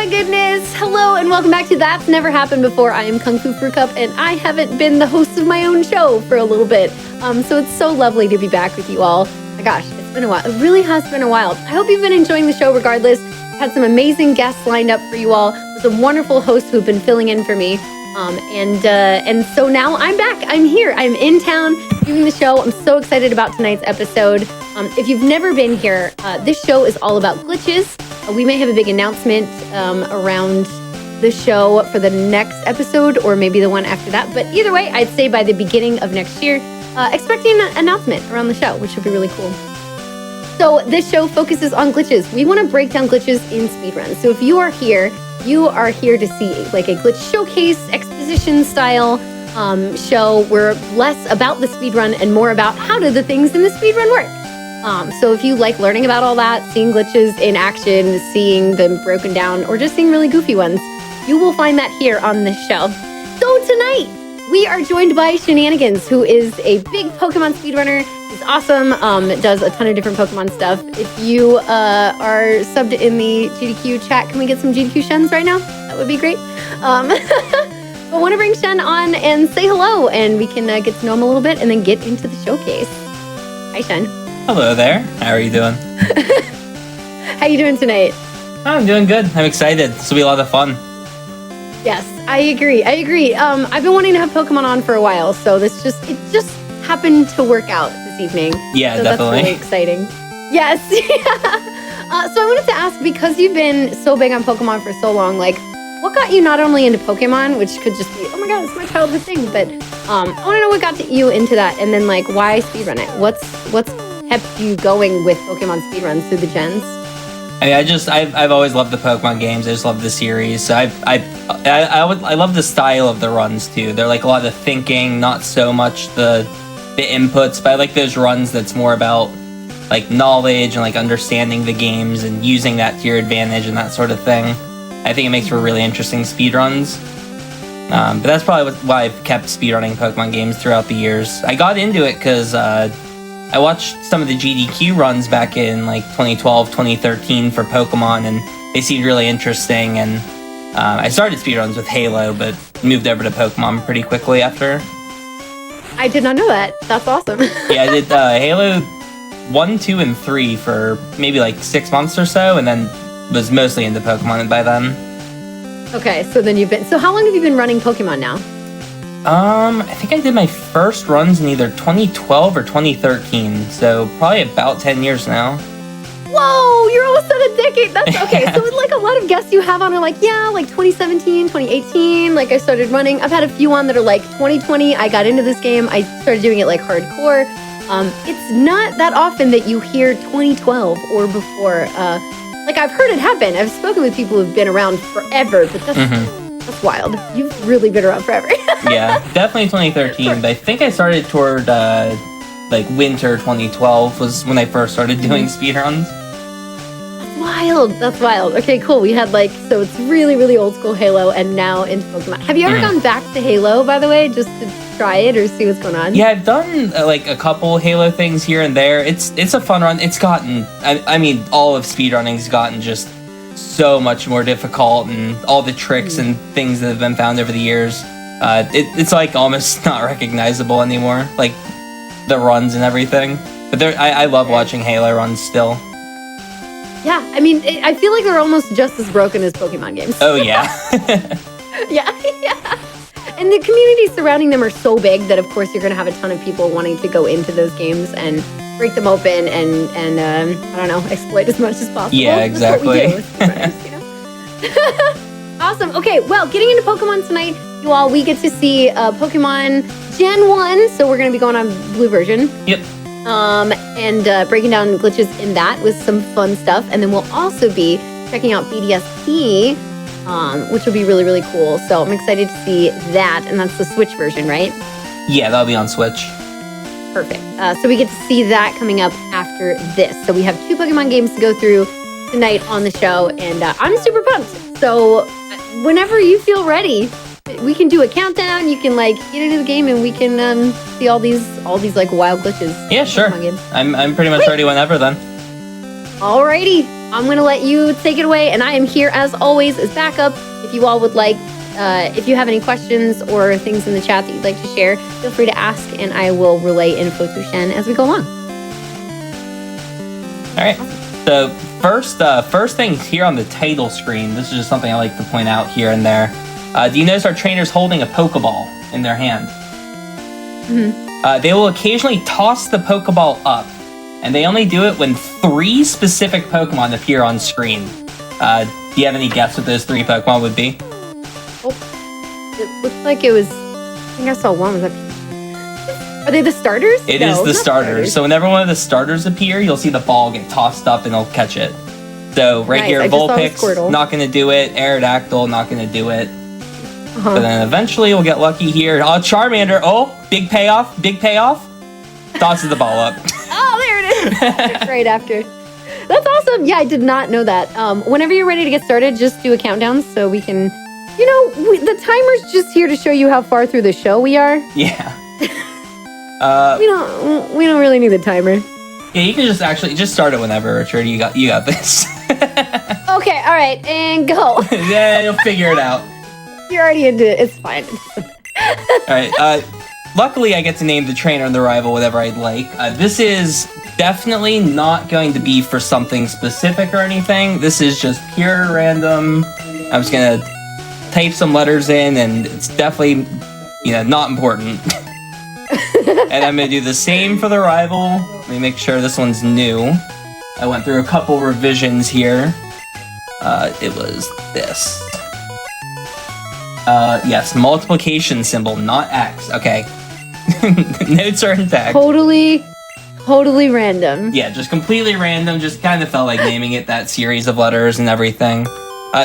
my goodness! Hello and welcome back to That's Never Happened Before. I am Kungfufruitcup and I haven't been the host of my own show for a little bit. So it's so lovely to be back with you all. My gosh, it's been a while. It really has been a while. I hope you've been enjoying the show regardless. I've had some amazing guests lined up for you all. Some wonderful hosts who've been filling in for me. And so now I'm back. I'm here. I'm in town doing the show. I'm so excited about tonight's episode. If you've never been here, this show is all about glitches. We may have a big announcement around the show for the next episode or maybe the one after that. But either way, I'd say by the beginning of next year, expecting an announcement around the show, which would be really cool. So this show focuses on glitches. We want to break down glitches in speedruns. So if you are here to see like a glitch showcase, exposition style show. We're less about the speedrun and more about how do the things in the speedrun work. So if you like learning about all that, seeing glitches in action, seeing them broken down, or just seeing really goofy ones, you will find that here on this show. So tonight, we are joined by Shenanigans, who is a big Pokemon speedrunner. He's awesome, does a ton of different Pokemon stuff. If you are subbed in the GDQ chat, can we get some GDQ Shens right now? That would be great. But I want to bring Shen on and say hello, and we can get to know him a little bit and then get into the showcase. Hi, Shen. Hello there. How are you doing? How you doing tonight? I'm doing good. I'm excited. This will be a lot of fun. Yes, I agree. I've been wanting to have Pokemon on for a while, so it just happened to work out this evening. Yeah, so definitely. That's really exciting. Yes. So I wanted to ask, because you've been so big on Pokemon for so long, like, what got you not only into Pokemon, which could just be, oh my god, it's my childhood thing, but I want to know what got you into that, and then like why speedrun it? What's kept you going with Pokemon speedruns through the gens? I mean, I've always loved the Pokemon games. I just love the series. So I love the style of the runs too. They're like a lot of thinking, not so much the inputs, but I like those runs that's more about like knowledge and like understanding the games and using that to your advantage and that sort of thing. I think it makes for really interesting speedruns. But that's probably why I've kept speedrunning Pokemon games throughout the years. I got into it because I watched some of the GDQ runs back in like 2012, 2013 for Pokemon, and they seemed really interesting. And I started speedruns with Halo, but moved over to Pokemon pretty quickly after. I did not know that. That's awesome. Yeah, I did Halo 1, 2, and 3 for maybe like 6 months or so, and then was mostly into Pokemon by then. Okay, so how long have you been running Pokemon now? I think I did my first runs in either 2012 or 2013, so probably about 10 years now. Whoa, you're almost at a decade. That's okay. So like a lot of guests you have on are like, yeah, like 2017, 2018, like I started running. I've had a few on that are like 2020, I got into this game. I started doing it like hardcore. It's not that often that you hear 2012 or before. Like I've heard it happen. I've spoken with people who've been around forever, but that's wild. You've really been around forever. Yeah, definitely 2013, but I think I started toward like winter 2012 was when I first started doing speedruns. That's wild. Okay, cool. We had like, so it's really, really old school Halo and now into Pokemon. Have you ever gone back to Halo, by the way, just to try it or see what's going on? Yeah, I've done like a couple Halo things here and there. It's a fun run. It's gotten, I mean, all of speedrunning's gotten just so much more difficult, and all the tricks and things that have been found over the years. It's like almost not recognizable anymore, like the runs and everything. But I love watching Halo runs still. Yeah, I mean, I feel like they're almost just as broken as Pokemon games. Oh, yeah. Yeah. And the communities surrounding them are so big that, of course, you're going to have a ton of people wanting to go into those games and break them open and I don't know, exploit as much as possible. Yeah, exactly. That's what we do as you know? Awesome. Okay, well, getting into Pokemon tonight, you all, we get to see Pokemon Gen 1, so we're going to be going on Blue version. Yep. And breaking down glitches in that with some fun stuff. And then we'll also be checking out BDSP, which will be really, really cool. So I'm excited to see that. And that's the Switch version, right? Yeah, that'll be on Switch. Perfect. So we get to see that coming up after this. So we have 2 Pokemon games to go through tonight on the show. And I'm super pumped. So whenever you feel ready, we can do a countdown. You can like get into the game, and we can see all these like wild glitches. Yeah, sure. I'm pretty much ready whenever then. Alrighty, I'm going to let you take it away, and I am here, as always, as backup. If you all would like, if you have any questions or things in the chat that you'd like to share, feel free to ask, and I will relay info to Shen as we go along. All right. So first thing here on the title screen, this is just something I like to point out here and there. Do you notice our trainer's holding a Pokeball in their hand? Mm-hmm. They will occasionally toss the Pokeball up, and they only do it when 3 specific Pokemon appear on screen. Do you have any guess what those 3 Pokemon would be? Oh, it looks like it was, I think I saw one. Was that? Are they the starters? It is the starters. So whenever one of the starters appear, you'll see the ball get tossed up and it'll catch it. So right here, Vulpix, not going to do it. Aerodactyl, not going to do it. But then eventually we'll get lucky here. Oh, Charmander. Oh, big payoff. Big payoff. Tosses the ball up. Oh, there it is. Right after. That's awesome. Yeah, I did not know that. Whenever you're ready to get started, just do a countdown so we can, the timer's just here to show you how far through the show we are. Yeah. We don't really need the timer. Yeah, you can just start it whenever, Richard. You got this. Okay, all right, and go. Yeah, you'll figure it out. You're already into it. It's fine. All right. Luckily, I get to name the trainer and the rival whatever I'd like. This is definitely not going to be for something specific or anything. This is just pure random. I'm just gonna type some letters in, and it's definitely, not important. And I'm going to do the same for the rival. Let me make sure this one's new. I went through a couple revisions here. It was this. Yes, multiplication symbol, not X. Okay. Notes are intact. Totally random. Yeah, just completely random. Just kind of felt like naming it that series of letters and everything.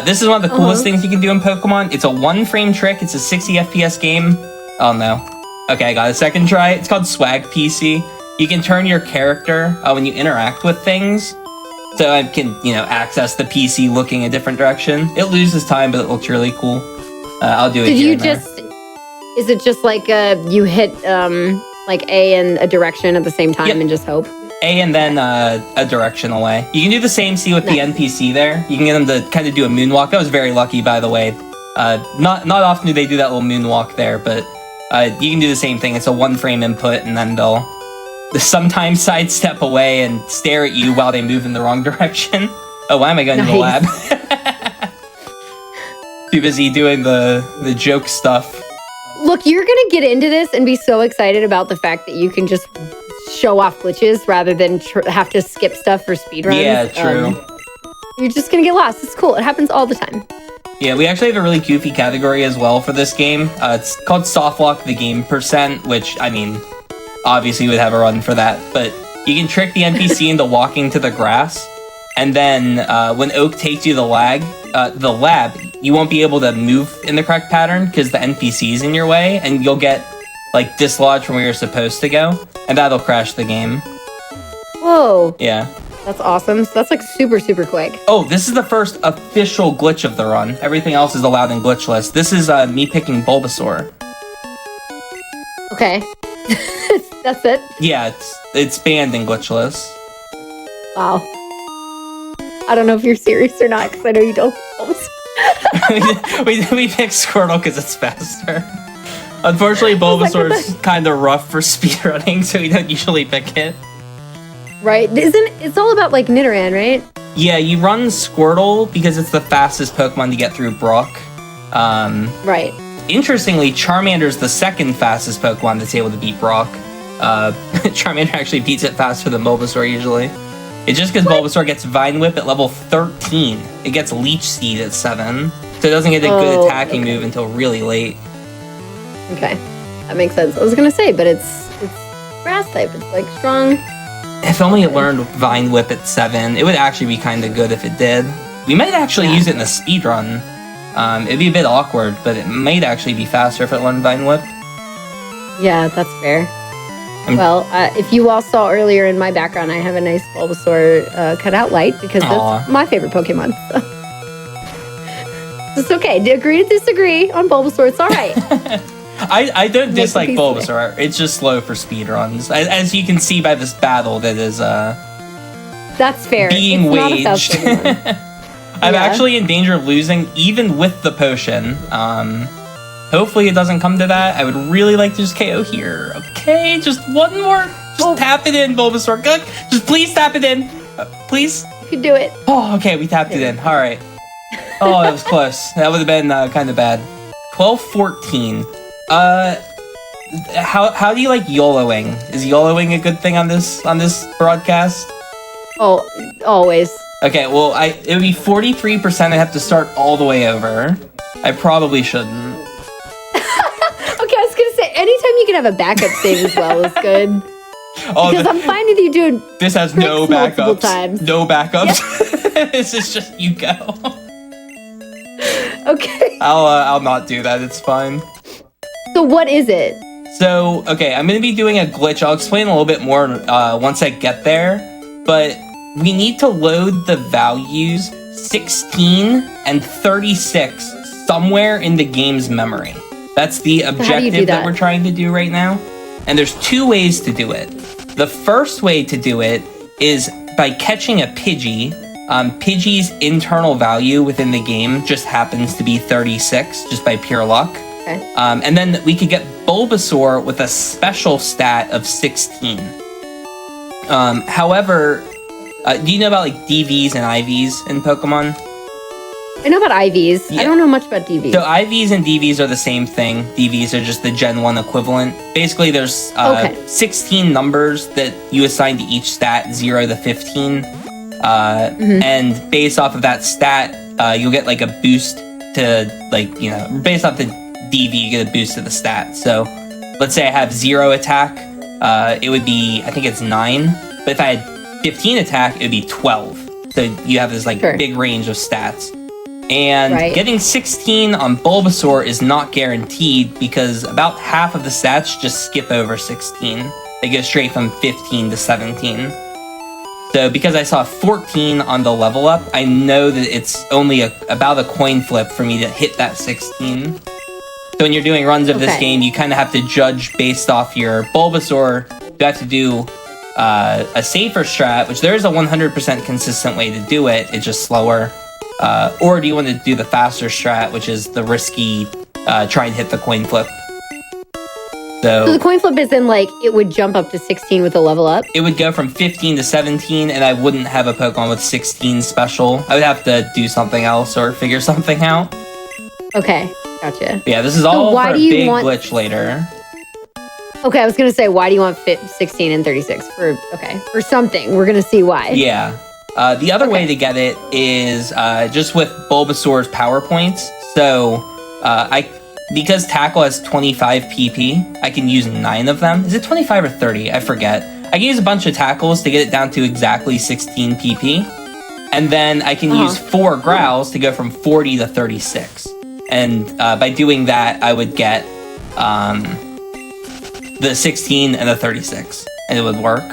This is one of the coolest things you can do in Pokemon. It's a 1-frame trick. It's a 60 FPS game. Oh, no. Okay, I got a second try. It's called Swag PC. You can turn your character when you interact with things. So I can, access the PC looking a different direction. It loses time, but it looks really cool. I'll do it here and there. Is it just like you hit like A and a direction at the same time and just hope? A and then a direction away. You can do the same C with the NPC there. You can get them to kind of do a moonwalk. That was very lucky, by the way. Not often do they do that little moonwalk there, but you can do the same thing. It's a 1-frame input, and then they'll sometimes sidestep away and stare at you while they move in the wrong direction. Oh, why am I going to the lab? Too busy doing the joke stuff. Look, you're going to get into this and be so excited about the fact that you can just show off glitches rather than have to skip stuff for speedruns. Yeah, true. You're just going to get lost. It's cool. It happens all the time. Yeah, we actually have a really goofy category as well for this game. It's called Softlock the Game %, which, obviously you would have a run for that. But you can trick the NPC into walking to the grass, and then when Oak takes you the lab, you won't be able to move in the correct pattern because the NPC's in your way, and you'll get, dislodged from where you're supposed to go, and that'll crash the game. Whoa. Yeah. That's awesome. So that's super, super quick. Oh, this is the first official glitch of the run. Everything else is allowed in glitchless. This is me picking Bulbasaur. Okay. That's it? Yeah, it's banned in glitchless. Wow. I don't know if you're serious or not, because I know you don't. we picked Squirtle because it's faster. Unfortunately, Bulbasaur's kind of rough for speedrunning, so we don't usually pick it. Right? It's all about Nidoran, right? Yeah, you run Squirtle because it's the fastest Pokemon to get through Brook. Right. Interestingly, Charmander's the second fastest Pokemon that's able to beat Brock. Charmander actually beats it faster than Bulbasaur usually. It's just because Bulbasaur gets Vine Whip at level 13. It gets Leech Seed at 7. So it doesn't get a good attacking move until really late. Okay. That makes sense. I was going to say, but it's grass type. It's strong. If only it learned Vine Whip at 7, it would actually be kind of good if it did. We might actually use it in a speedrun. It'd be a bit awkward, but it might actually be faster if it learned Vine Whip. Yeah, that's fair. Well, if you all saw earlier in my background, I have a nice Bulbasaur cut out light because that's my favorite Pokemon. So. It's okay. Agree to disagree on Bulbasaur. It's all right. I don't dislike Bulbasaur. It's just slow for speedruns. As you can see by this battle that is That's fair. being It's not a waged. fast Pokemon. I'm Yeah. actually in danger of losing, even with the potion. Hopefully it doesn't come to that. I would really like to just KO here. Okay, just one more. Just tap it in, Bulbasaur. Good. Just please tap it in. Please. You can do it. Oh, okay, we tapped it in. All right. Oh, that was close. That would have been kind of bad. 12-14. How do you like YOLOing? Is YOLOing a good thing on this broadcast? Oh, always. Okay, well, it would be 43%. I have to start all the way over. I probably shouldn't. Okay, I was gonna say anytime you can have a backup save as well is good. Oh, Because I'm fine with you doing this has no tricks multiple backups. times. No backups. This is just you go. Okay. I'll not do that. It's fine. So what is it? So, okay, I'm going to be doing a glitch. I'll explain a little bit more once I get there. But we need to load the values 16 and 36 somewhere in the game's memory. That's the objective that we're trying to do right now. And there's two ways to do it. The first way to do it is by catching a Pidgey. Pidgey's internal value within the game just happens to be 36, just by pure luck. Okay. And then we could get Bulbasaur with a special stat of 16. However, do you know about like DVs and IVs in Pokemon? I know about IVs. Yeah. I don't know much about DVs. So IVs and DVs are the same thing. DVs are just the Gen 1 equivalent. Basically, there's 16 numbers that you assign to each stat, 0 to 15. And based off of that stat, you'll get like a boost to based off the DV, you get a boost to the stat. So let's say I have 0 attack, it would be, I think it's 9. But if I had 15 attack, it would be 12. So you have this big range of stats. And getting 16 on Bulbasaur is not guaranteed because about half of the stats just skip over 16. They go straight from 15 to 17. So because I saw 14 on the level up, I know that it's only about a coin flip for me to hit that 16. So when you're doing runs of this game, you kind of have to judge based off your Bulbasaur. You have to do a safer strat, which there is a 100% consistent way to do it. It's just slower. Or do you want to do the faster strat, which is the risky try and hit the coin flip. So the coin flip is in it would jump up to 16 with a level up? It would go from 15 to 17, and I wouldn't have a Pokemon with 16 special. I would have to do something else or figure something out. Okay, gotcha. Yeah, this is all for a big glitch later. Okay, I was going to say, why do you want 16 and 36? For something. We're going to see why. Yeah. The other way to get it is just with Bulbasaur's power points. So because Tackle has 25 PP, I can use 9 of them. Is it 25 or 30? I forget. I can use a bunch of Tackles to get it down to exactly 16 PP. And then I can use 4 Growls to go from 40 to 36. And by doing that, I would get the 16 and the 36. And it would work.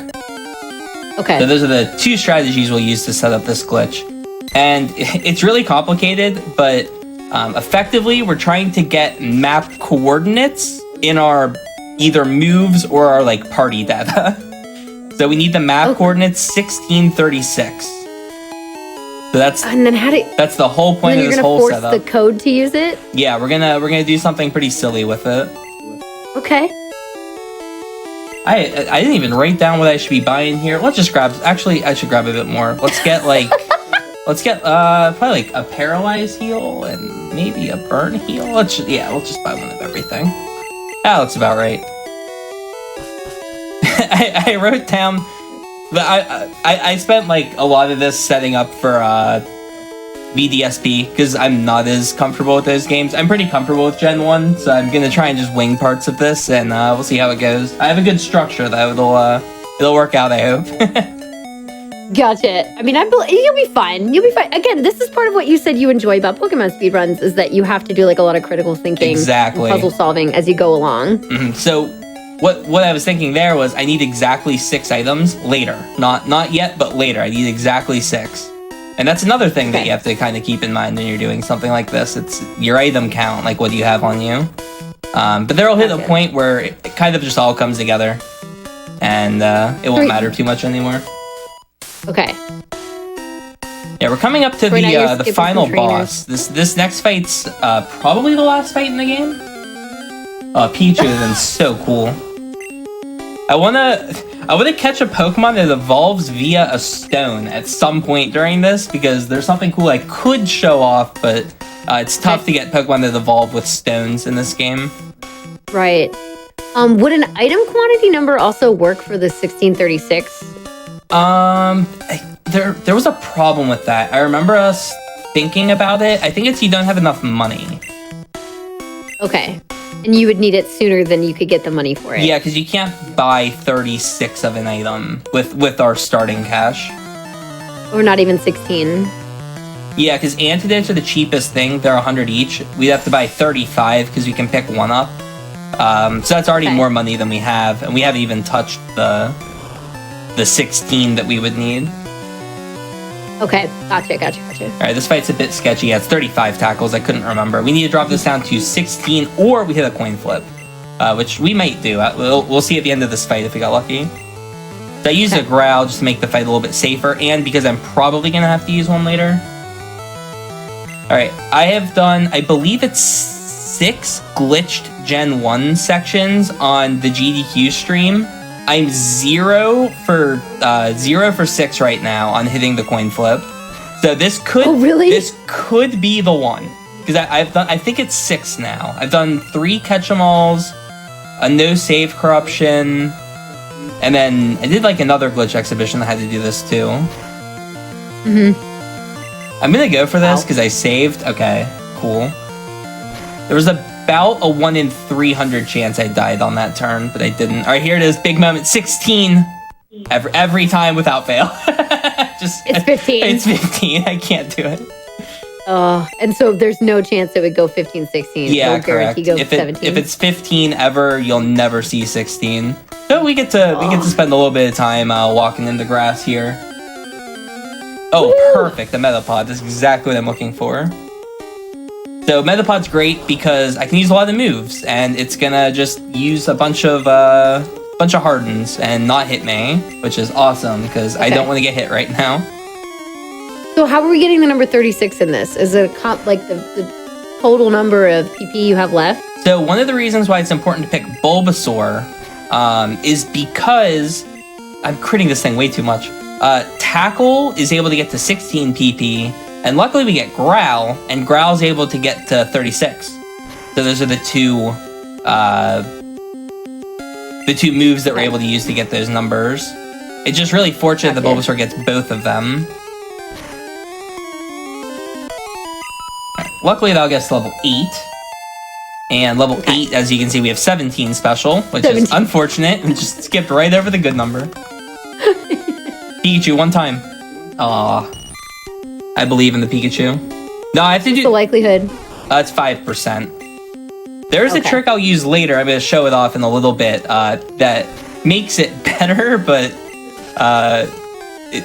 Okay. So those are the two strategies we'll use to set up this glitch. And it's really complicated, but effectively, we're trying to get map coordinates in our either moves or our party data. So we need the map coordinates 1636. So that's that's the whole point of this whole setup. You're gonna force the code to use it? Yeah, we're gonna do something pretty silly with it. Okay. I didn't even write down what I should be buying here. Let's just grab. Actually, I should grab a bit more. Let's get probably a paralyzed heal and maybe a burn heal. Let's just buy one of everything. That looks about right. I wrote down, but I spent a lot of this setting up for VDSP because I'm not as comfortable with those games. I'm pretty comfortable with Gen 1, so I'm gonna try and just wing parts of this, and we'll see how it goes. I have a good structure though. It'll work out, I hope. Gotcha. I mean, you'll be fine. You'll be fine. Again, this is part of what you said you enjoy about Pokemon speedruns is that you have to do a lot of critical thinking, and puzzle solving as you go along. Mm-hmm. So what I was thinking there was I need exactly 6 items later. Not yet, but later. I need exactly 6. And that's another thing that you have to kind of keep in mind when you're doing something like this. It's your item count, what do you have on you. But there'll hit a point where it kind of just all comes together. And it won't matter too much anymore. Okay. Yeah, we're coming up to Right now you're the skipping final some trainers. boss. This next fight's probably the last fight in the game. Pikachu has been so cool. I wanna catch a Pokemon that evolves via a stone at some point during this, because there's something cool I could show off, but it's tough to get Pokemon that evolve with stones in this game. Right. Would an item quantity number also work for the 1636? There was a problem with that. I remember us thinking about it. I think it's you don't have enough money. Okay. And you would need it sooner than you could get the money for it. Yeah, because you can't buy 36 of an item with our starting cash. Or not even 16. Yeah, because antidotes are the cheapest thing. They're 100 each. We'd have to buy 35 because we can pick one up. So that's already more money than we have, and we haven't even touched the 16 that we would need. Okay, gotcha. All right, this fight's a bit sketchy. Yeah, it's 35 tackles. I couldn't remember. We need to drop this down to 16, or we hit a coin flip, which we might do. We'll see at the end of this fight if we got lucky. So I used a growl just to make the fight a little bit safer, and because I'm probably going to have to use one later. All right, I have done, I believe it's 6 glitched Gen 1 sections on the GDQ stream. I'm 0 for 6 right now on hitting the coin flip. So this could this could be the one, because I've done, I think it's 6 now. I've done 3 catch-em-alls, a no save corruption, and then I did like another glitch exhibition that had to do this too. I'm gonna go for this because I saved. Okay, cool. There was about a 1 in 300 chance I died on that turn, but I didn't. All right, here it is. Big moment. 16. Every time without fail. It's 15. It's 15. I can't do it. And so there's no chance it would go 15, 16. Yeah, no correct. Go 17. If it's 15 ever, you'll never see 16. So we get to spend a little bit of time walking in the grass here. Oh, perfect. The Metapod. That's exactly what I'm looking for. So Metapod's great because I can use a lot of moves, and it's gonna just use a bunch of hardens and not hit me, which is awesome because I don't want to get hit right now. So how are we getting the number 36 in this? Is it like the total number of PP you have left? So one of the reasons why it's important to pick Bulbasaur is because I'm critting this thing way too much. Tackle is able to get to 16 PP, and luckily we get Growl, and Growl's able to get to 36. So those are the two moves that we're able to use to get those numbers. It's just really fortunate that Bulbasaur gets both of them. Luckily, that'll get us to level 8. And level 8, as you can see, we have 17 special, which is unfortunate. We just skipped right over the good number. Pikachu, one time. Aw. I believe in the Pikachu. No, I have to do... What's the likelihood? It's 5%. There's a trick I'll use later. I'm going to show it off in a little bit that makes it better, but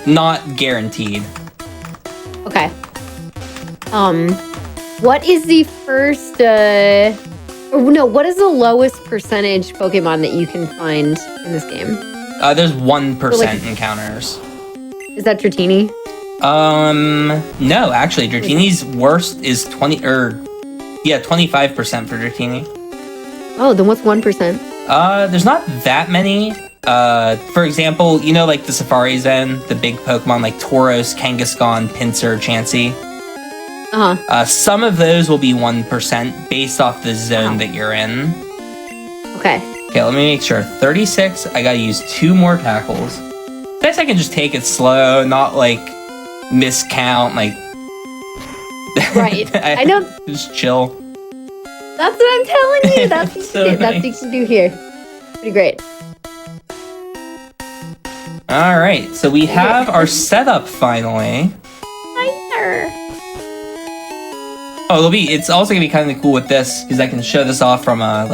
not guaranteed. Okay. What is the first... what is the lowest percentage Pokemon that you can find in this game? There's 1% encounters. Is that Dratini? No, actually, Dratini's worst is 25% for Dratini. Oh, then what's 1%? There's not that many. For example, you know, like the Safari Zone, the big Pokemon like Tauros, Kangaskhan, Pinsir, Chansey. Some of those will be 1% based off the zone that you're in. Okay, let me make sure. 36, I gotta use 2 more tackles. I guess I can just take it slow, not like miscount, like... Right, I know. Just chill. That's what I'm telling you. That's what you should do here. Pretty great. Alright, so we have our setup finally. Oh, it's also gonna be kind of cool with this because I can show this off from an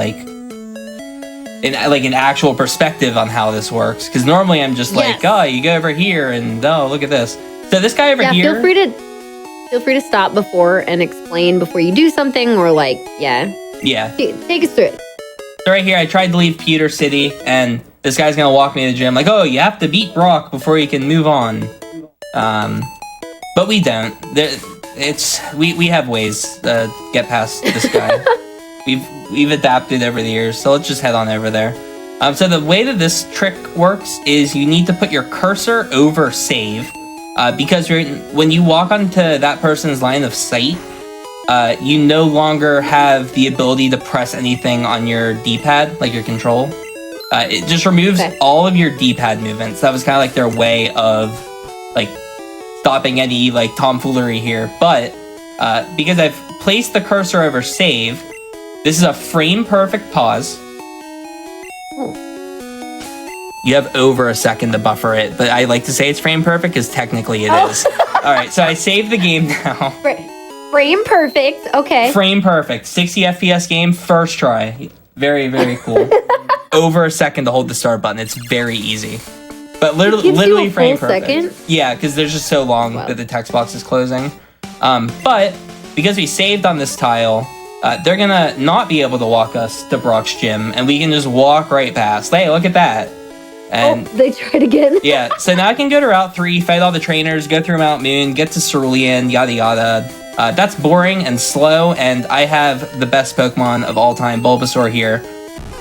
actual perspective on how this works. Because normally I'm just like, oh, you go over here and oh, look at this. So this guy over here. Feel free to stop before and explain before you do something, or like, take us through it. So right here, I tried to leave Pewter City, and this guy's gonna walk me to the gym like, oh, you have to beat Brock before you can move on. But we don't. We have ways to get past this guy. We've adapted over the years, so let's just head on over there. So the way that this trick works is you need to put your cursor over save, because when you walk onto that person's line of sight, you no longer have the ability to press anything on your D-pad, like your control. It just removes all of your D-pad movements. That was kind of like their way of like stopping any like tomfoolery here. But because I've placed the cursor over save, this is a frame perfect pause. You have over a second to buffer it, but I like to say it's frame perfect because technically it is. All right, so I saved the game now. Frame perfect, okay. Frame perfect, 60 FPS game, first try. Very, very cool. Over a second to hold the start button. It's very easy. But literally frame perfect. Second? Yeah, because there's just so long that the text box is closing. But because we saved on this tile, they're gonna not be able to walk us to Brock's gym, and we can just walk right past. Hey, look at that. And they tried again. Yeah, so now I can go to Route 3, fight all the trainers, go through Mount Moon, get to Cerulean, yada yada. That's boring and slow, and I have the best Pokemon of all time, Bulbasaur, here.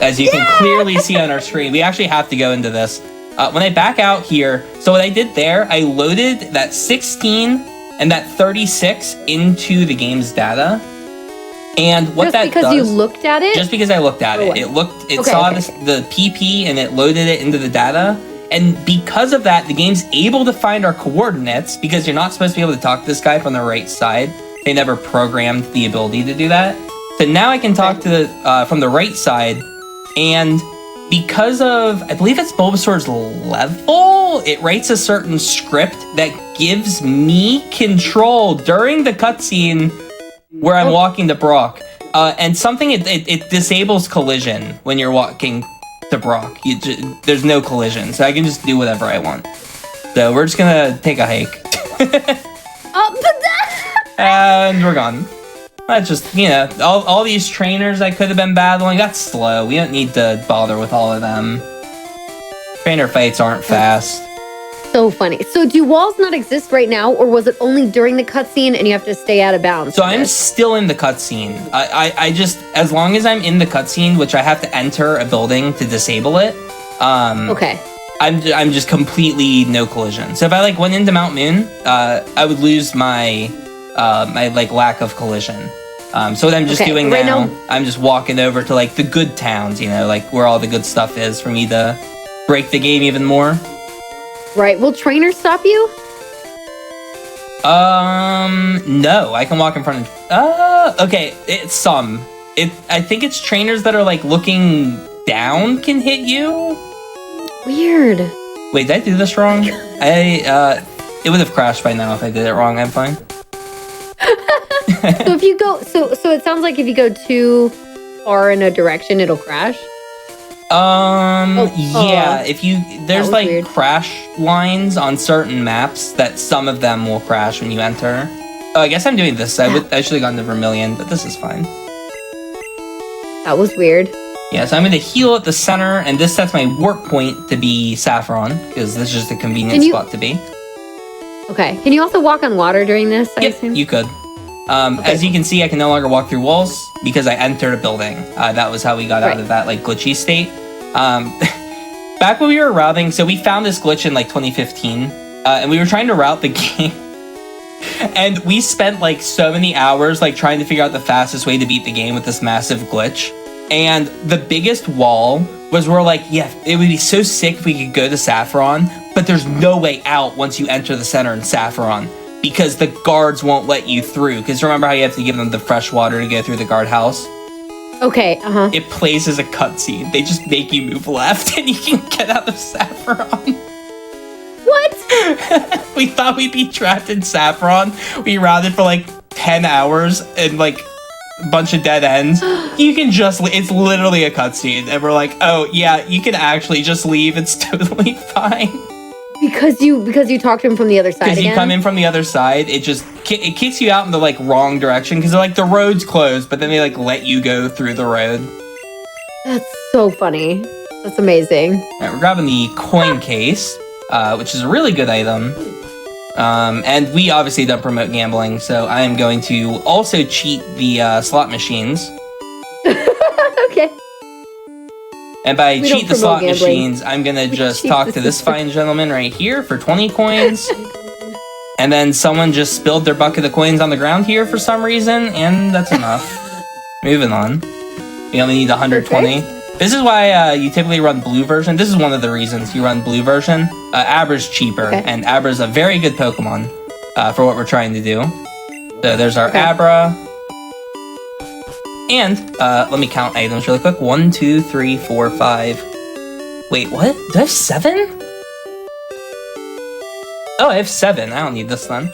As you can clearly see on our screen, we actually have to go into this. When I back out here, so what I did there, I loaded that 16 and that 36 into the game's data. And what that does... Just because you looked at it? Just because I looked at it. It saw the PP and it loaded it into the data. And because of that, the game's able to find our coordinates, because you're not supposed to be able to talk to this guy from the right side. They never programmed the ability to do that. So now I can talk to from the right side, and because of, I believe it's Bulbasaur's level, it writes a certain script that gives me control during the cutscene where I'm walking to Brock. And something, it disables collision when you're walking to Brock. There's no collision, so I can just do whatever I want. So we're just gonna take a hike. And we're gone. That's just, all these trainers I could have been battling, that's slow. We don't need to bother with all of them. Trainer fights aren't fast. So funny. So do walls not exist right now, or was it only during the cutscene and you have to stay out of bounds? So I'm still in the cutscene. I just, as long as I'm in the cutscene, which I have to enter a building to disable it. Okay. I'm just completely no collision. So if I went into Mount Moon, I would lose my lack of collision. So what I'm just doing now, I'm just walking over to the good towns, where all the good stuff is, for me to break the game even more. Right. Will trainers stop you? No. I can walk in front of... okay. It's some. I think it's trainers that are, looking down can hit you. Weird. Wait, did I do this wrong? It would have crashed by now if I did it wrong. I'm fine. So if you go... So it sounds like if you go too far in a direction, it'll crash? Yeah, there's weird. crash lines on certain maps that some of them will crash when you enter. Oh, I guess I'm doing this. I should have gone to Vermilion, but this is fine. That was weird. Yeah, so I'm going to heal at the center, and this sets my work point to be Saffron, because this is just a convenient spot to be. Okay. Can you also walk on water during this, I assume? You could. As you can see, I can no longer walk through walls because I entered a building. That was how we got out of that glitchy state. Back when we were routing, so we found this glitch in 2015, and we were trying to route the game, and we spent so many hours trying to figure out the fastest way to beat the game with this massive glitch. And the biggest wall was we're it would be so sick if we could go to Saffron, but there's no way out once you enter the center in Saffron, because the guards won't let you through. Because remember how you have to give them the fresh water to go through the guardhouse? Okay, It plays as a cutscene. They just make you move left and you can get out of Saffron. What? We thought we'd be trapped in Saffron. We routed for 10 hours and a bunch of dead ends. You can just, it's literally a cutscene. And we're oh yeah, you can actually just leave. It's totally fine. Because you talked to him from the other side again? Because you come in from the other side, it kicks you out in the wrong direction, because they're the road's closed, but then they let you go through the road. That's so funny. That's amazing. Alright, we're grabbing the coin case, which is a really good item. And we obviously don't promote gambling, so I am going to also cheat the slot machines. Okay. And by We cheat don't the slot promote gambling. machines, I'm going to just cheat talk the to this system. fine gentleman right here for 20 coins. And then someone just spilled their bucket of coins on the ground here for some reason, and that's enough. Moving on. We only need 120. This is why you typically run blue version. This is one of the reasons you run blue version. Abra's cheaper, and Abra's a very good Pokemon for what we're trying to do. So there's our Abra. And let me count items really quick. 1, 2, 3, 4, 5. Wait, what? Do I have 7? Oh, I have 7. I don't need this then.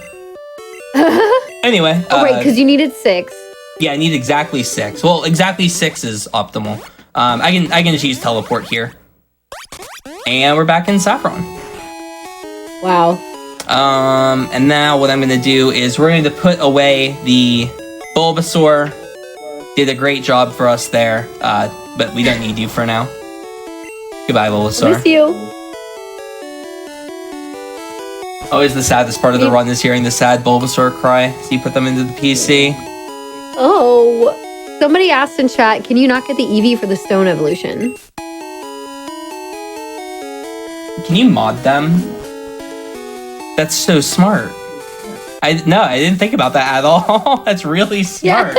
Anyway. Oh, right, because you needed 6. Yeah, I need exactly 6. Well, exactly 6 is optimal. I can just use teleport here. And we're back in Saffron. Wow. And now what I'm going to do is we're going to put away the Bulbasaur. Did a great job for us there, but we don't need you for now. Goodbye, Bulbasaur. Miss you. Always the saddest part of the run is hearing the sad Bulbasaur cry. So you put them into the PC. Oh, somebody asked in chat, can you not get the Eevee for the Stone evolution? Can you mod them? That's so smart. I didn't think about that at all. That's really smart.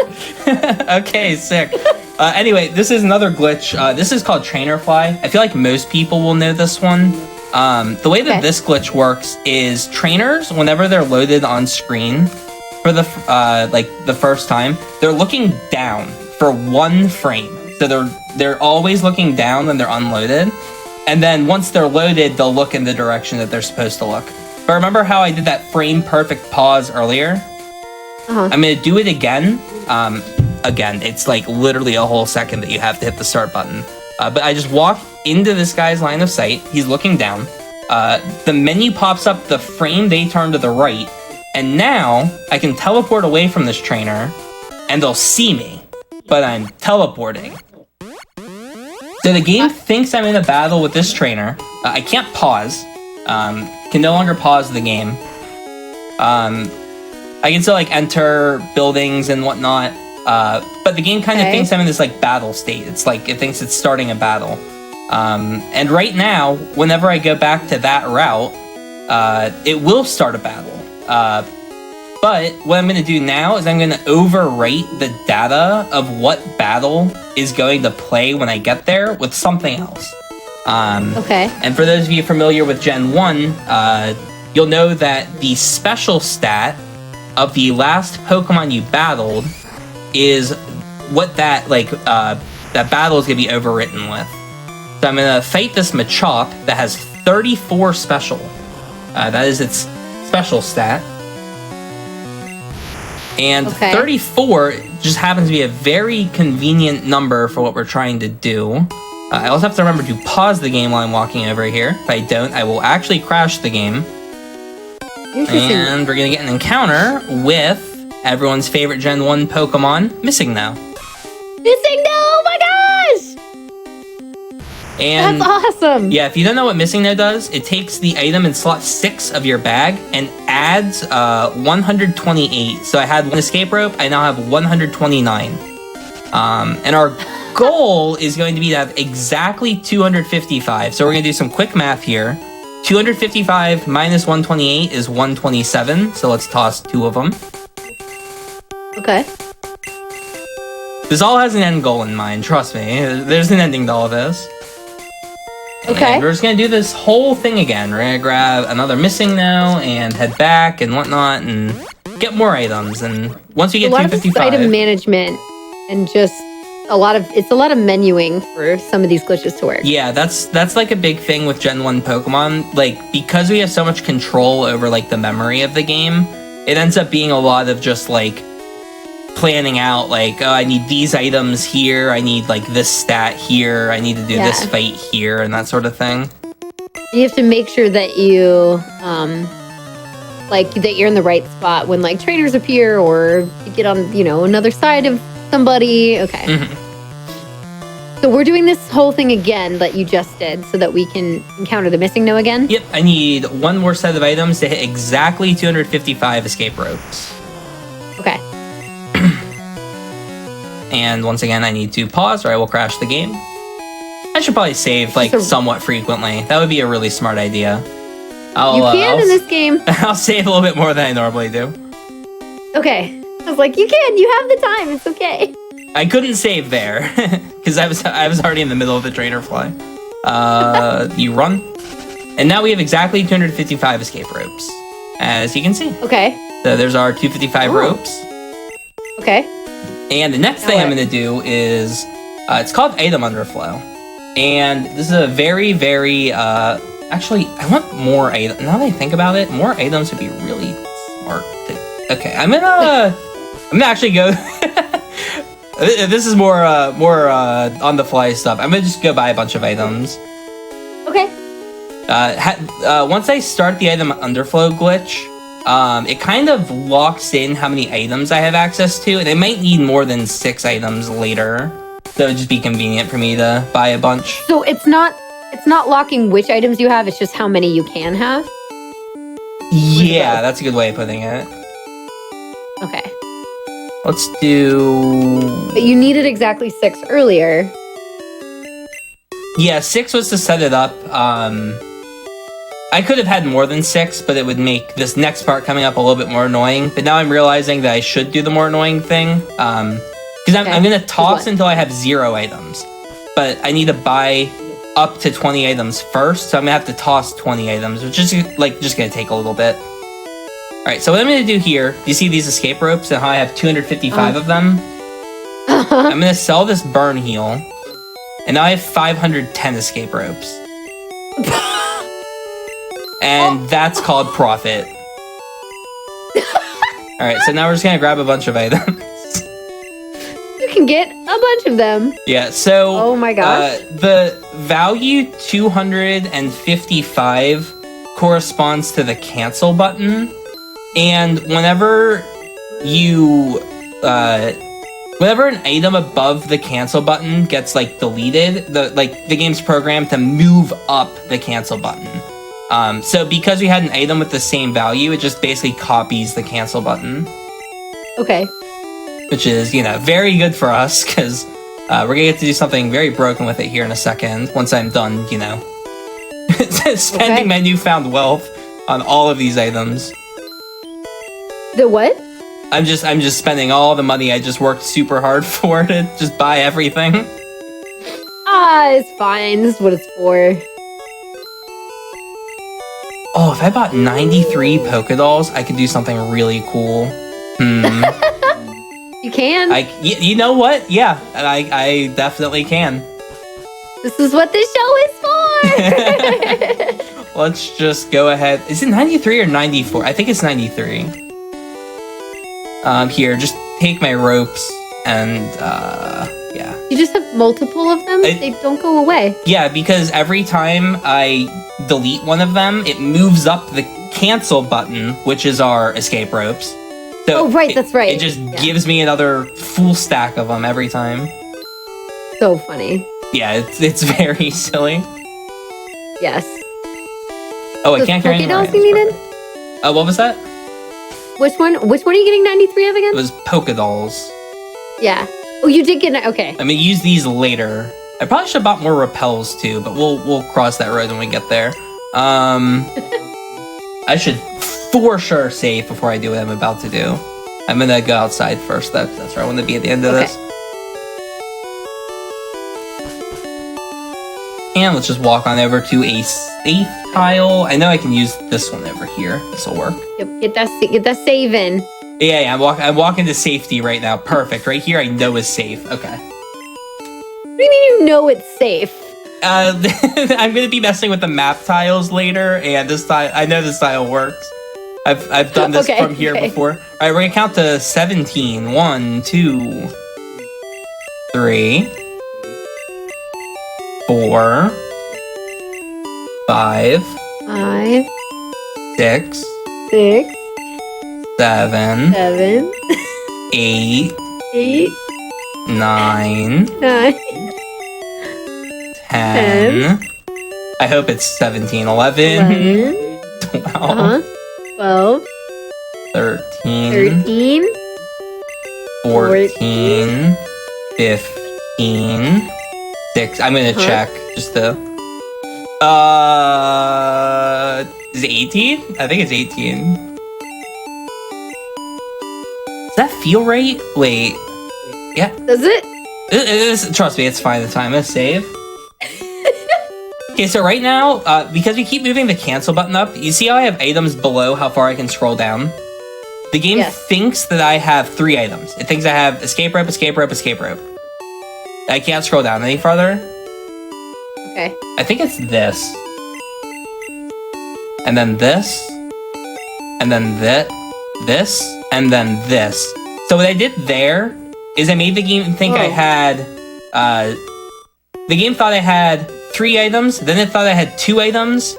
Yeah. Okay, sick. Anyway, this is another glitch. This is called Trainer Fly. I feel like most people will know this one. The way that this glitch works is trainers, whenever they're loaded on screen for the the first time, they're looking down for 1 frame. So they're always looking down when they're unloaded, and then once they're loaded, they'll look in the direction that they're supposed to look. But remember how I did that frame perfect pause earlier? I'm gonna do it again. Again, it's like literally a whole second that you have to hit the start button. But I just walk into this guy's line of sight. He's looking down. The menu pops up the frame they turn to the right. And now I can teleport away from this trainer and they'll see me, but I'm teleporting. So the game thinks I'm in a battle with this trainer. I can't pause. Can no longer pause the game. I can still like enter buildings and whatnot. But the game kind of thinks I'm in this like battle state. It's like it thinks it's starting a battle. And right now, whenever I go back to that route, it will start a battle. But what I'm going to do now is I'm going to overwrite the data of what battle is going to play when I get there with something else. And for those of you familiar with Gen 1, you'll know that the special stat of the last Pokemon you battled is what that battle is going to be overwritten with. So I'm going to fight this Machop that has 34 special. That is its special stat. And 34 just happens to be a very convenient number for what we're trying to do. I also have to remember to pause the game while I'm walking over here. If I don't, I will actually crash the game. And we're going to get an encounter with everyone's favorite Gen 1 Pokemon, Missing Now. Missing Now! Oh my gosh! And that's awesome! Yeah, if you don't know what Missing Now does, it takes the item in slot 6 of your bag and adds 128. So I had 1 escape rope, I now have 129. And our goal is going to be to have exactly 255. So we're going to do some quick math here. 255 minus 128 is 127. So let's toss 2 of them. Okay. This all has an end goal in mind, trust me. There's an ending to all of this. Okay. And we're just going to do this whole thing again. We're going to grab another Missing Now and head back and whatnot and get more items. And once we get 255... A lot of item management and just it's a lot of menuing for some of these glitches to work. Yeah, that's like a big thing with Gen 1 Pokemon. Like, because we have so much control over like the memory of the game, it ends up being a lot of just like planning out like, oh, I need these items here, I need like this stat here, I need to do this fight here, and that sort of thing. You have to make sure that you that you're in the right spot when like trainers appear or you get on, another side of somebody. Okay. So we're doing this whole thing again that you just did so that we can encounter the missing no again? Yep, I need one more set of items to hit exactly 255 escape ropes. Okay. And once again, I need to pause or I will crash the game. I should probably save like somewhat frequently. That would be a really smart idea. You can in this game. I'll save a little bit more than I normally do. Okay. I was like, you can. You have the time. It's okay. I couldn't save there because I was already in the middle of the trainer fly. You run, and now we have exactly 255 escape ropes, as you can see. Okay. So there's our 255 ropes. Okay. And the next thing I'm going to do is it's called item underflow, and this is a very, very actually I want more items. Now that I think about it, more items would be really smart. Okay, I'm gonna actually go. This is more on the fly stuff. I'm gonna just go buy a bunch of items. Okay. Once I start the item underflow glitch, it kind of locks in how many items I have access to, and I might need more than 6 items later. So it'd just be convenient for me to buy a bunch. So it's not locking which items you have. It's just how many you can have. Yeah, that's a good way of putting it. Okay. Let's do... But you needed exactly 6 earlier. Yeah, 6 was to set it up. I could have had more than 6, but it would make this next part coming up a little bit more annoying. But now I'm realizing that I should do the more annoying thing. Because I'm going to toss until I have 0 items. But I need to buy up to 20 items first. So I'm going to have to toss 20 items, which is just going to take a little bit. All right, so what I'm going to do here, you see these escape ropes and how I have 255 of them? I'm going to sell this burn heal, and now I have 510 escape ropes. And that's called profit. All right, so now we're just going to grab a bunch of items. You can get a bunch of them. Yeah, so... Oh my gosh. The value 255 corresponds to the cancel button. And whenever whenever an item above the cancel button gets like deleted, the game's programmed to move up the cancel button. So because we had an item with the same value, it just basically copies the cancel button. Okay. Which is, very good for us because we're gonna get to do something very broken with it here in a second. Once I'm done, spending my newfound wealth on all of these items. The what? I'm just spending all the money I just worked super hard for to just buy everything. It's fine. This is what it's for. Oh, if I bought 93 Pokédolls, I could do something really cool. You can. You know what? Yeah, I definitely can. This is what this show is for. Let's just go ahead. Is it 93 or 94? I think it's 93. Here, just take my ropes and, yeah. You just have multiple of them? They don't go away. Yeah, because every time I delete one of them, it moves up the cancel button, which is our escape ropes. So that's right. It just gives me another full stack of them every time. So funny. Yeah, it's very silly. Yes. Oh, I can't carry any more. You needed? What was that? Which one are you getting 93 of again? It was Pokédolls. Yeah. Oh, you did get... Okay. I'm gonna use these later. I probably should have bought more repels too, but we'll cross that road when we get there. I should for sure save before I do what I'm about to do. I'm gonna go outside first. That's where I want to be at the end of this. And let's just walk on over to a safe tile. I know I can use this one over here. This will work. Yep, get that save in. Yeah, I'm walking to safety right now. Perfect. Right here, I know is safe. Okay. What do you mean you know it's safe? I'm gonna be messing with the map tiles later, and this tile. I know this tile works. I've done this from here before. All right, we're gonna count to 17. 1, 2, 3, 4, 5, 6, 7, 8, 9, 10. I hope it's 17, 11. 12. 12. 13. 14. 15. 6. I'm gonna check just to. Is it 18? I think it's 18. Does that feel right? Wait. Yeah. Does it? It is, trust me, it's fine. It's fine. I'm gonna save. Okay, so right now, because we keep moving the cancel button up, you see how I have items below how far I can scroll down? The game thinks that I have 3 items. It thinks I have escape rope, escape rope, escape rope. I can't scroll down any farther. Okay. I think it's this. And then this. And then this. And then this. So what I did there is I made the game think I had... the game thought I had 3 items, then it thought I had 2 items,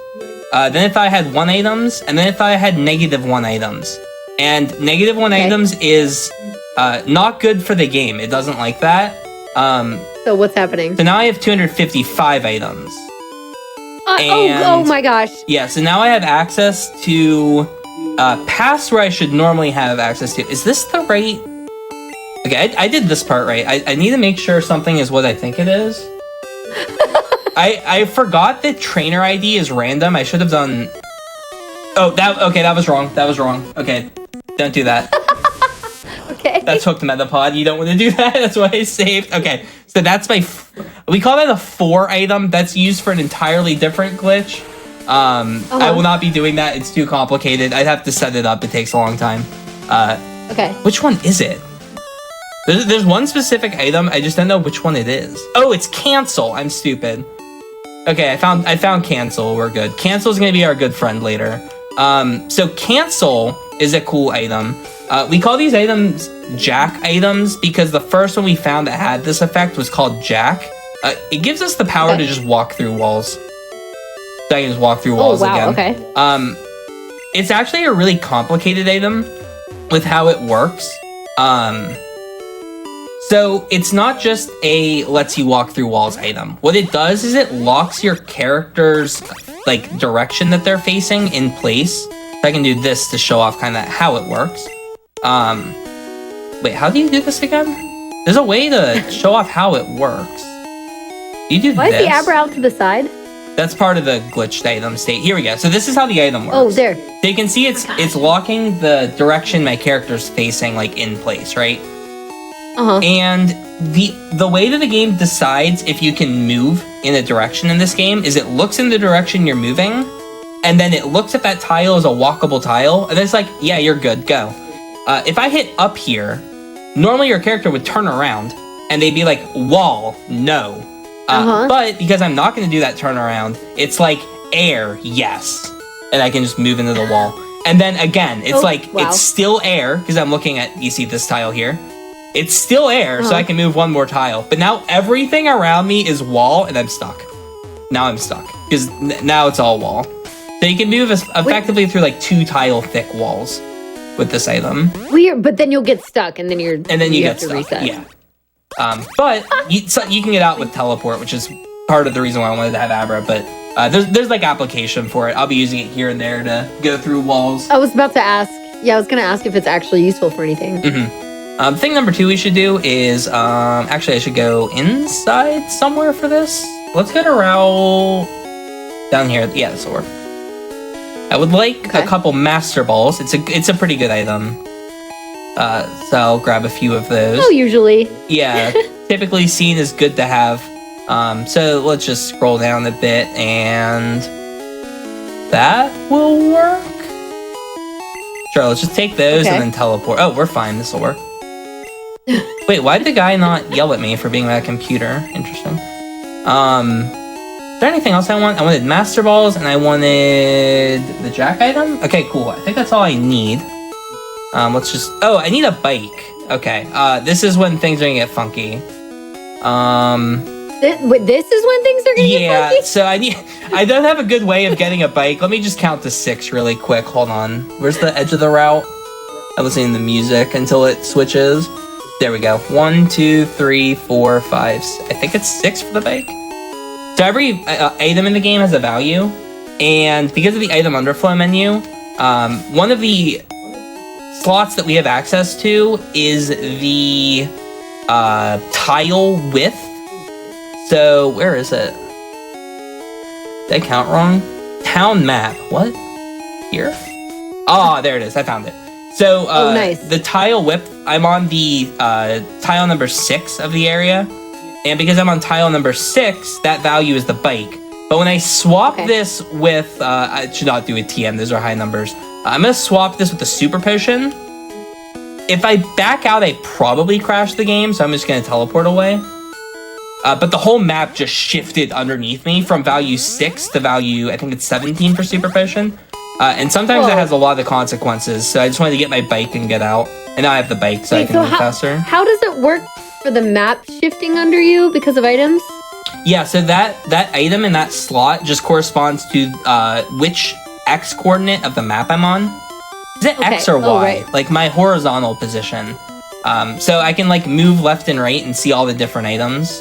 then it thought I had 1 items, and then it thought I had -1 items. And -1 items is not good for the game. It doesn't like that. So what's happening? So now I have 255 items. Oh my gosh. Yeah, so now I have access to past where I should normally have access to. Is this the right... Okay, I did this part right. I need to make sure something is what I think it is. I forgot that trainer ID is random. I should have done... Oh, that was wrong. That was wrong. Okay, don't do that. Okay. That's hooked Metapod. You don't want to do that. That's why I saved. Okay, so that's my... We call that a 4 item. That's used for an entirely different glitch. I will not be doing that. It's too complicated. I'd have to set it up. It takes a long time. Okay. Which one is it? There's one specific item. I just don't know which one it is. Oh, it's cancel. I'm stupid. Okay, I found cancel. We're good. Cancel is gonna be our good friend later. So cancel is a cool item. We call these items Jack items because the first one we found that had this effect was called Jack. It gives us the power to just walk through walls. So I can just walk through walls again. Okay. It's actually a really complicated item with how it works. So it's not just a lets you walk through walls item. What it does is it locks your character's like direction that they're facing in place. So I can do this to show off kind of how it works. Wait, how do you do this again? There's a way to show off how it works. You do Why this. is the Abra out to the side? That's part of the glitched item state. Here we go. So this is how the item works. Oh, there. So you can see it's locking the direction my character's facing like in place, right? And the way that the game decides if you can move in a direction in this game is it looks in the direction you're moving, and then it looks at that tile as a walkable tile, and then it's like, yeah, you're good, go. If I hit up here, normally your character would turn around, and they'd be like, wall, no. But because I'm not going to do that turnaround, it's like air, yes. And I can just move into the wall. And then again, it's it's still air, because I'm looking at, you see this tile here? It's still air, so I can move one more tile. But now everything around me is wall, and I'm stuck. Now I'm stuck, because now it's all wall. So you can move effectively through like 2 tile thick walls with this item. Weird, but then you'll get stuck, and then you get have to stuck. reset. Yeah. But you can get out with teleport, which is part of the reason why I wanted to have Abra. But there's like application for it. I'll be using it here and there to go through walls. I was about to ask. Yeah, I was going to ask if it's actually useful for anything. Thing number 2 we should do is actually I should go inside somewhere for this. Let's go to route down here. Yeah, this will work. I would like a couple master balls. It's a pretty good item. So I'll grab a few of those. Oh, usually. Yeah, typically seen as good to have. So let's just scroll down a bit, and that will work. Sure, let's just take those and then teleport. Oh, we're fine. This will work. Wait, why did the guy not yell at me for being at a computer? Interesting. Is there anything else I want? I wanted master balls, and I wanted the Jack item. Okay, cool. I think that's all I need. Let's just... Oh, I need a bike. Okay. This is when things are gonna get funky. This is when things are gonna get funky? Yeah, so I don't have a good way of getting a bike. Let me just count to 6 really quick. Hold on. Where's the edge of the route? I'm listening to the music until it switches. There we go. 1, 2, 3, 4, 5. I think it's 6 for the bike. So every item in the game has a value, and because of the item underflow menu, one of the slots that we have access to is the tile width. So where is it? Did I count wrong? Town map. What? Here? Oh, there it is. I found it. So nice. The tile width, I'm on the tile number 6 of the area. And because I'm on tile number 6, that value is the bike. But when I swap this with, I should not do a TM, those are high numbers. I'm going to swap this with the super potion. If I back out, I probably crash the game, so I'm just going to teleport away. But the whole map just shifted underneath me from value 6 to value, I think it's 17 for super potion. And sometimes that has a lot of consequences, so I just wanted to get my bike and get out. And now I have the bike, so I can move faster. How does it work for the map shifting under you because of items? Yeah, so that item in that slot just corresponds to which X coordinate of the map I'm on. Is it X or Y? Right. Like my horizontal position. So I can like move left and right and see all the different items.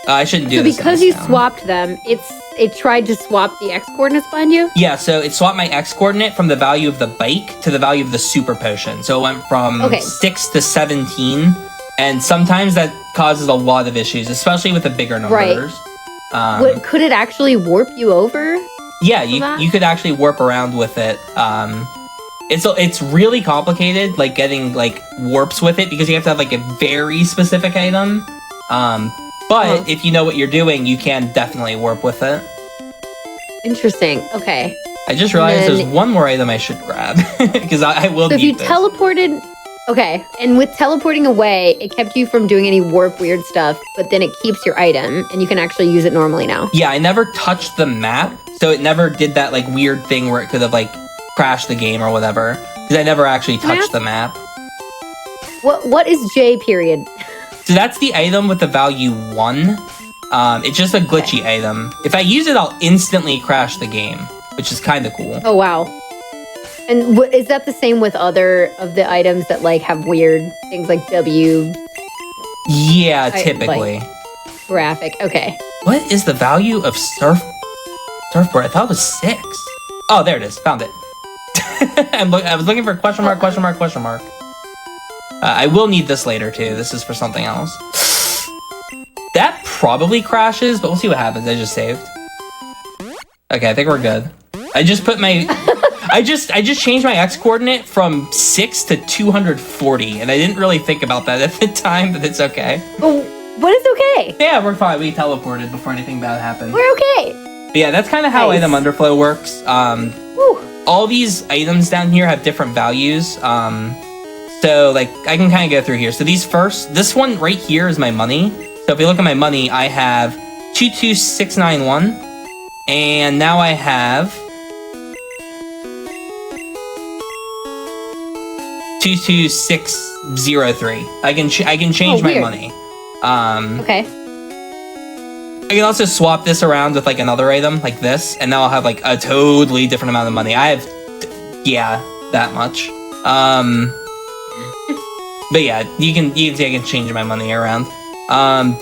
I shouldn't do this. So because you swapped them, it tried to swap the X coordinates behind you? Yeah, so it swapped my X coordinate from the value of the bike to the value of the super potion. So it went from 6 to 17. And sometimes that causes a lot of issues, especially with the bigger numbers. Right. Could it actually warp you over? Yeah, you could actually warp around with it. It's really complicated, like getting like warps with it, because you have to have like a very specific item. But if you know what you're doing, you can definitely warp with it. Interesting. Okay. I just realized there's one more item I should grab because I will. So if you this. teleported. Okay, and with teleporting away, it kept you from doing any warp weird stuff, but then it keeps your item, and you can actually use it normally now. Yeah, I never touched the map, so it never did that like weird thing where it could have like crashed the game or whatever, because I never actually touched the map. What is J period? So that's the item with the value 1. It's just a glitchy item. If I use it, I'll instantly crash the game, which is kind of cool. Oh, wow. And is that the same with other of the items that like have weird things like W? Yeah, typically. Like, graphic. Okay. What is the value of surfboard? I thought it was 6. Oh, there it is. Found it. I was looking for question mark. I will need this later too. This is for something else. That probably crashes, but we'll see what happens. I just saved. Okay, I think we're good. I just put my I just changed my X coordinate from 6 to 240, and I didn't really think about that at the time, but it's okay. Oh, what is okay? Yeah, we're fine. We teleported before anything bad happened. We're okay. But yeah, that's kind of how item underflow works. All these items down here have different values. So like I can kind of go through here. So this one right here is my money. So if you look at my money, I have 22691, and now I have 22603. I can change my money. Okay. I can also swap this around with like another item like this, and now I'll have like a totally different amount of money. I have that much. But yeah, you can see I can change my money around.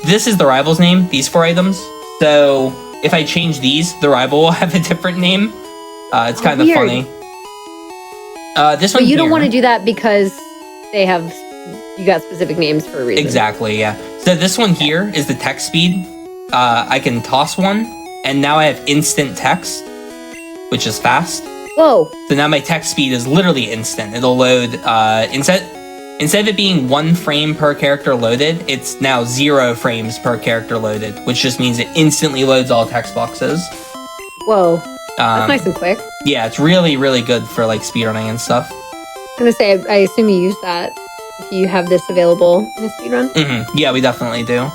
This is the rival's name, these 4 items. So if I change these, the rival will have a different name. It's kind of funny. This one. But you don't want to do that because you got specific names for a reason. Exactly, yeah. So this one here is the text speed. I can toss one, and now I have instant text, which is fast. Whoa. So now my text speed is literally instant. It'll load, instead of it being 1 frame per character loaded, it's now 0 frames per character loaded, which just means it instantly loads all text boxes. Whoa. That's nice and quick. Yeah, it's really, really good for like speedrunning and stuff. I'm gonna say, I assume you use that if you have this available in a speedrun. Mm-hmm. Yeah, we definitely do.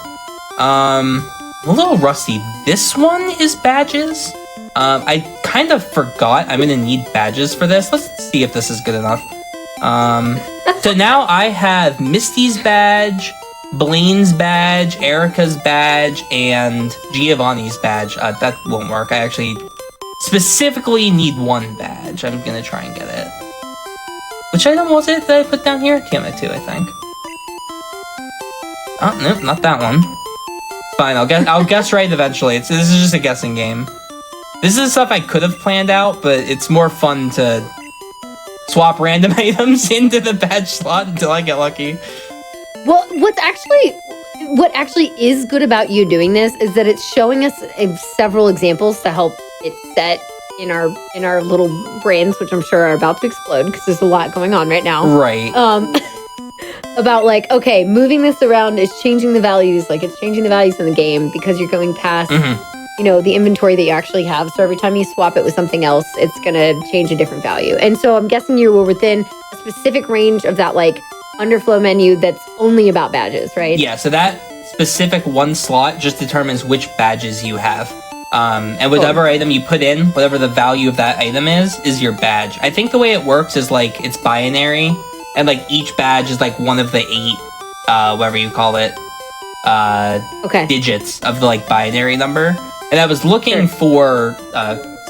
I'm a little rusty. This one is badges. I kind of forgot I'm gonna need badges for this. Let's see if this is good enough. So now I have Misty's badge, Blaine's badge, Erica's badge, and Giovanni's badge. That won't work. I actually specifically need 1 badge. I'm gonna try and get it. Which item was it that I put down here? Camo 2, I think. Oh, nope, not that one. fine. I'll guess right eventually. This is just a guessing game. This is stuff I could have planned out, but it's more fun to swap random items into the badge slot until I get lucky. Well, what actually is good about you doing this is that it's showing us several examples to help it set in our little brains, which I'm sure are about to explode because there's a lot going on right now. Right. About like, okay, moving this around is changing the values. Like it's changing the values in the game because you're going past, the inventory that you actually have. So every time you swap it with something else, it's going to change a different value. And so I'm guessing you were within a specific range of that like underflow menu that's only about badges, right? Yeah, so that specific one slot just determines which badges you have. And whatever item you put in, whatever the value of that item is your badge. I think the way it works is like it's binary, and like each badge is like one of the 8, whatever you call it, digits of the like binary number. And I was looking for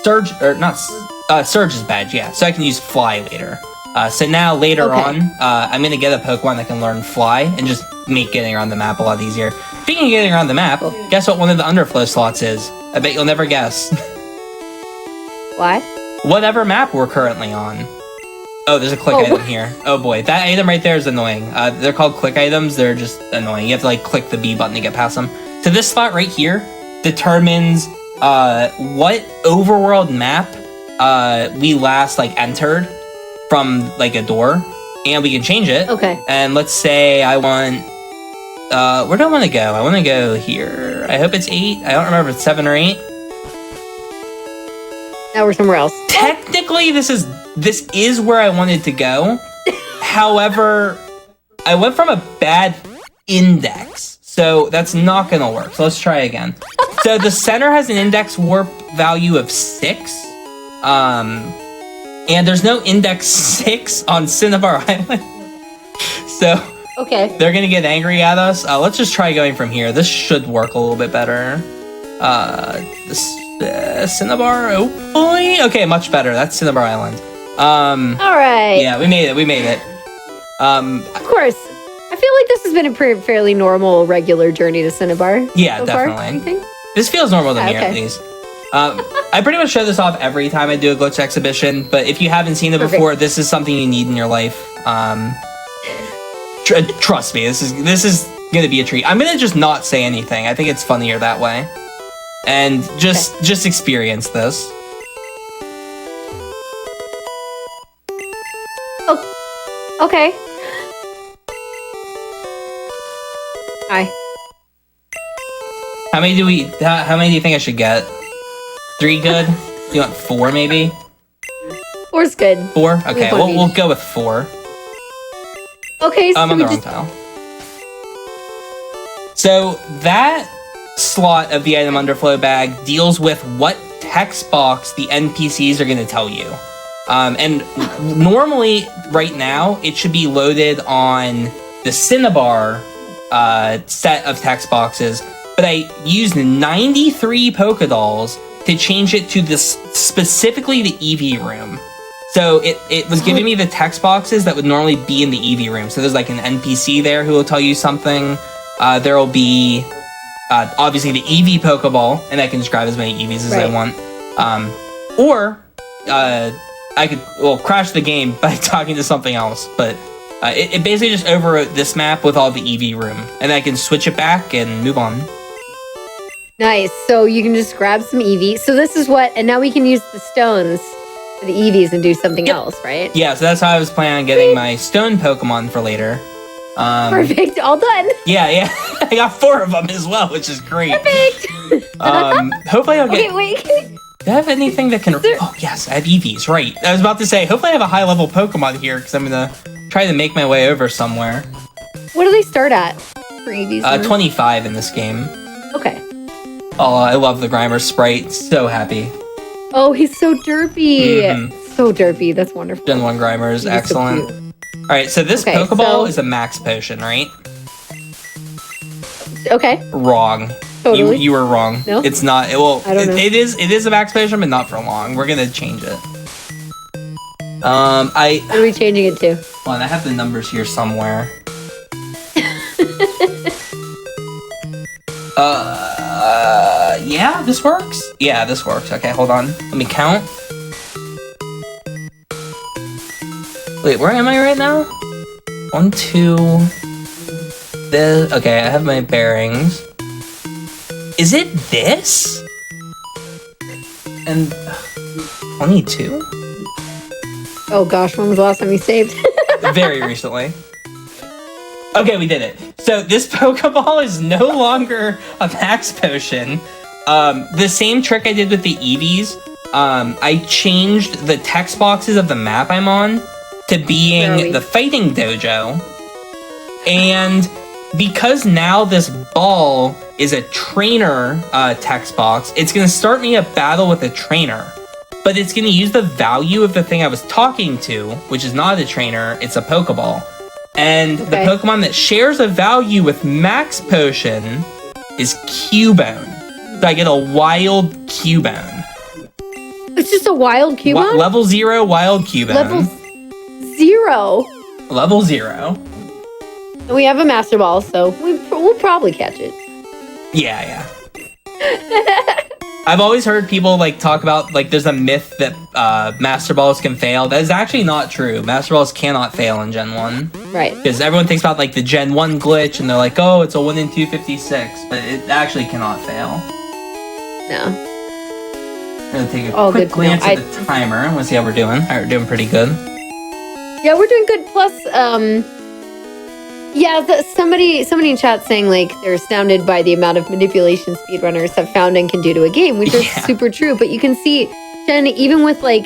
Surge's badge, yeah, so I can use Fly later. So now later on, I'm gonna get a Pokemon that can learn Fly and just make getting around the map a lot easier. Speaking of getting around the map, guess what one of the underflow slots is? I bet you'll never guess. What? Whatever map we're currently on. Oh, there's a click item here. Oh boy, that item right there is annoying. They're called click items. They're just annoying. You have to like click the B button to get past them. So this spot right here determines what overworld map we last like entered from like a door, and we can change it. Okay. And let's say I want. Where do I want to go? I want to go here. I hope it's 8. I don't remember if it's 7 or 8. Now we're somewhere else. Technically, this is where I wanted to go. However, I went from a bad index, so that's not gonna work. So let's try again. So the center has an index warp value of 6. And there's no index 6 on Cinnabar Island. So they're gonna get angry at us. Let's just try going from here. This should work a little bit better. Cinnabar, oh boy. Okay, much better. That's Cinnabar Island. All right. Yeah, we made it. Of course. I feel like this has been a fairly normal, regular journey to Cinnabar. Yeah, so definitely. Far, this feels normal to me, at least. I pretty much show this off every time I do a glitch exhibition, but if you haven't seen it before, this is something you need in your life. Trust me, this is gonna be a treat. I'm gonna just not say anything. I think it's funnier that way, and just experience this. Oh, okay. Hi. How many do you think I should get? 3 good? Do you want 4 maybe? 4's good. 4? Okay, we'll go with 4. Okay, so I'm on the wrong tile. So that slot of the item underflow bag deals with what text box the NPCs are going to tell you. And normally, right now, it should be loaded on the Cinnabar set of text boxes, but I used 93 Pokédolls to change it to this specifically the EV room. So it was giving me the text boxes that would normally be in the EV room. So there's like an NPC there who will tell you something. There will be obviously the EV Pokeball, and I can just grab as many EVs as I want. Or I could crash the game by talking to something else. But it basically just overwrote this map with all the EV room, and I can switch it back and move on. Nice. So you can just grab some EVs. So this is and now we can use the stones for the EVs and do something else, right? Yeah, so that's how I was planning on getting my stone Pokemon for later. Perfect. All done. Yeah. I got 4 of them as well, which is great. Perfect. Hopefully I'll get... Okay, wait. Do I have anything that can... Oh, yes, I have EVs, right. I was about to say, hopefully I have a high-level Pokemon here, because I'm going to try to make my way over somewhere. What do they start at for EVs? 25 in this game. Okay. Oh, I love the Grimer sprite. So happy. Oh, he's so derpy. So derpy. That's wonderful. Gen 1 Grimer is excellent. So Alright, so this Pokeball is a max potion, right? Okay. Wrong. Totally. You were wrong. No? It's not. I don't know. It is a max potion, but not for long. We're gonna change it. What are we changing it to? Hold on, I have the numbers here somewhere. Yeah, this works? Yeah, this works. Okay, hold on. Let me count. Wait, where am I right now? 1, 2... This... Okay, I have my bearings. Is it this? And... 22? Oh gosh, when was the last time you saved? Very recently. Okay, we did it. So this Pokeball is no longer a max potion. The same trick I did with the Eevees, I changed the text boxes of the map I'm on to being the fighting dojo. And because now this ball is a trainer text box, it's going to start me a battle with a trainer. But it's going to use the value of the thing I was talking to, which is not a trainer, it's a Pokeball. And the Pokemon that shares a value with Max Potion is Cubone. So I get a wild Cubone. It's just a wild Cubone? Level 0 wild Cubone. Level 0? Level 0. We have a Master Ball, so we'll probably catch it. Yeah. I've always heard people talk about there's a myth that Master Balls can fail. That is actually not true. Master Balls cannot fail in Gen 1. Right. Because everyone thinks about the Gen 1 glitch and they're like, oh, it's a 1 in 256, but it actually cannot fail. No. I'm gonna take a quick glance at the timer. Let's see how we're doing. Alright, we're doing pretty good. Yeah, we're doing good. Plus, somebody in chat saying they're astounded by the amount of manipulation speedrunners have found and can do to a game, which is super true. But you can see, Jen, even with with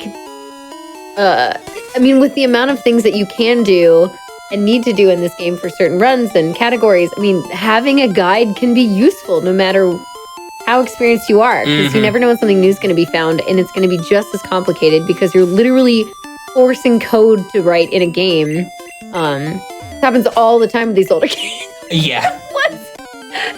the amount of things that you can do and need to do in this game for certain runs and categories, having a guide can be useful no matter how experienced you are, because you never know when something new is going to be found, and it's going to be just as complicated because you're literally forcing code to write in a game. It happens all the time with these older games. Yeah. What?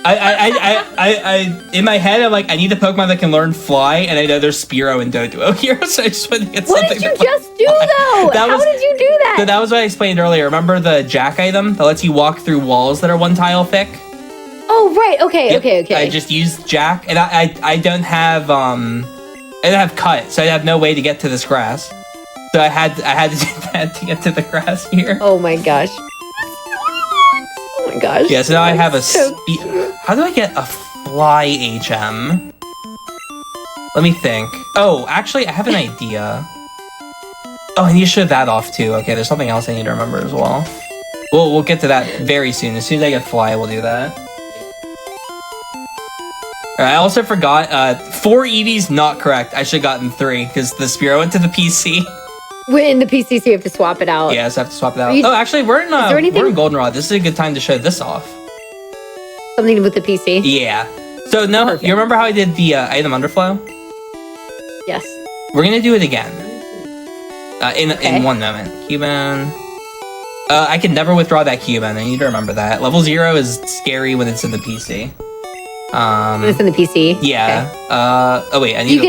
I in my head, I'm like, I need a Pokemon that can learn Fly, and I know there's Spearow and Doduo here, so I just wanted to get something. What did you just do, though? How did you do that? So that was what I explained earlier. Remember the Jack item that lets you walk through walls that are 1 tile thick? Oh, right. Okay. I just used Jack, and I don't have cut, so I have no way to get to this grass. So I had to do that to get to the grass here. Oh my gosh. Oh my gosh. Yeah, so now I have a how do I get a Fly HM? Let me think. Oh, actually, I have an idea. Oh, I need to show that off too. Okay, there's something else I need to remember as well. We'll get to that very soon. As soon as I get Fly, we'll do that. I also forgot, 4 Eevees, not correct. I should have gotten 3, because the Spearow went to the PC. In the PC, so you have to swap it out. Yeah, so I have to swap it out. Actually, we're in Goldenrod. This is a good time to show this off. Something with the PC? Yeah. So, no, perfect. You remember how I did the item underflow? Yes. We're going to do it again. In one moment. Cubone. I can never withdraw that Cubone. I need to remember that. Level 0 is scary when it's in the PC. When it's in the PC? Yeah. Okay. Oh, wait. I need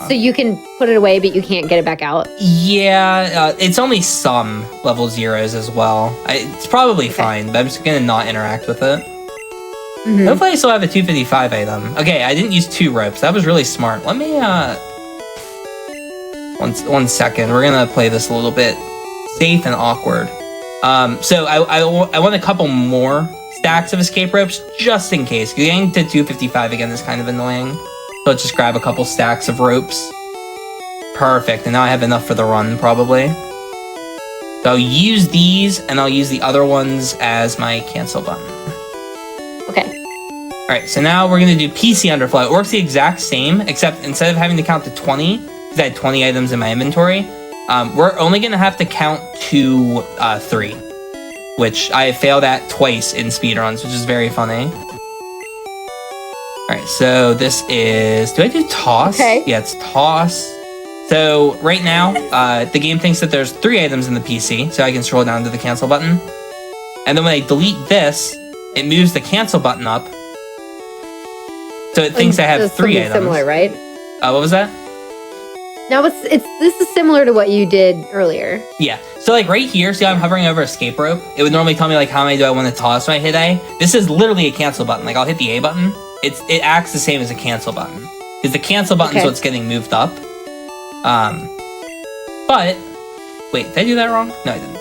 So you can put it away, but you can't get it back out? Yeah. It's only some level 0s as well. It's probably fine, but I'm just going to not interact with it. Hopefully I still have a 255 item. Okay, I didn't use 2 ropes. That was really smart. Let me, one second. We're going to play this a little bit safe and awkward. So I want a couple more stacks of escape ropes just in case. Getting to 255 again is kind of annoying. So let's just grab a couple stacks of ropes. Perfect. And now I have enough for the run, probably. So I'll use these, and I'll use the other ones as my cancel button. Okay. Alright, so now we're going to do PC underflow. It works the exact same, except instead of having to count to 20, because I had 20 items in my inventory, we're only going to have to count to 3. Which I failed at twice in speedruns, which is very funny. Alright, so this is... Do I do toss? Okay. Yeah, it's toss. So, right now, the game thinks that there's 3 items in the PC, so I can scroll down to the cancel button. And then when I delete this, it moves the cancel button up. So it thinks I have 3 items. Similar, right? What was that? Now this is similar to what you did earlier. Yeah. So right here, see how I'm hovering over escape rope? It would normally tell me how many do I want to toss when I hit A. This is literally a cancel button. I'll hit the A button, it acts the same as a cancel button. Because the cancel button is what's getting moved up. But, wait, did I do that wrong? No, I didn't.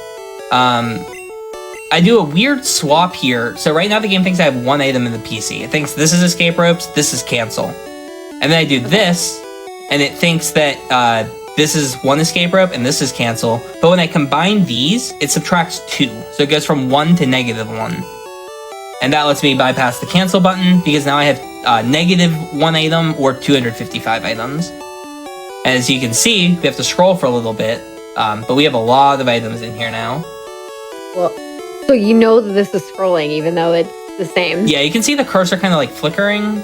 I do a weird swap here. So right now the game thinks I have one item in the PC. It thinks this is escape ropes, this is cancel. And then I do this, and it thinks that this is one escape rope and this is cancel. But when I combine these, it subtracts 2. So it goes from 1 to -1. And that lets me bypass the cancel button because now I have -1 item or 255 items. And as you can see, we have to scroll for a little bit, but we have a lot of items in here now. Well, so you know that this is scrolling even though it's the same. Yeah, you can see the cursor kind of like flickering.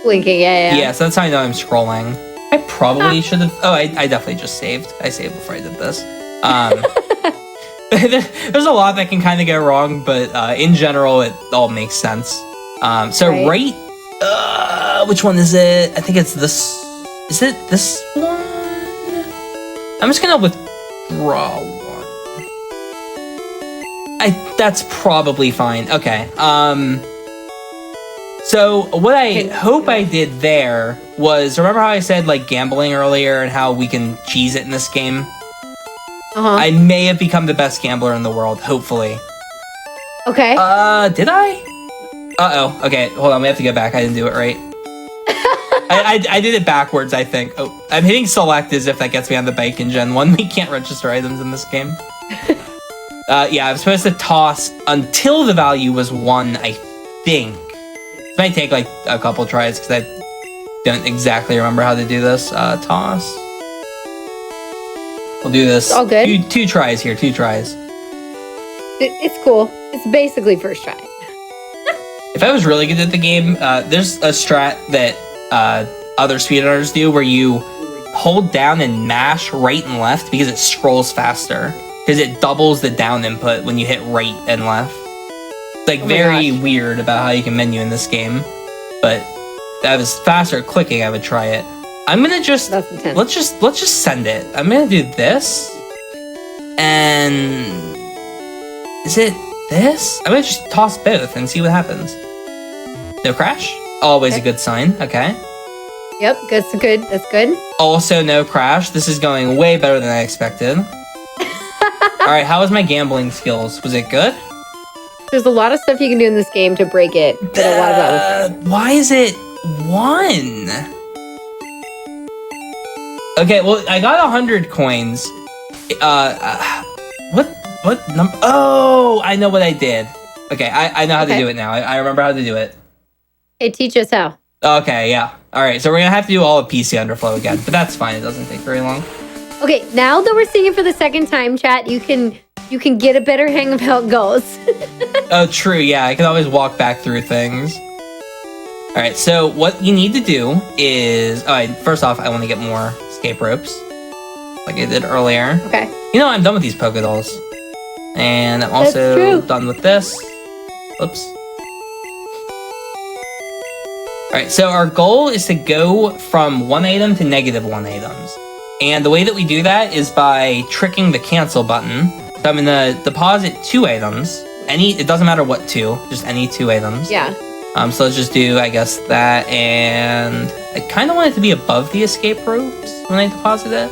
Blinking, yeah. Yeah, so that's how I know I'm scrolling. I probably should have... Oh, I definitely just saved. I saved before I did this. There's a lot that can kind of go wrong, but in general, it all makes sense. So right... which one is it? I think it's this... Is it this one? I'm just gonna withdraw one. That's probably fine. Okay. So what I hope I did there was, remember how I said like gambling earlier and how we can cheese it in this game? I may have become the best gambler in the world, hopefully. Okay. Did I? Uh-oh. Okay, hold on, we have to go back. I didn't do it right. I did it backwards, I think. Oh, I'm hitting select as if that gets me on the bike in Gen 1. We can't register items in this game. Yeah, I'm supposed to toss until the value was 1, I think. This might take like a couple tries because I don't exactly remember how to do this. Toss. We'll do this. All good. Two tries here, 2 tries. It's cool. It's basically first try. If I was really good at the game, there's a strat that other speedrunners do where you hold down and mash right and left because it scrolls faster. Because it doubles the down input when you hit right and left. It's like very weird about how you can menu in this game. But if I was faster at clicking, I would try it. I'm gonna just let's just send it. I'm gonna do this. And is it this? I'm gonna just toss both and see what happens. No crash? Always a good sign. Okay. Yep, that's good. That's good. Also no crash. This is going way better than I expected. Alright, how was my gambling skills? Was it good? There's a lot of stuff you can do in this game to break it. But a lot of those. Why is it 1? Okay, well, I got 100 coins. What number? Oh, I know what I did. Okay, I know how to do it now. I remember how to do it. Hey, teach us how. Okay, yeah. Alright, so we're gonna have to do all of PC Underflow again, but that's fine. It doesn't take very long. Okay, now that we're seeing it for the second time, chat, you can get a better hang of how it goes. Oh, true. Yeah, I can always walk back through things. All right, so what you need to do is... All right, first off, I want to get more escape ropes, like I did earlier. Okay. You know, I'm done with these Poké Dolls. And I'm also done with this. Oops. All right, so our goal is to go from 1 item to -1 items. And the way that we do that is by tricking the cancel button. So I'm gonna deposit 2 items. It doesn't matter what 2, just any 2 items. Yeah. So let's just do, I guess, that, and I kind of want it to be above the escape ropes when I deposit it.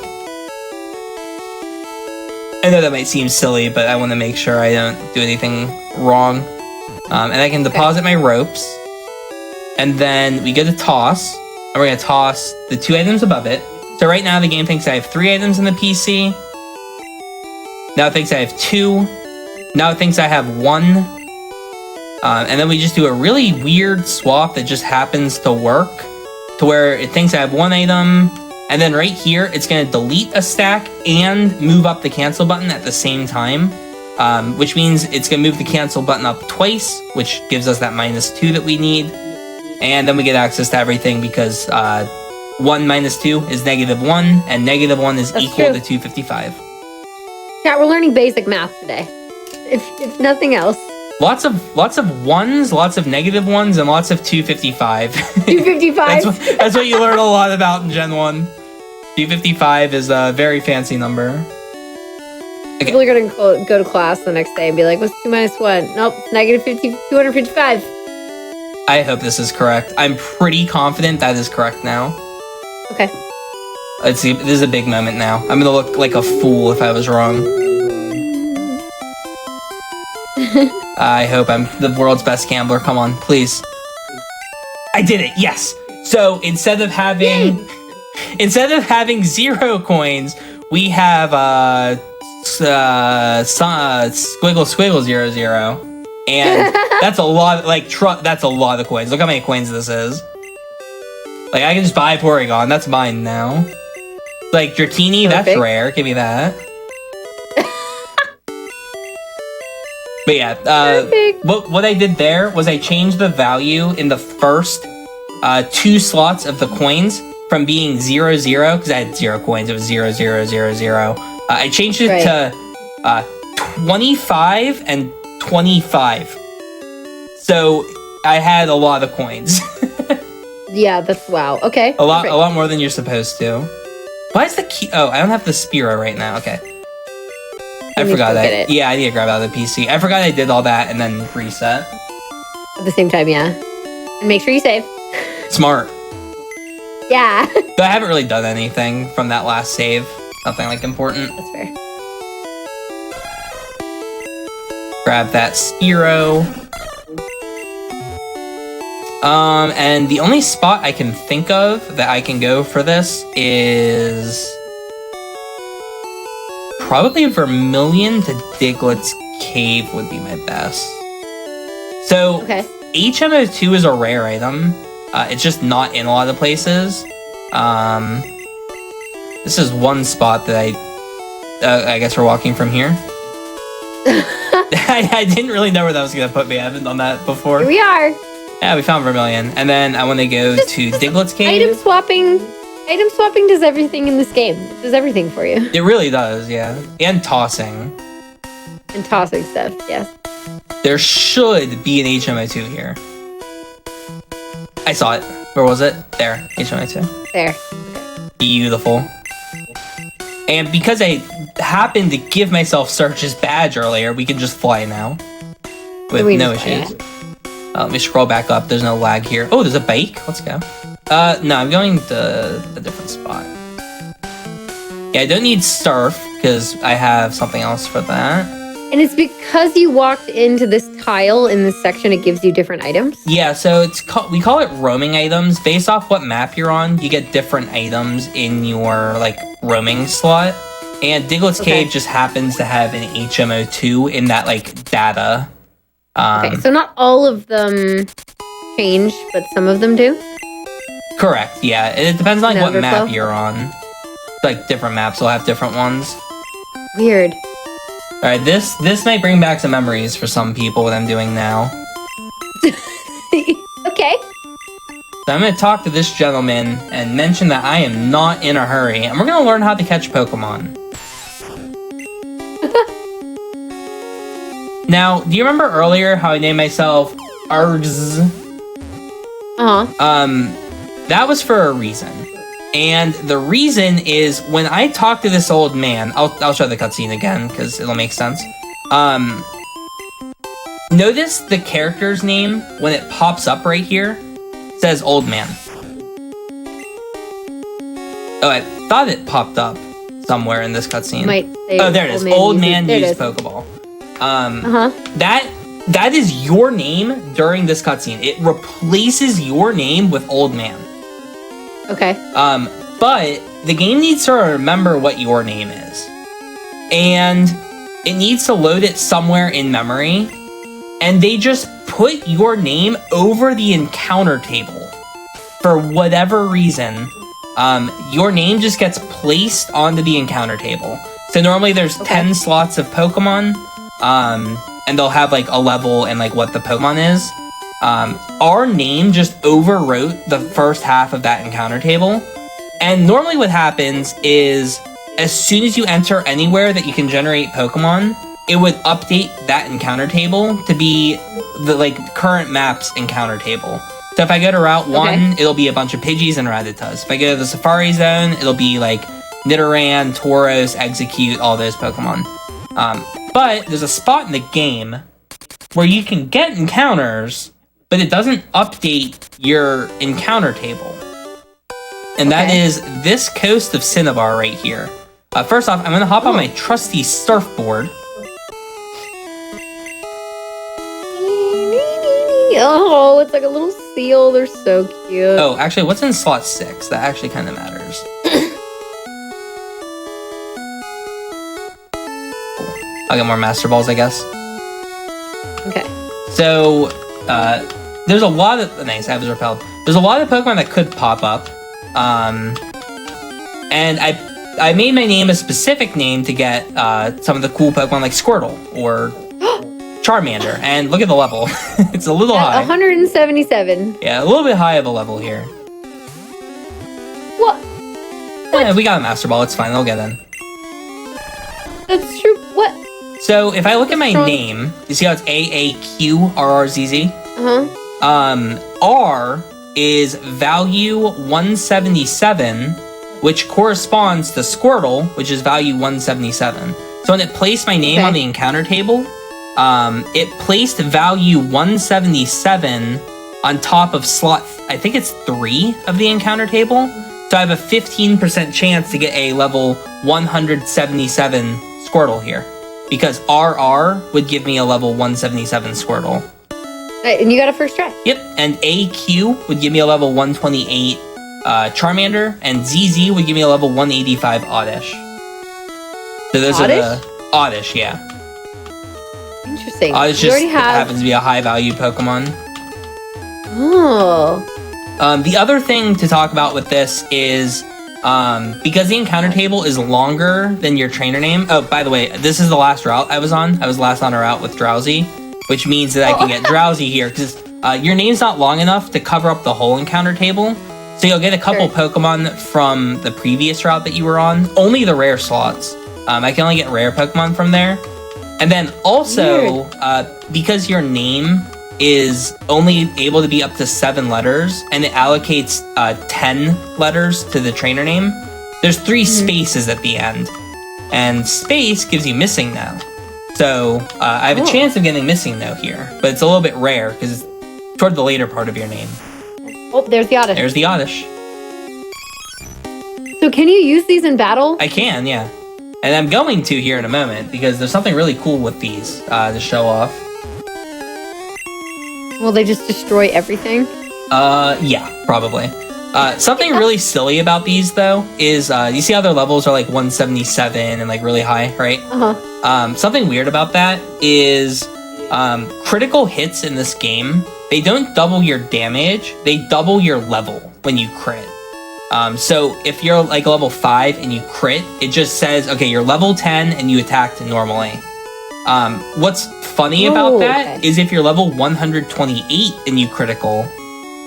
I know that might seem silly, but I want to make sure I don't do anything wrong. And I can deposit my ropes, and then we get a toss, and we're gonna toss the 2 items above it. So right now the game thinks I have 3 items in the PC. Now it thinks I have 2. Now it thinks I have 1. And then we just do a really weird swap that just happens to work. To where it thinks I have 1 item. And then right here, it's going to delete a stack and move up the cancel button at the same time. Which means it's going to move the cancel button up twice, which gives us that -2 that we need. And then we get access to everything because 1 minus 2 is -1, and -1 is equal to 255. Yeah, we're learning basic math today. If nothing else. Lots of 1s, lots of -1s, and lots of 255. 255? That's what you learn a lot about in Gen 1. 255 is a very fancy number. Okay. People are going to go to class the next day and be like, what's 2 minus 1? Nope, -255. I hope this is correct. I'm pretty confident that is correct now. Okay. Let's see. This is a big moment now. I'm gonna look like a fool if I was wrong. I hope I'm the world's best gambler. Come on, please. I did it. Yes. So instead of having 0 coins, we have squiggle 0, and that's a lot. Like that's a lot of coins. Look how many coins this is. Like I can just buy Porygon. That's mine now. Like Dratini, that's rare. Give me that. But yeah, what I did there was I changed the value in the first 2 slots of the coins from being 0, because I had 0 coins. It was 0, 0, 0, 0. I changed it to 25 and 25. So I had a lot of coins. Yeah, that's wow. Okay. A lot more than you're supposed to. Why is the key? Oh, I don't have the Spearow right now. Okay. I forgot that. Yeah, I need to grab out of the PC. I forgot I did all that and then reset. At the same time, yeah. And make sure you save. Smart. Yeah. But I haven't really done anything from that last save. Nothing like important. That's fair. Grab that Spearow. And the only spot I can think of that I can go for this is probably Vermilion to Diglett's Cave would be my best. So, HMO2 is a rare item. It's just not in a lot of places. This is one spot that I guess we're walking from here. I didn't really know where that was going to put me. I haven't done that before. Here we are. Yeah, we found Vermilion. And then I want to go to Diglett's Cave. Item swapping does everything in this game. It does everything for you. It really does, yeah. And tossing. And tossing stuff, yes. There should be an HMO2 here. I saw it. Where was it? There. HMO2. There. Beautiful. And because I happened to give myself Search's badge earlier, we can just fly now. With no issues. Let me scroll back up. There's no lag here. Oh, there's a bike. Let's go. No, I'm going to a different spot. Yeah, I don't need Surf, because I have something else for that. And it's because you walked into this tile in this section, it gives you different items? Yeah, so we call it roaming items. Based off what map you're on, you get different items in your, like, roaming slot. And Diglett's Cave just happens to have an HMO2 in that, like, data. Okay, so not all of them change, but some of them do? Correct, yeah. It depends on, like, what map you're on. Like, different maps will have different ones. Weird. Alright, this might bring back some memories for some people, what I'm doing now. Okay. So I'm going to talk to this gentleman and mention that I am not in a hurry, and we're going to learn how to catch Pokemon. Now, do you remember earlier how I named myself Args? Uh-huh. That was for a reason. And the reason is when I talk to this old man, I'll show the cutscene again because it'll make sense. Notice the character's name when it pops up right here says old man. Oh, I thought it popped up somewhere in this cutscene. Oh, there it is. Old man used Pokeball. That is your name during this cutscene. It replaces your name with old man. Okay. But the game needs to remember what your name is. And it needs to load it somewhere in memory. And they just put your name over the encounter table. For whatever reason, your name just gets placed onto the encounter table. So normally there's 10 slots of Pokemon. And they'll have like a level and like what the Pokemon is. Our name just overwrote the first half of that encounter table. And normally what happens is as soon as you enter anywhere that you can generate Pokemon, it would update that encounter table to be the like current map's encounter table. So if I go to Route 1, it'll be a bunch of Pidgeys and Rattatas. If I go to the Safari Zone, it'll be like Nidoran, Tauros, Execute, all those Pokemon. But there's a spot in the game where you can get encounters but it doesn't update your encounter table. And that is this coast of Cinnabar right here. First off, I'm going to hop on my trusty surfboard. Oh, it's like a little seal. They're so cute. Oh, actually, what's in slot 6? That actually kind of matters. I'll get more Master Balls, I guess. Okay. So, there's a lot of... Nice, I was repelled. There's a lot of Pokemon that could pop up. And I made my name a specific name to get some of the cool Pokemon like Squirtle or Charmander. And look at the level. It's a little high. 177. Yeah, a little bit high of a level here. What? Yeah, we got a Master Ball. It's fine. I'll get in. That's true. What? So if I look at my name, you see how it's AAQRRZZ? R is value 177, which corresponds to Squirtle, which is value 177. So when it placed my name on the encounter table, it placed value 177 on top of slot, I think it's 3 of the encounter table. So I have a 15% chance to get a level 177 Squirtle here. Because RR would give me a level 177 Squirtle. And you got a first try. Yep, and AQ would give me a level 128 Charmander, and ZZ would give me a level 185 Oddish. So those are the... Oddish, yeah. Interesting. Oddish just happens to be a high-value Pokemon. Oh. The other thing to talk about with this is... because the encounter table is longer than your trainer name. Oh, by the way, this is the last route I was on. I was last on a route with Drowsy, which means that I can get Drowsy here because your name's not long enough to cover up the whole encounter table. So you'll get a couple Pokemon from the previous route that you were on. Only the rare slots. I can only get rare Pokemon from there. And then also, because your name is only able to be up to 7 letters, and it allocates 10 letters to the trainer name. There's 3 spaces at the end, and space gives you Missing No. So I have a chance of getting Missing No here, but it's a little bit rare because it's toward the later part of your name. Oh, there's the Oddish. There's the Oddish. So can you use these in battle? I can, yeah. And I'm going to here in a moment because there's something really cool with these to show off. Will they just destroy everything? Yeah, probably. Something really silly about these, though, is you see how their levels are like 177 and like really high, right? Something weird about that is critical hits in this game, they don't double your damage, they double your level when you crit. So if you're like level 5 and you crit, it just says, okay, you're level 10 and you attacked normally. What's funny about that is if you're level 128 and you critical,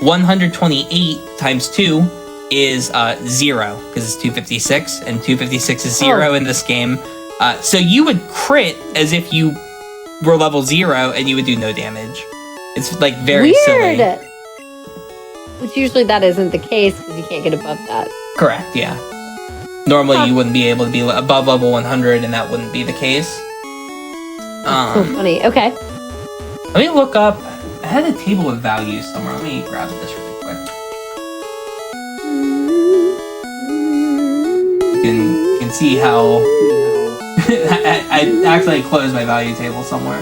128 times 2 is 0 because it's 256 and 256 is 0 in this game. So you would crit as if you were level 0 and you would do no damage. It's like very silly. Which usually that isn't the case because you can't get above that. Correct, yeah. Normally you wouldn't be able to be above level 100 and that wouldn't be the case. So funny. Okay. Let me look up. I had a table of values somewhere. Let me grab this really quick. You can see how I actually closed my value table somewhere.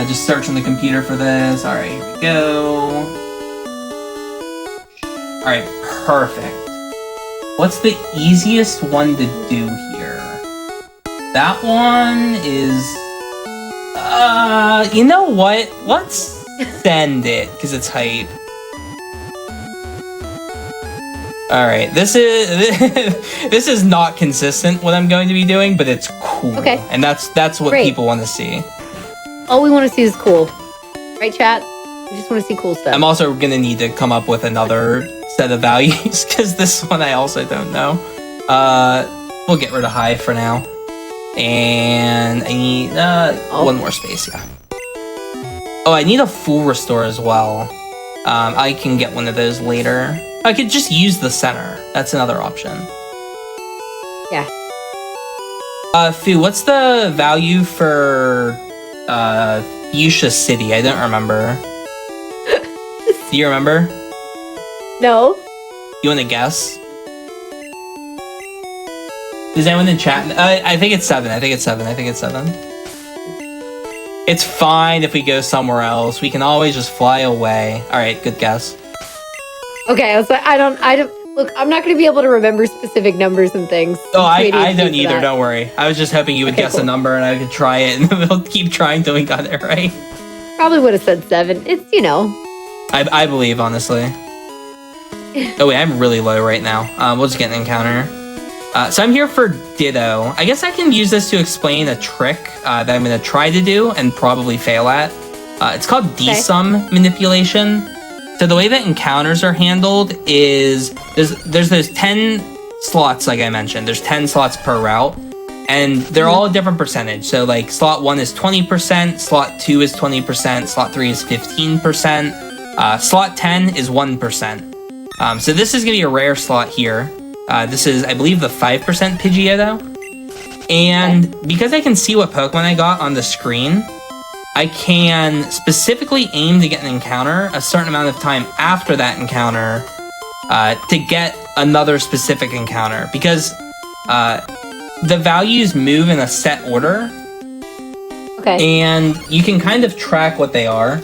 Just search on the computer for this. All right, here we go. All right, perfect. What's the easiest one to do here? That one is... you know what? Let's send it, because it's hype. Alright, this is not consistent what I'm going to be doing, but it's cool. Okay. And that's what people want to see. All we want to see is cool. Right, chat? We just want to see cool stuff. I'm also going to need to come up with another set of values, because this one I also don't know. We'll get rid of high for now. And I need one more space, yeah. Oh, I need a full restore as well. I can get one of those later. I could just use the center. That's another option. Yeah. Fu, what's the value for Fuchsia City? I don't remember. Do you remember? No. You want to guess? Does anyone in chat? I think it's 7. I think it's 7. It's fine if we go somewhere else. We can always just fly away. All right, good guess. Okay, I was like, I don't. Look, I'm not going to be able to remember specific numbers and things. Oh, I don't either. Don't worry. I was just hoping you would guess a number and I could try it, and we'll keep trying till we got it right. Probably would have said 7. It's, I believe, honestly. Oh wait, I'm really low right now. We'll just get an encounter. So I'm here for Ditto. I guess I can use this to explain a trick that I'm going to try to do and probably fail at. It's called D-sum manipulation. So the way that encounters are handled is there's those 10 slots, like I mentioned. There's 10 slots per route, and they're all a different percentage. So like slot 1 is 20%, slot 2 is 20%, slot 3 is 15%, slot 10 is 1%. So this is going to be a rare slot here. This is, I believe, the 5% Pidgeotto. And because I can see what Pokemon I got on the screen, I can specifically aim to get an encounter a certain amount of time after that encounter to get another specific encounter. Because the values move in a set order. Okay. And you can kind of track what they are.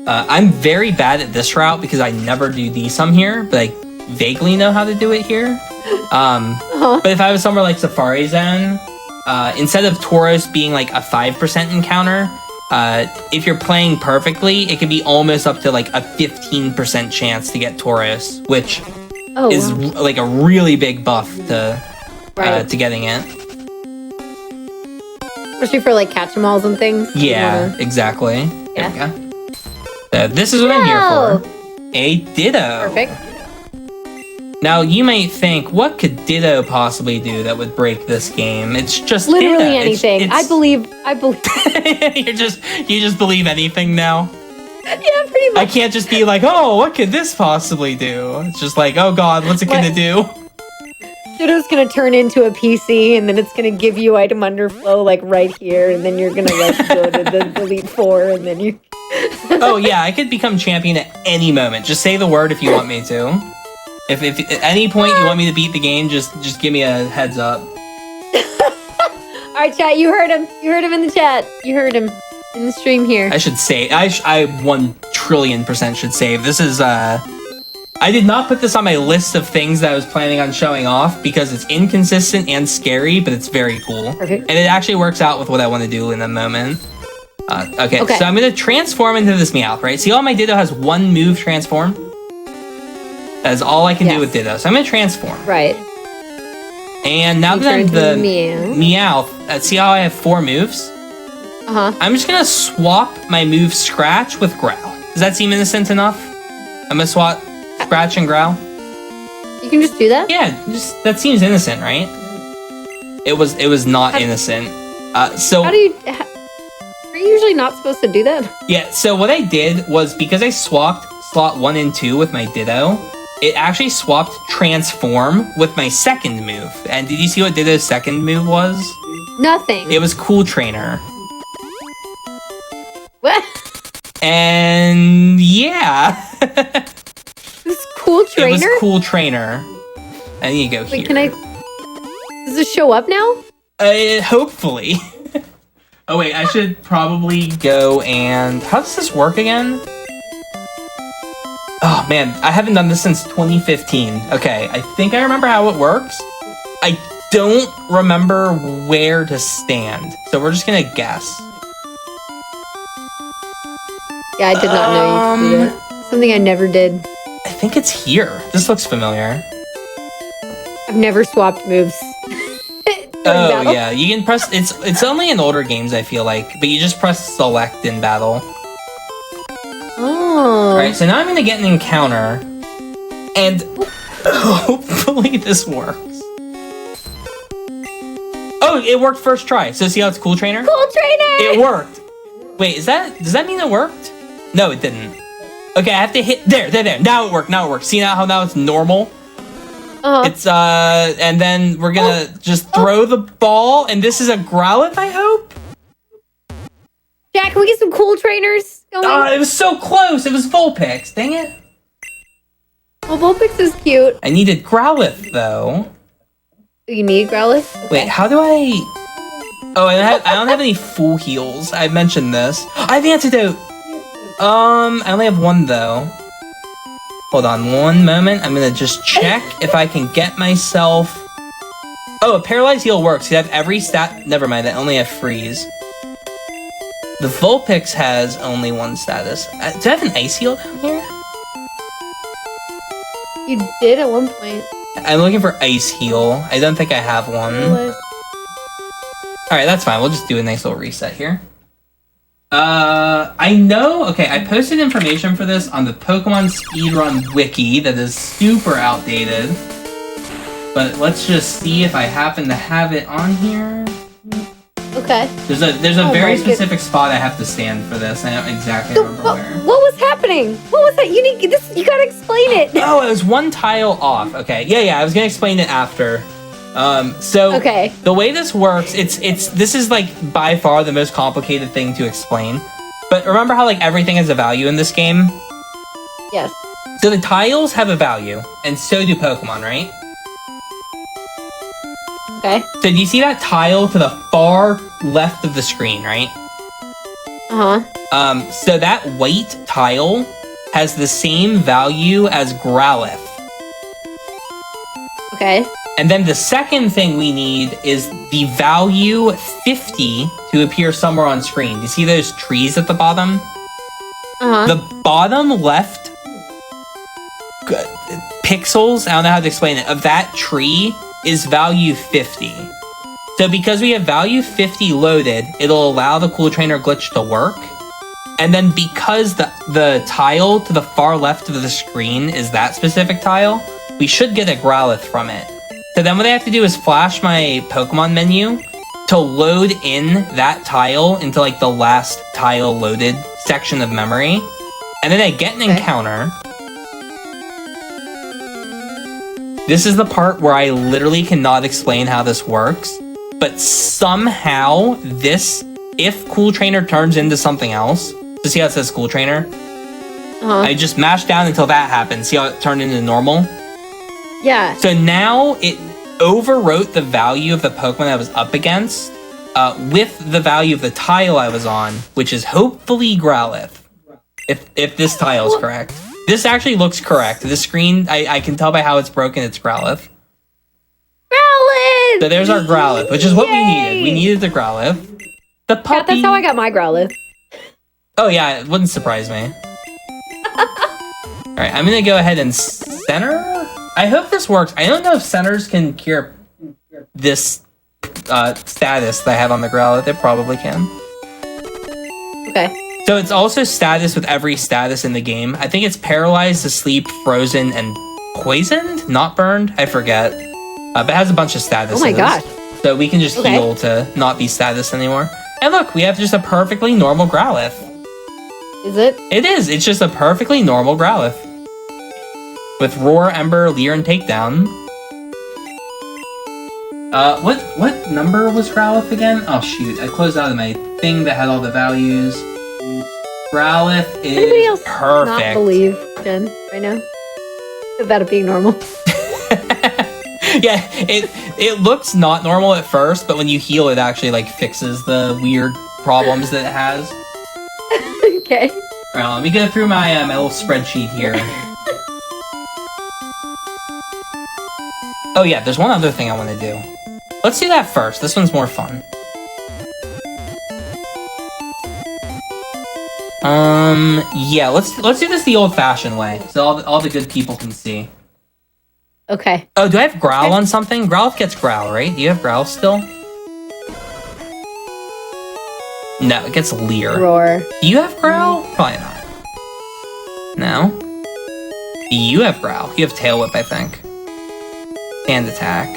I'm very bad at this route because I never do D-sum here, but I vaguely know how to do it here. But if I was somewhere like Safari Zone, instead of Tauros being like a 5% encounter, if you're playing perfectly, it can be almost up to like a 15% chance to get Tauros, which is like a really big buff to getting it. Especially for like catch-em-alls and things. Yeah, exactly. Yeah. There we go. So this is what I'm here for. A Ditto. Perfect. Now you might think, what could Ditto possibly do that would break this game? It's just literally Ditto. anything. I believe. you just believe anything now. Yeah, pretty much. I can't just be like, oh, what could this possibly do? It's just like, oh god, what's it gonna do? Ditto's gonna turn into a PC, and then it's gonna give you item underflow like right here, and then you're gonna like go to the Elite Four, and then you. Oh yeah, I could become champion at any moment. Just say the word if you want me to. If at any point you want me to beat the game, just give me a heads up. All right, chat. You heard him. You heard him in the chat. You heard him in the stream here. I should save. I 1,000,000,000,000% should save. This is I did not put this on my list of things that I was planning on showing off because it's inconsistent and scary, but it's very cool. Perfect. And it actually works out with what I want to do in a moment. Okay, so I'm going to transform into this Meowth, right? See, all my Ditto has one move transform. That is all I can do with Ditto. So I'm going to transform. Right. And now that I'm the Meowth, see how I have 4 moves? I'm just going to swap my move Scratch with Growl. Does that seem innocent enough? I'm going to swap Scratch and Growl. You can just do that? Yeah, that seems innocent, right? It was not innocent. So how do you... Are you usually not supposed to do that? Yeah, so what I did was because I swapped slot 1 and 2 with my Ditto, it actually swapped Transform with my second move. And did you see what Ditto's second move was? Nothing. It was Cool Trainer. What? And yeah. It was Cool Trainer? It was Cool Trainer. I need to go here. Can I... Does this show up now? Hopefully. Oh wait, I should probably go and... How does this work again? Oh man, I haven't done this since 2015. Okay, I think I remember how it works. I don't remember where to stand. So we're just gonna guess. Yeah, I did not know you could do that. Something I never did. I think it's here. This looks familiar. I've never swapped moves. Oh yeah, you can press. It's only in older games I feel like, but you just press select in battle. Oh. All right, so now I'm gonna get an encounter, and hopefully this works. Oh, it worked first try. So see how it's Cool Trainer? Cool Trainer. It worked. Wait, does that mean it worked? No, it didn't. Okay, I have to hit there. Now it worked. See how now it's normal? It's and then we're gonna just throw the ball, and this is a Growlithe, I hope. Jack, can we get some cool trainers going? It was so close. It was Vulpix. Dang it. Oh, Vulpix is cute. I needed Growlithe though. You need Growlithe? Okay. Wait, how do I? Oh, I don't have any full heals. I mentioned this. I have Antidote. I only have one though. Hold on one moment. I'm gonna just check if I can get myself. Oh, a paralyzed heal works. You have every stat. Never mind. I only have freeze. The Vulpix has only one status. Do I have an ice heal down here? You did at one point. I'm looking for ice heal. I don't think I have one. Alright, that's fine. We'll just do a nice little reset here. I know... Okay, I posted information for this on the Pokemon Speedrun Wiki that is super outdated. But let's just see if I happen to have it on here. Okay. There's a very specific spot I have to stand for this. I don't exactly remember where. What was happening? What was that? You gotta explain it. Oh, it was one tile off. Okay. Yeah, I was gonna explain it after. So the way this works, this is like by far the most complicated thing to explain. But remember how like everything has a value in this game? Yes. So the tiles have a value, and so do Pokemon, right? Okay. So do you see that tile to the far left of the screen, right? Uh-huh. So that white tile has the same value as Growlithe. Okay. And then the second thing we need is the value 50 to appear somewhere on screen. Do you see those trees at the bottom? Uh-huh. The bottom left pixels, I don't know how to explain it, of that tree is value 50. So because we have value 50 loaded, it'll allow the Cool Trainer glitch to work. And then because the tile to the far left of the screen is that specific tile, we should get a Growlithe from it. So then what I have to do is flash my Pokemon menu to load in that tile into like the last tile loaded section of memory. And then I get an encounter. This is the part where I literally cannot explain how this works. But somehow this, if Cool Trainer turns into something else, so see how it says Cool Trainer? Uh-huh. I just mashed down until that happened. See how it turned into normal? Yeah. So now it overwrote the value of the Pokemon I was up against with the value of the tile I was on, which is hopefully Growlithe. If this tile is correct. This actually looks correct. The screen, I can tell by how it's broken, it's Growlithe. Growlithe! So there's our Growlithe, which is what we needed. We needed the Growlithe. The puppy. Yeah, that's how I got my Growlithe. Oh yeah, it wouldn't surprise me. Alright, I'm gonna go ahead and center. I hope this works. I don't know if centers can cure this status that I have on the Growlithe. It probably can. Okay. So it's also status with every status in the game. I think it's paralyzed, asleep, frozen, and poisoned? Not burned? I forget. But it has a bunch of statuses. Oh my gosh. So we can just heal to not be status anymore. And look, we have just a perfectly normal Growlithe. Is it? It is. It's just a perfectly normal Growlithe. With Roar, Ember, Leer, and Takedown. What number was Growlithe again? Oh shoot, I closed out of my thing that had all the values. Growlithe is anybody else perfect. Not believe Jen right now about it being normal. Yeah, it looks not normal at first, but when you heal, it actually like fixes the weird problems that it has. Okay. All right, let me go through my my little spreadsheet here. Oh yeah, there's one other thing I want to do. Let's do that first. This one's more fun. Yeah, let's do this the old-fashioned way, so all the good people can see. Okay. Oh, do I have Growl on something? Growlithe gets Growl, right? Do you have Growl still? No, it gets Leer. Roar. Do you have Growl? Probably not. No? You have Growl. You have Tail Whip, I think. And Attack.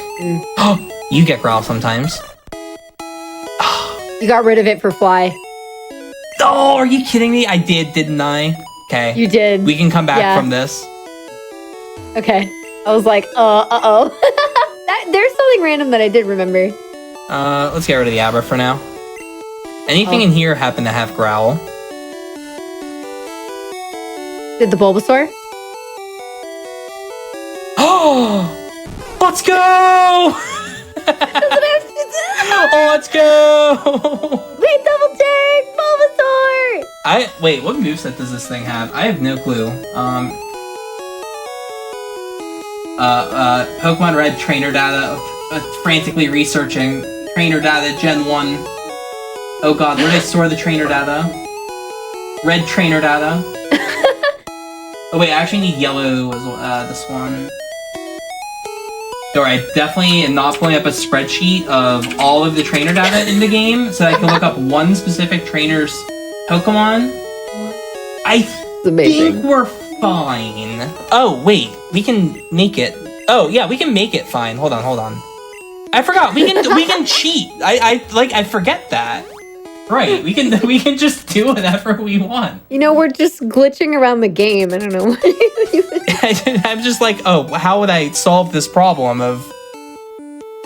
Oh, you get Growl sometimes. You got rid of it for Fly. Oh, are you kidding me? I did, didn't I? Okay. You did. We can come back from this. Okay. I was like, uh-oh. There's something random that I did remember. Let's get rid of the Abra for now. Anything in here happen to have Growl? Did the Bulbasaur? Oh! Let's go! Oh, let's go! Wait, double turn! Bulbasaur! Wait, what moveset does this thing have? I have no clue. Pokemon Red trainer data. Frantically researching trainer data Gen 1. Oh god, where did I store the trainer data? Red trainer data. Oh wait, I actually need yellow as well, this one. Alright, definitely am not pulling up a spreadsheet of all of the trainer data in the game, so I can look up one specific trainer's Pokemon. I think we're fine. Oh, wait, we can make it. Oh, yeah, we can make it fine. Hold on. I forgot, we can cheat. I forget that. Right, we can just do whatever we want. You know, we're just glitching around the game. I don't know. I'm just like, oh, how would I solve this problem of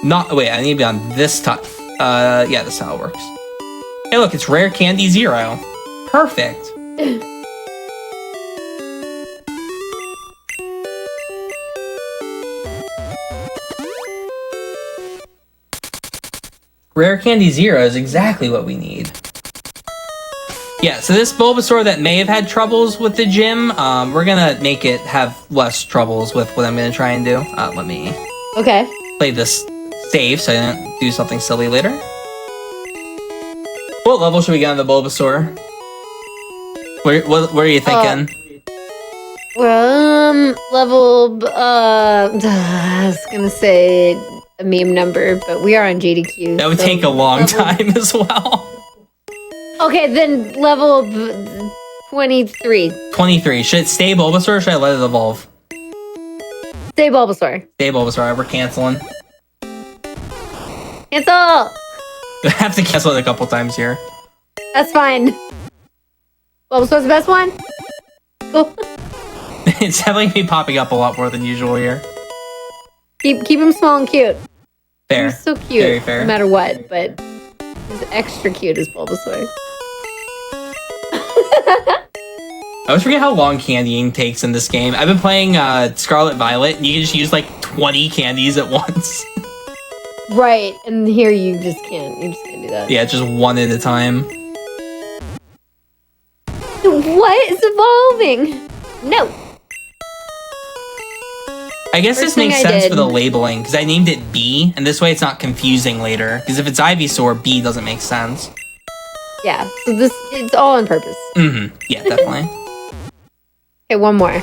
not... Wait, I need to be on this top. Yeah, this is how it works. Hey, look, it's Rare Candy 0. Perfect. Rare Candy 0 is exactly what we need. Yeah, so this Bulbasaur that may have had troubles with the gym, we're gonna make it have less troubles with what I'm gonna try and do. Let me play this safe so I don't do something silly later. What level should we get on the Bulbasaur? What are you thinking? Level, I was gonna say a meme number, but we are on JDQ. That would take a long time as well. Okay, then level 23. 23. Should it stay Bulbasaur or should I let it evolve? Stay Bulbasaur. Stay Bulbasaur. Alright, we're canceling. Cancel! I have to cancel it a couple times here. That's fine. Bulbasaur's the best one? Cool. It's definitely gonna be popping up a lot more than usual here. Keep him small and cute. Fair. He's so cute. Very fair. No matter what, but he's extra cute as Bulbasaur. I always forget how long candying takes in this game. I've been playing Scarlet Violet, and you can just use like 20 candies at once. Right, and here you just can't. You just can't do that. Yeah, just one at a time. What is evolving? No. I guess First this makes thing I sense did- for the labeling, because I named it B, and this way it's not confusing later. Because if it's Ivysaur, B doesn't make sense. Yeah, so it's all on purpose. Mm-hmm. Yeah, definitely. Okay, one more.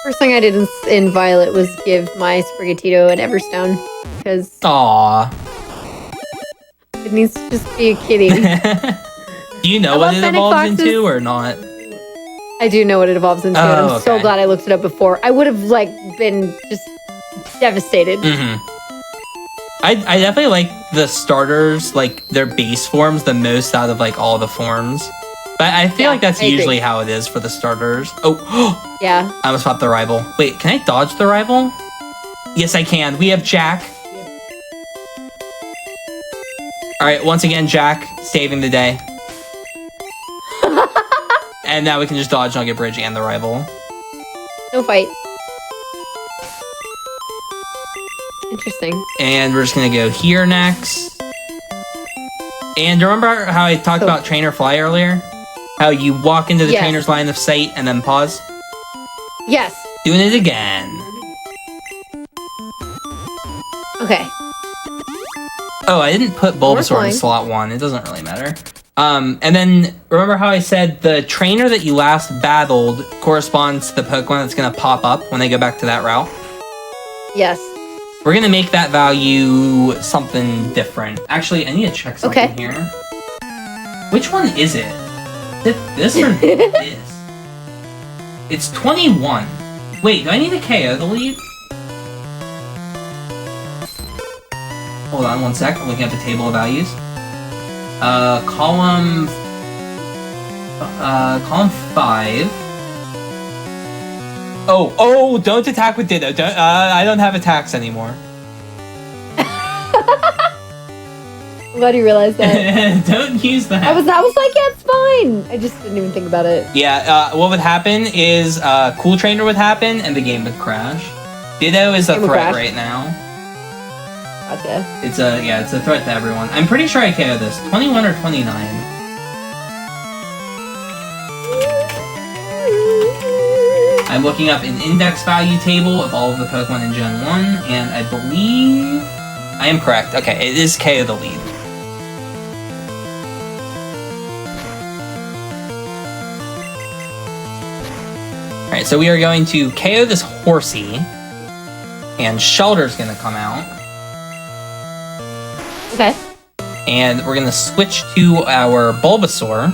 First thing I did in Violet was give my Sprigatito an Everstone, because Aww. it needs to just be a kitty. Do you know I what love it Fennec evolves Foxes. into or not? I do know what it evolves into, and Oh, I'm so okay. glad I looked it up before. I would have, like, been just devastated. Mm-hmm. I definitely like the starters, like their base forms, the most out of like all the forms. But I feel Yeah, like that's I agree. usually how it is for the starters. Oh, Yeah. I almost popped the rival. Wait, can I dodge the rival? Yes, I can. We have Jack. Alright, once again, Jack saving the day. And now we can just dodge Nugget Bridge and the rival. No fight. Interesting. And we're just gonna go here next. And remember how I talked about Trainer Fly earlier? How you walk into the Yes. trainer's line of sight and then pause? Yes. Doing it again. Okay. Oh, I didn't put Bulbasaur flying. in slot 1. It doesn't really matter. And then, remember how I said the trainer that you last battled corresponds to the Pokemon that's going to pop up when they go back to that route? Yes. We're going to make that value something different. Actually, I need to check something Okay. here. Which one is it? Is it this or this? It's 21. Wait, do I need a KO to leave? Hold on one sec. I'm looking at the table of values. Column 5. Oh, don't attack with Ditto. I don't have attacks anymore. I'm glad you realized that. Don't use that. I was like, yeah, it's fine. I just didn't even think about it. Yeah, what would happen is Cool Trainer would happen and the game would crash. Ditto is a threat right now. Gotcha. It's a threat to everyone. I'm pretty sure I KO this. 21 or 29. I'm looking up an index value table of all of the Pokemon in Gen 1, and I believe I am correct. Okay, it is KO the lead. Alright, so we are going to KO this Horsey, and Shelter's gonna come out. Okay. And we're gonna switch to our Bulbasaur.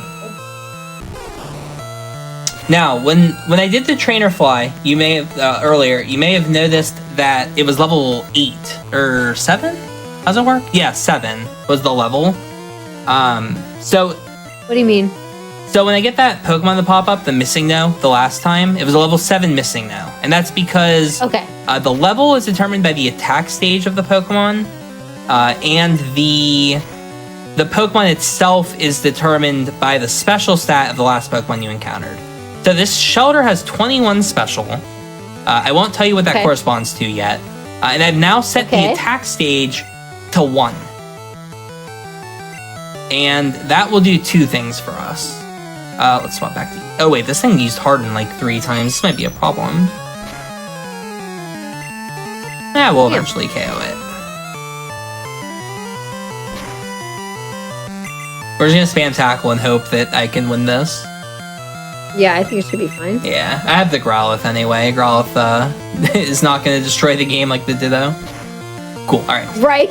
Now, when I did the Trainer Fly, you may have earlier, you may have noticed that it was level 8 or 7. How's it work? Yeah, 7 was the level. So What do you mean? So when I get that Pokemon to pop up, the Missing No, the last time, it was a level 7 Missing No, and that's because the level is determined by the attack stage of the Pokemon, and the Pokemon itself is determined by the special stat of the last Pokemon you encountered. So this Shelter has 21 special. I won't tell you what that corresponds to yet. And I've now set the attack stage to 1. And that will do 2 things for us. Let's swap back to... Oh wait, this thing used Harden like 3 times. This might be a problem. Yeah, we'll eventually KO it. We're just gonna spam Tackle and hope that I can win this. Yeah, I think it should be fine. Yeah, I have the Growlithe anyway. Growlithe is not going to destroy the game like the Ditto. Cool, alright. Right.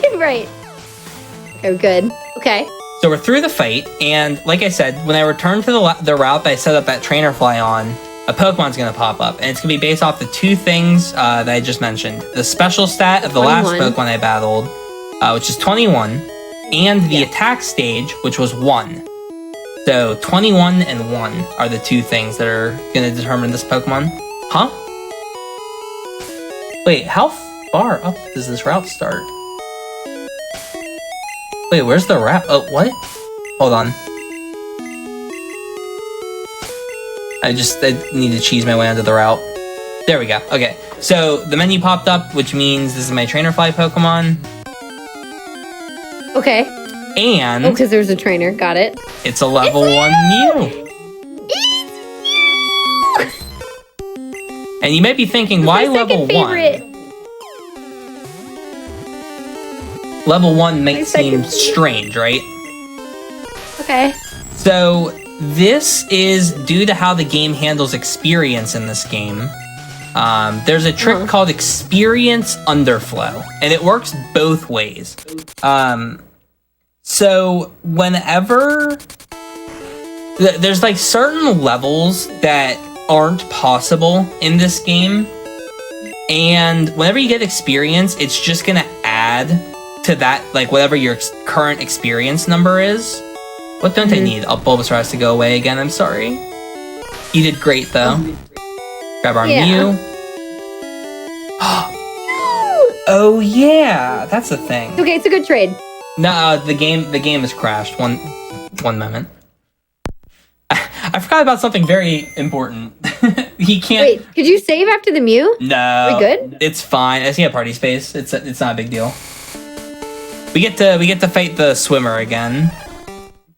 Okay, good. Okay. So we're through the fight, and like I said, when I return to the route that I set up that Trainer Fly on, a Pokemon's going to pop up, and it's going to be based off the 2 things that I just mentioned. The special stat of the last Pokemon I battled, which is 21, and the attack stage, which was 1. So 21 and 1 are the 2 things that are going to determine this Pokemon. Huh? Wait, how far up does this route start? Wait, where's the route? Oh, what? Hold on. I need to cheese my way onto the route. There we go. Okay, so the menu popped up, which means this is my Trainer Fly Pokemon. Okay. And... because there's a trainer. Got it. It's a level 1 Mew. And you might be thinking, why level 1? Level 1 might seem strange, right? Okay. So, this is due to how the game handles experience in this game. There's a trick called Experience Underflow, and it works both ways. So, whenever... There's, like, certain levels that aren't possible in this game, and whenever you get experience, it's just gonna add to that, like, whatever your current experience number is. What don't I need? Oh, Bulbasaur has to go away again, I'm sorry. You did great, though. Grab our Mew. Oh, yeah! That's the thing. Okay, it's a good trade. No, the game has crashed. One moment. I forgot about something very important. He can't... Wait, could you save after the Mew? No. Are we good? It's fine. I see a party space. It's not a big deal. We get to fight the swimmer again.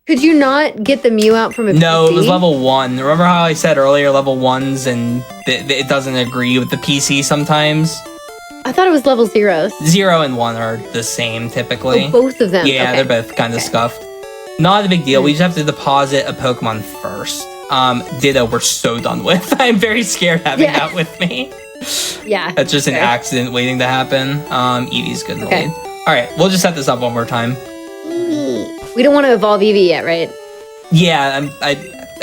Could you not get the Mew out from a No, PC? it was level 1. Remember how I said earlier level 1s and it doesn't agree with the PC sometimes? I thought it was level 0s. 0 and 1 are the same typically. Oh, both of them? Yeah, they're both kind of scuffed. Not a big deal. We just have to deposit a Pokemon first. Ditto, we're so done with. I'm very scared having that with me. Yeah. That's just an accident waiting to happen. Eevee's good in the lead. Alright, we'll just set this up one more time. We don't want to evolve Eevee yet, right? Yeah,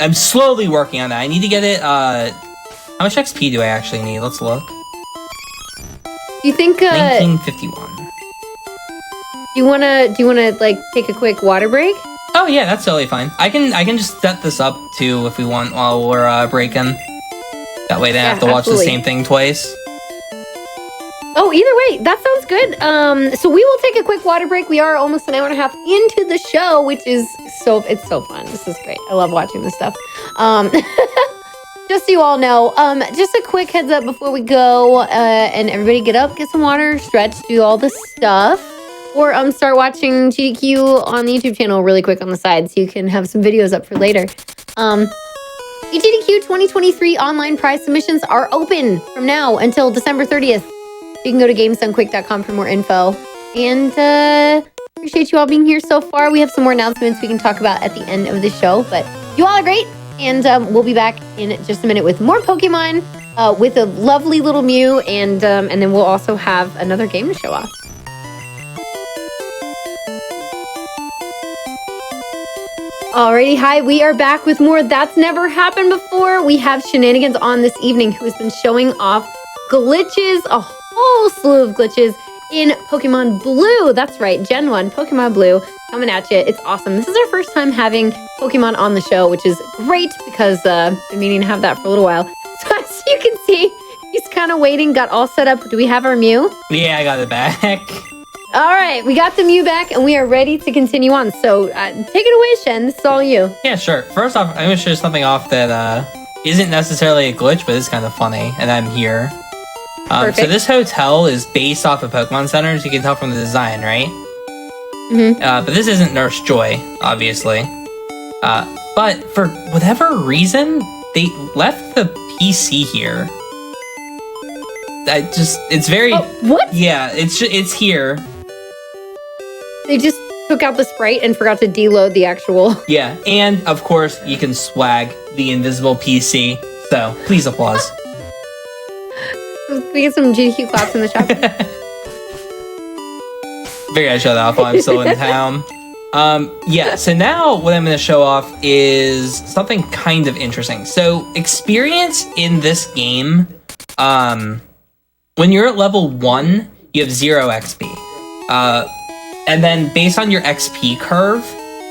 I'm slowly working on that. I need to get it, how much XP do I actually need? Let's look. Do you think, 1951. Do you wanna like take a quick water break? Oh yeah, that's totally fine. I can just set this up too if we want while we're breaking. That way they don't have to watch the same thing twice. Oh, either way, that sounds good. So we will take a quick water break. We are almost an hour and a half into the show, which is it's so fun. This is great. I love watching this stuff. Just so you all know, just a quick heads up before we go, and everybody get up, get some water, stretch, do all this stuff, or start watching GDQ on the YouTube channel really quick on the side so you can have some videos up for later. GDQ 2023 online prize submissions are open from now until December 30th. You can go to gamesdonequick.com for more info. And appreciate you all being here so far. We have some more announcements we can talk about at the end of the show, but you all are great. And we'll be back in just a minute with more Pokemon, with a lovely little Mew, and then we'll also have another game to show off. Alrighty, hi, we are back with more That's Never Happened Before. We have Shenanigans on this evening, who has been showing off glitches, a whole slew of glitches in Pokemon Blue. That's right, Gen 1, Pokemon Blue, coming at you. It's awesome. This is our first time having Pokemon on the show, which is great because I've been meaning to have that for a little while. So as you can see, he's kind of waiting, got all set up. Do we have our Mew? Yeah, I got it back. All right, we got the Mew back, and we are ready to continue on. So take it away, Shen. This is all you. Yeah, sure. First off, I'm going to show something off that isn't necessarily a glitch, but it's kind of funny, and I'm here. So this hotel is based off of Pokemon Center, you can tell from the design, right? Mm-hmm. But this isn't Nurse Joy, obviously. But for whatever reason, they left the PC here. It's very... Oh, what? Yeah, it's here. They just took out the sprite and forgot to deload the actual... Yeah, and of course, you can swag the invisible PC. So, please applause. Can we get some GDQ claps in the chat? Figured I'd show that off while I'm still in town. Yeah, so now what I'm going to show off is something kind of interesting. So, experience in this game, when you're at level 1, you have 0 XP. And then based on your XP curve,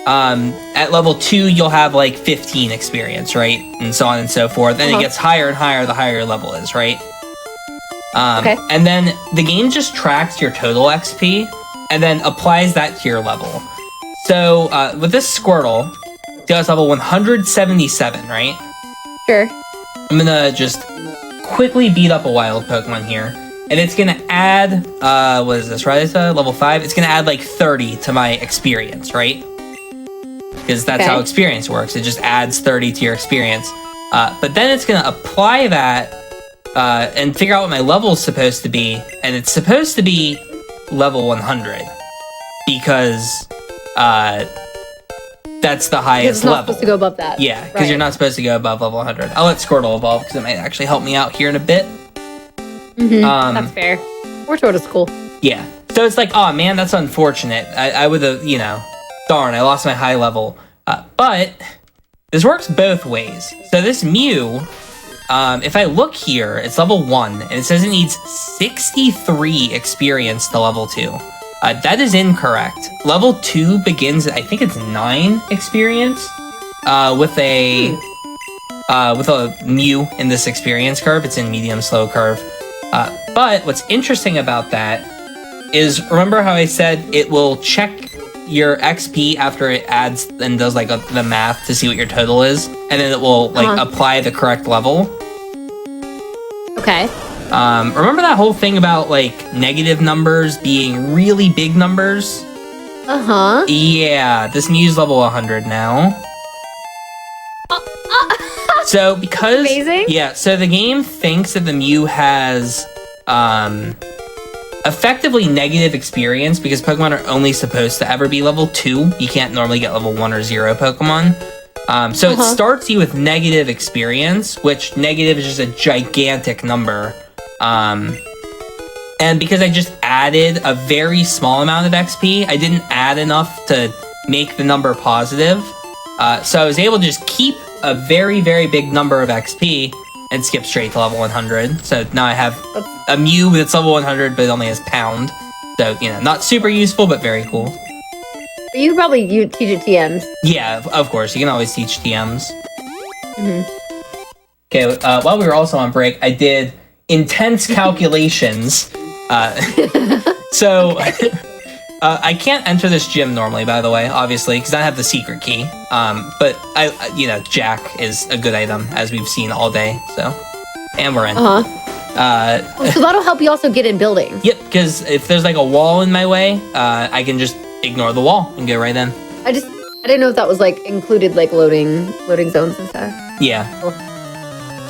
at level 2, you'll have like 15 experience, right? And so on and so forth. And it gets higher and higher the higher your level is, right? And then the game just tracks your total XP and then applies that to your level. So with this Squirtle, it's level 177, right? Sure. I'm gonna just quickly beat up a wild Pokemon here. And it's gonna add, what is this, right? It's level 5. It's gonna add like 30 to my experience, right? Because that's how experience works. It just adds 30 to your experience. But then it's gonna apply that and figure out what my level is supposed to be. And it's supposed to be level 100. Because that's the highest it's not level. Supposed to go above that. Yeah, because you're not supposed to go above level 100. I'll let Squirtle evolve because it might actually help me out here in a bit. That's fair. Wartortle's cool. Yeah. So it's like, oh man, that's unfortunate. I would have, darn, I lost my high level. But this works both ways. So this Mew, if I look here, it's level 1, and it says it needs 63 experience to level 2. That is incorrect. Level 2 begins at, I think it's 9 experience, with a Mew in this experience curve. It's in medium slow curve. But what's interesting about that is, remember how I said it will check your XP after it adds and does like the math to see what your total is, and then it will like apply the correct level. Okay. Remember that whole thing about like negative numbers being really big numbers? Yeah, this Mew's level 100 now. So because amazing. Yeah, so the game thinks that the Mew has effectively negative experience because Pokemon are only supposed to ever be level 2. You can't normally get level 1 or 0 Pokemon. So it starts you with negative experience, which negative is just a gigantic number. And because I just added a very small amount of XP, I didn't add enough to make the number positive. So I was able to just keep a very, very big number of XP and skip straight to level 100. So now I have a Mew that's level 100, but it only has Pound. So, not super useful, but very cool. You probably teach it TMs. Yeah, of course. You can always teach TMs. Okay, while we were also on break, I did intense calculations. So I can't enter this gym normally, by the way, obviously, because I have the secret key. But Jack is a good item, as we've seen all day. So, and we're in. So that'll help you also get in buildings. Yep, because if there's like a wall in my way, I can just ignore the wall and get right in. I didn't know if that was like included, like loading zones and stuff. Yeah. Cool.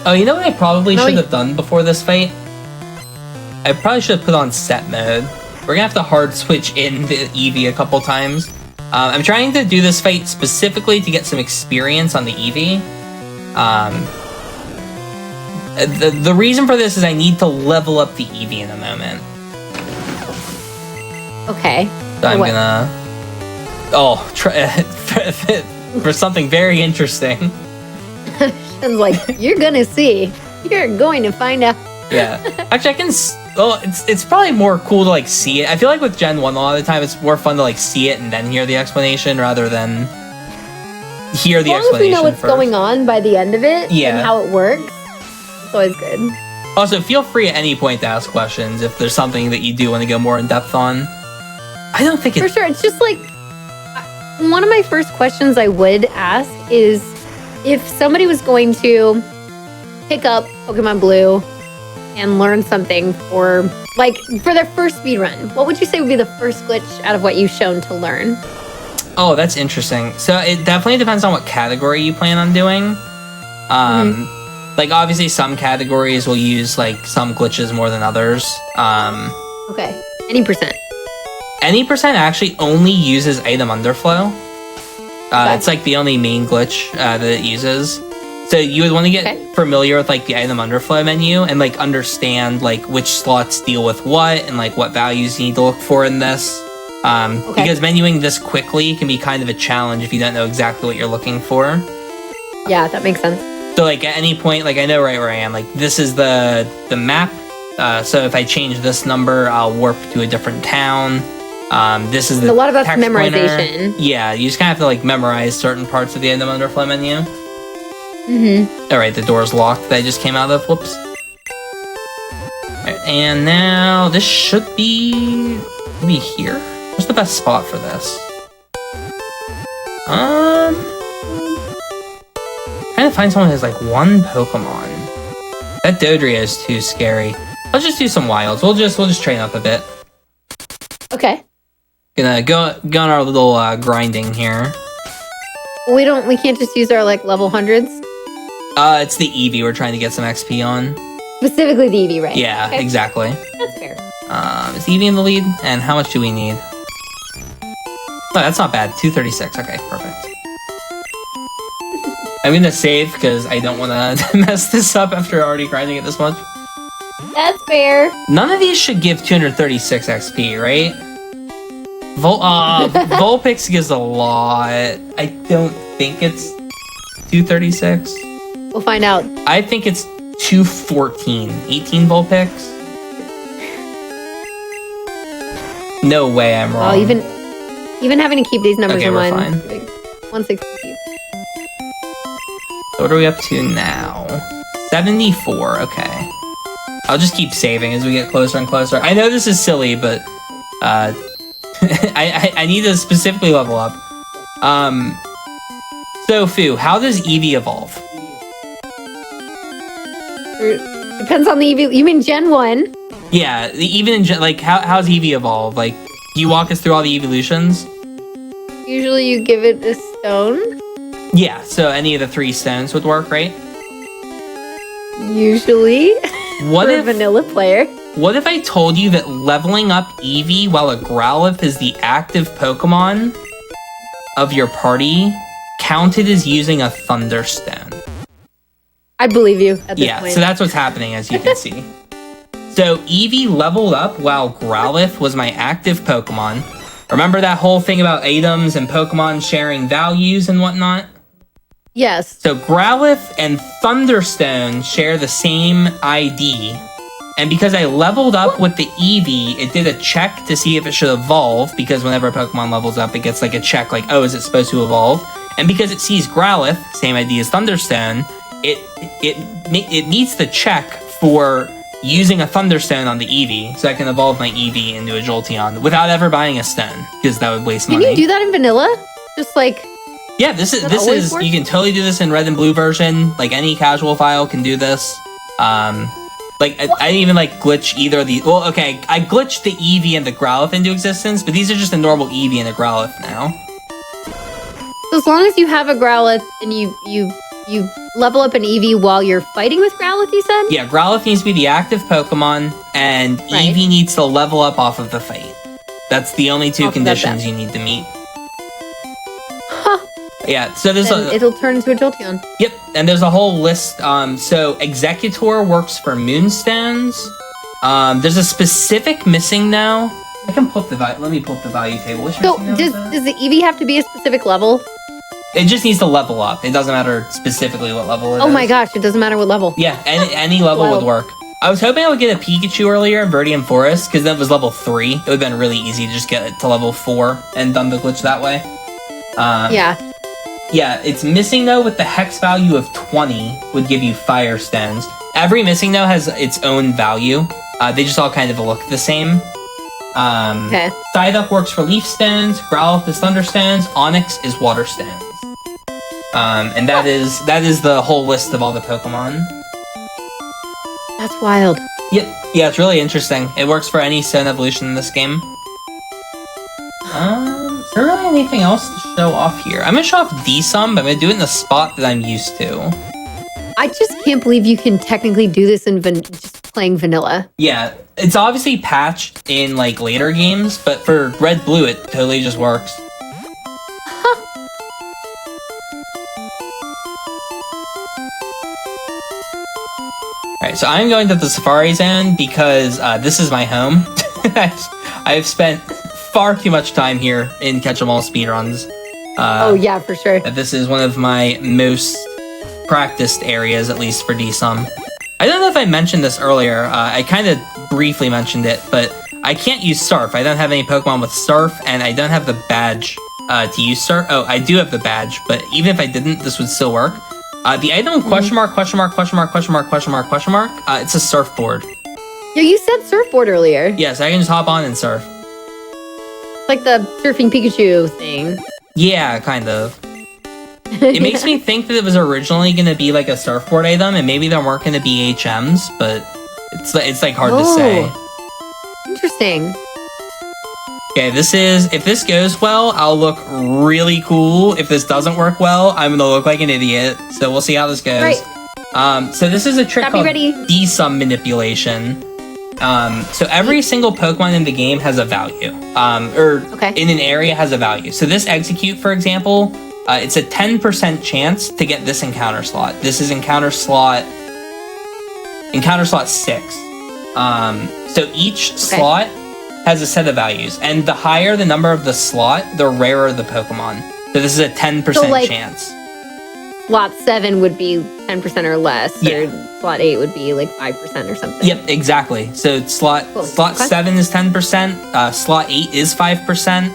Oh, you know what I probably should have done before this fight? I probably should have put on set mode. We're gonna have to hard switch in the Eevee a couple times. I'm trying to do this fight specifically to get some experience on the Eevee. The reason for this is I need to level up the Eevee in a moment. Okay. So I'm gonna... for something very interesting. Shen's like, you're gonna see. You're going to find out. Yeah. Actually, I can... it's probably more cool to, like, see it. I feel like with Gen 1, a lot of the time, it's more fun to, like, see it and then hear the explanation rather than hear the explanation. As long as we know what's going on by the end of it and how it works, it's always good. Also, feel free at any point to ask questions if there's something that you do want to go more in depth on. I don't think For sure. It's just like... One of my first questions I would ask is if somebody was going to pick up Pokemon Blue and learn something for their first speed run, what would you say would be the first glitch out of what you've shown to learn? Oh, that's interesting. So it definitely depends on what category you plan on doing. Like, obviously, some categories will use, like, some glitches more than others. Okay. Any percent. Any percent actually only uses item underflow. It's, like, the only main glitch that it uses. So you would want to get familiar with, like, the item underflow menu and, like, understand, like, which slots deal with what and, like, what values you need to look for in this. Because menuing this quickly can be kind of a challenge if you don't know exactly what you're looking for. Yeah, that makes sense. So, like, at any point, like, I know right where I am. Like, this is the map. So if I change this number, I'll warp to a different town. This is the a lot about text memorization. Pointer. Yeah, you just kind of have to, like, memorize certain parts of the item underflow menu. All right, the door's locked that I just came out of. Whoops. All right, and now this should be maybe here. What's the best spot for this? Trying to find someone who has, like, one Pokemon. That Dodrio is too scary. Let's just do some wilds. We'll just train up a bit. Okay. Gonna go on our little grinding here. We can't just use our, like, level 100s? It's the Eevee we're trying to get some XP on. Specifically the Eevee, right? Yeah, exactly. That's fair. Is Eevee in the lead? And how much do we need? Oh, that's not bad. 236. Okay, perfect. I'm gonna save because I don't want to mess this up after already grinding it this much. That's fair. None of these should give 236 XP, right? Vulpix gives a lot. I don't think it's 236. We'll find out. I think it's 214. 18 Vulpix? No way I'm wrong. Oh, even having to keep these numbers in mind. Fine. 160. So what are we up to now? 74, okay. I'll just keep saving as we get closer and closer. I know this is silly, but I need to specifically level up. So, Fu, how does Eevee evolve? Depends on the Eevee. You mean Gen 1? Yeah, even in Gen, like, how's Eevee evolve? Like, do you walk us through all the evolutions? Usually you give it a stone. Yeah, so any of the 3 stones would work, right? Usually. What for if a vanilla player? What if I told you that leveling up Eevee while a Growlithe is the active Pokemon of your party counted as using a Thunderstone? I believe you at this point. Yeah, so that's what's happening, as you can see. So Eevee leveled up while Growlithe was my active Pokemon. Remember that whole thing about items and Pokemon sharing values and whatnot? Yes. So Growlithe and Thunderstone share the same ID. And because I leveled up with the Eevee, it did a check to see if it should evolve, because whenever a Pokemon levels up, it gets like a check like, oh, is it supposed to evolve? And because it sees Growlithe, same ID as Thunderstone, it it needs to check for using a Thunderstone on the Eevee, so I can evolve my Eevee into a Jolteon without ever buying a stone, because that would waste money. Can you do that in vanilla? Just like... Yeah, this is you can totally do this in red and blue version. Like any casual file can do this. Like I didn't even like glitch either of these. Well, okay, I glitched the Eevee and the Growlithe into existence, but these are just a normal Eevee and a Growlithe now. So as long as you have a Growlithe and you level up an Eevee while you're fighting with Growlithe, you said? Yeah, Growlithe needs to be the active Pokemon, and Eevee needs to level up off of the fight. That's the only two conditions you need to meet. Yeah, so there's it'll turn into a Jolteon. Yep, and there's a whole list. So Executor works for Moonstones. There's a specific missing now. I can pull up the let me pull up the value table. So does the Eevee have to be a specific level? It just needs to level up. It doesn't matter specifically what level it is. Oh my gosh, it doesn't matter what level. Yeah, any level would work. I was hoping I would get a Pikachu earlier in Viridian Forest, because that was level 3. It would have been really easy to just get it to level 4 and done the glitch that way. Yeah, it's missing though with the hex value of 20 would give you Fire Stones. Every missing though has its own value. They just all kind of look the same. Psyduck works for Leaf Stones, Growlithe is Thunder Stones, Onix is Water Stones. And that is the whole list of all the Pokemon. That's wild. Yep. Yeah, it's really interesting. It works for any stone evolution in this game. Is there really anything else to show off here? I'm gonna show off D-Sum, but I'm gonna do it in a spot that I'm used to. I just can't believe you can technically do this in just playing vanilla. Yeah, it's obviously patched in like later games, but for Red Blue, it totally just works. Alright, so I'm going to the Safari Zone because this is my home. I've spent far too much time here in Catch-em-all speedruns. Oh yeah, for sure. This is one of my most practiced areas, at least for D-Sum. I don't know if I mentioned this earlier. I kind of briefly mentioned it, but I can't use Surf. I don't have any Pokemon with Surf, and I don't have the badge to use Surf. Oh, I do have the badge, but even if I didn't, this would still work. The item question mark, it's a surfboard. Yeah, you said surfboard earlier. Yes, I can just hop on and surf. Like the surfing Pikachu thing. Yeah, kind of. It makes me think that it was originally going to be like a surfboard item, and maybe there weren't going to be HMs, but it's like hard to say. Interesting. Okay, if this goes well, I'll look really cool. If this doesn't work well, I'm gonna look like an idiot. So we'll see how this goes. Right. So this is a trick called D-Sum manipulation. So every single Pokemon in the game has a value, in an area has a value. So this Execute, for example, it's a 10% chance to get this encounter slot. This is encounter slot 6. So each slot has a set of values, and the higher the number of the slot, the rarer the Pokemon. So this is a 10% chance. Slot 7 would be 10% or less, or slot 8 would be like 5% or something. Yep, exactly. So slot 7 is 10%, slot 8 is 5%,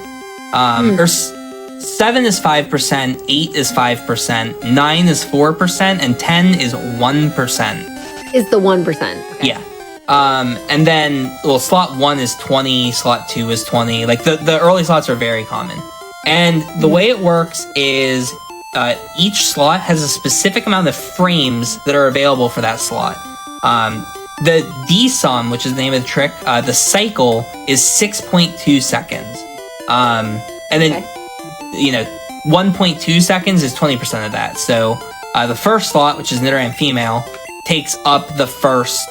or 7 is 5%, 8 is 5%, 9 is 4%, and 10 is 1%. Is the 1%. Okay. Yeah. And then, slot 1 is 20, slot 2 is 20. Like, the early slots are very common. And the way it works is each slot has a specific amount of frames that are available for that slot. The D-Sum, which is the name of the trick, the cycle is 6.2 seconds. And then, 1.2 seconds is 20% of that. So the first slot, which is Nidoran female, takes up the first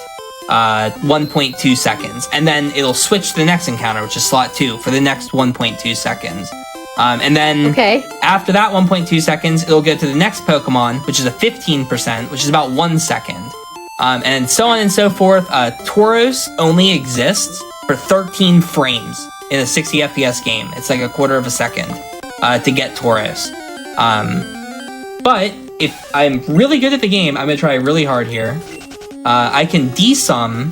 1.2 seconds, and then it'll switch to the next encounter, which is slot 2, for the next 1.2 seconds. And then after that 1.2 seconds, it'll go to the next Pokemon, which is a 15%, which is about 1 second. And so on and so forth. Tauros only exists for 13 frames in a 60 FPS game. It's like a quarter of a second to get Tauros. But if I'm really good at the game, I'm going to try really hard here. I can D-Sum.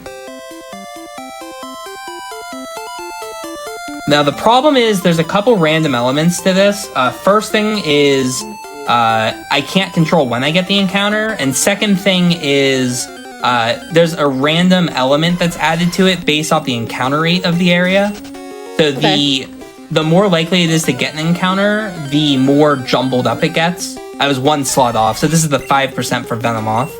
Now, the problem is there's a couple random elements to this. First thing is I can't control when I get the encounter. And second thing is there's a random element that's added to it based off the encounter rate of the area. So the more likely it is to get an encounter, the more jumbled up it gets. I was one slot off, so this is the 5% for Venomoth.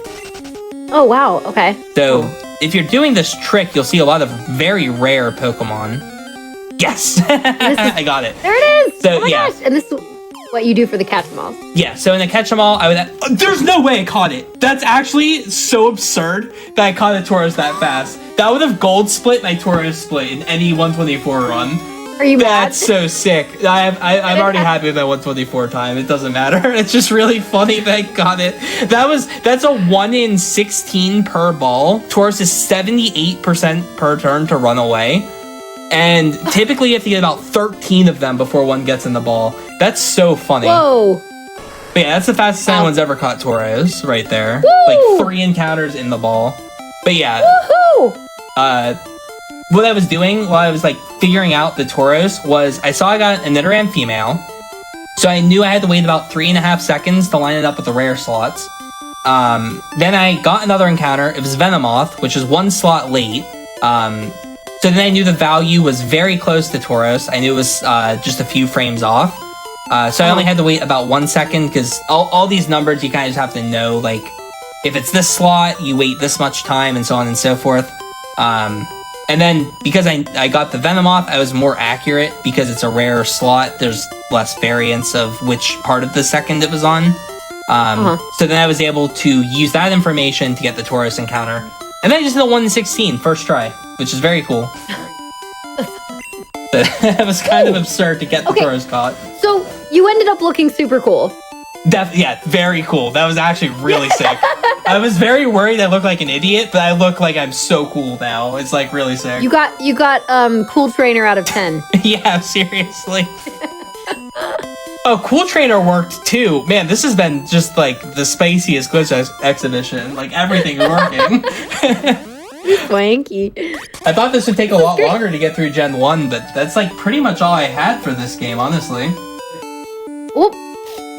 Oh, wow. Okay. So if you're doing this trick, you'll see a lot of very rare Pokemon. Yes! I got it. There it is! So, oh my gosh. And this is what you do for the catch-em-alls. Yeah, so in the catch-em-all, I would... there's no way I caught it! That's actually so absurd that I caught a Tauros that fast. That would have gold split my Tauros split in any 124 run. Are you mad? That's so sick. I'm already happy with that 124 time. It doesn't matter. It's just really funny that I got it. That's a 1 in 16 per ball. Tauros is 78% per turn to run away. And typically you have to get about 13 of them before one gets in the ball. That's so funny. Whoa. But yeah, that's the fastest anyone's ever caught Tauros right there. Woo! Like 3 encounters in the ball. But yeah. Woohoo! What I was doing while I was like figuring out the Tauros was I saw I got a Nidoran female. So I knew I had to wait about 3.5 seconds to line it up with the rare slots. Then I got another encounter. It was Venomoth, which is 1 slot late. So then I knew the value was very close to Tauros. I knew it was just a few frames off. So I only had to wait about 1 second because all these numbers you kind of just have to know, like, if it's this slot, you wait this much time and so on and so forth. And then because I got the Venomoth, I was more accurate because it's a rare slot. There's less variance of which part of the second it was on. So then I was able to use that information to get the Tauros encounter. And then I just did a 1 in 16 first try, which is very cool. It was kind of absurd to get the Tauros caught. So you ended up looking super cool. Yeah, very cool. That was actually really sick. I was very worried I looked like an idiot, but I look like I'm so cool now. It's like really sick. You got cool trainer out of 10. Yeah, seriously. Oh, Cool Trainer worked too. Man, this has been just like the spiciest glitch exhibition. Like everything working. Swanky. I thought this would take a lot longer to get through Gen 1, but that's like pretty much all I had for this game, honestly. Oop.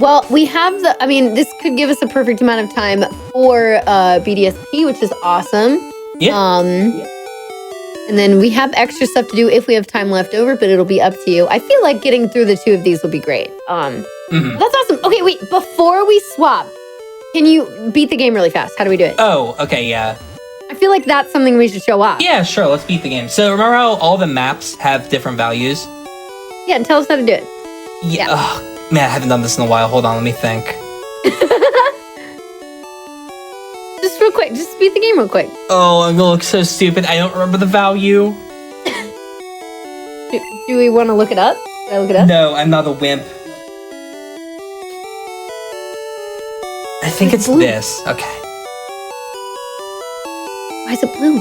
Well, we have this could give us a perfect amount of time for BDSP, which is awesome. Yeah. And then we have extra stuff to do if we have time left over, but it'll be up to you. I feel like getting through the 2 of these will be great. That's awesome. Okay, wait, before we swap, can you beat the game really fast? How do we do it? Oh, okay, yeah. I feel like that's something we should show off. Yeah, sure, let's beat the game. So remember how all the maps have different values? Yeah, and tell us how to do it. Yeah. Oh, man, I haven't done this in a while. Hold on, let me think. Just real quick, just beat the game real quick. Oh, I'm gonna look so stupid. I don't remember the value. Do we want to look it up? Should I look it up? No, I'm not a wimp. I think it's blue. this. Okay. Why is it blue?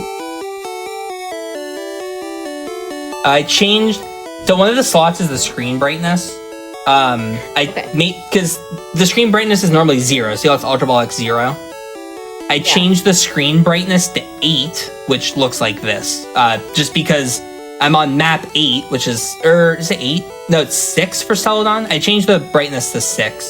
I changed. So one of the slots is the screen brightness. I made because the screen brightness is normally 0. So it's Ultra Ball X 0. I changed the screen brightness to 8, which looks like this. Just because I'm on map 8, which is is it 8? No, it's 6 for Celadon. I changed the brightness to 6.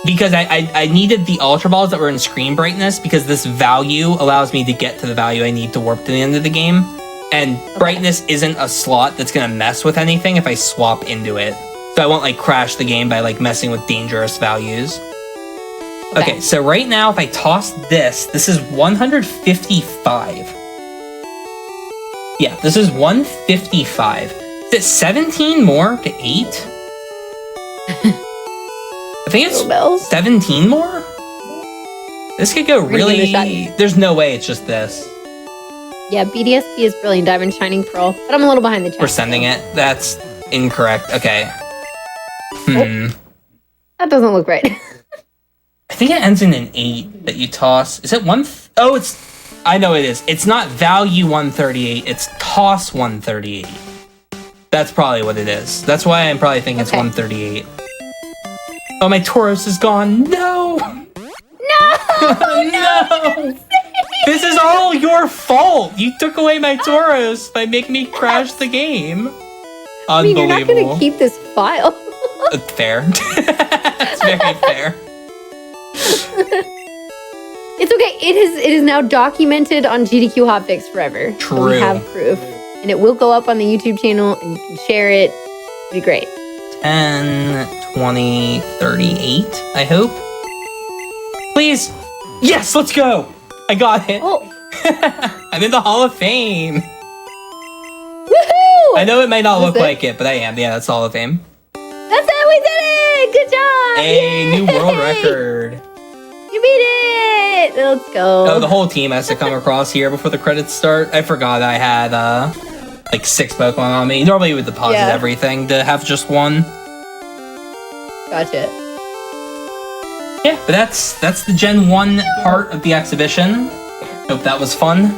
Because I needed the Ultra Balls that were in screen brightness because this value allows me to get to the value I need to warp to the end of the game. And brightness isn't a slot that's gonna mess with anything if I swap into it. So I won't like crash the game by like messing with dangerous values. Okay, so right now if I toss this is 155. Yeah, this is 155. Is it 17 more to 8? I think it's 17 more? This could go really... There's no way it's just this. Yeah, BDSP is Brilliant Diamond Shining Pearl, but I'm a little behind the chat. We're sending it? That's incorrect. Okay. That doesn't look right. I think it ends in an 8 that you toss. Is it one? Oh, it's... I know it is. It's not value 138. It's toss 138. That's probably what it is. That's why I'm probably thinking it's 138. Oh, my Tauros is gone. No! No! No! This is all your fault! You took away my Tauros by making me crash the game. I mean, Unbelievable. you're not going to keep this file. Fair. It's very fair. It's okay. It is now documented on GDQ Hotfix forever. True. So we have proof. And it will go up on the YouTube channel, and you can share it. It'll be great. 10, 20, 38, I hope. Please. Yes, let's go. I got it. Oh. I'm in the Hall of Fame. Woohoo! I know it might not look it? like it, but I am. Yeah, that's Hall of Fame. That's it. We did it. Good job. Hey, new world record. You beat it. Let's go. Oh, the whole team has to come across here before the credits start. I forgot I had like 6 Pokemon on me. Normally you would deposit everything to have just one. Gotcha. Yeah, but that's the Gen 1 part of the exhibition. Hope that was fun.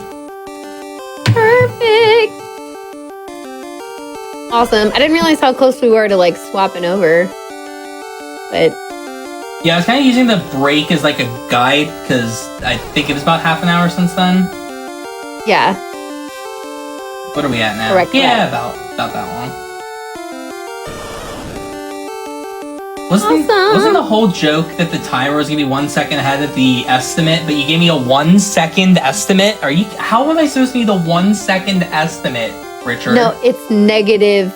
Perfect. Awesome. I didn't realize how close we were to like swapping over. But yeah, I was kind of using the break as like a guide because I think it was about half an hour since then. yeah. What are we at now? Correct. Yeah, about that long. Wasn't the whole joke that the timer was gonna be 1 second ahead of the estimate, but you gave me a 1 second estimate? How am I supposed to be the 1 second estimate, Richard? No, it's negative.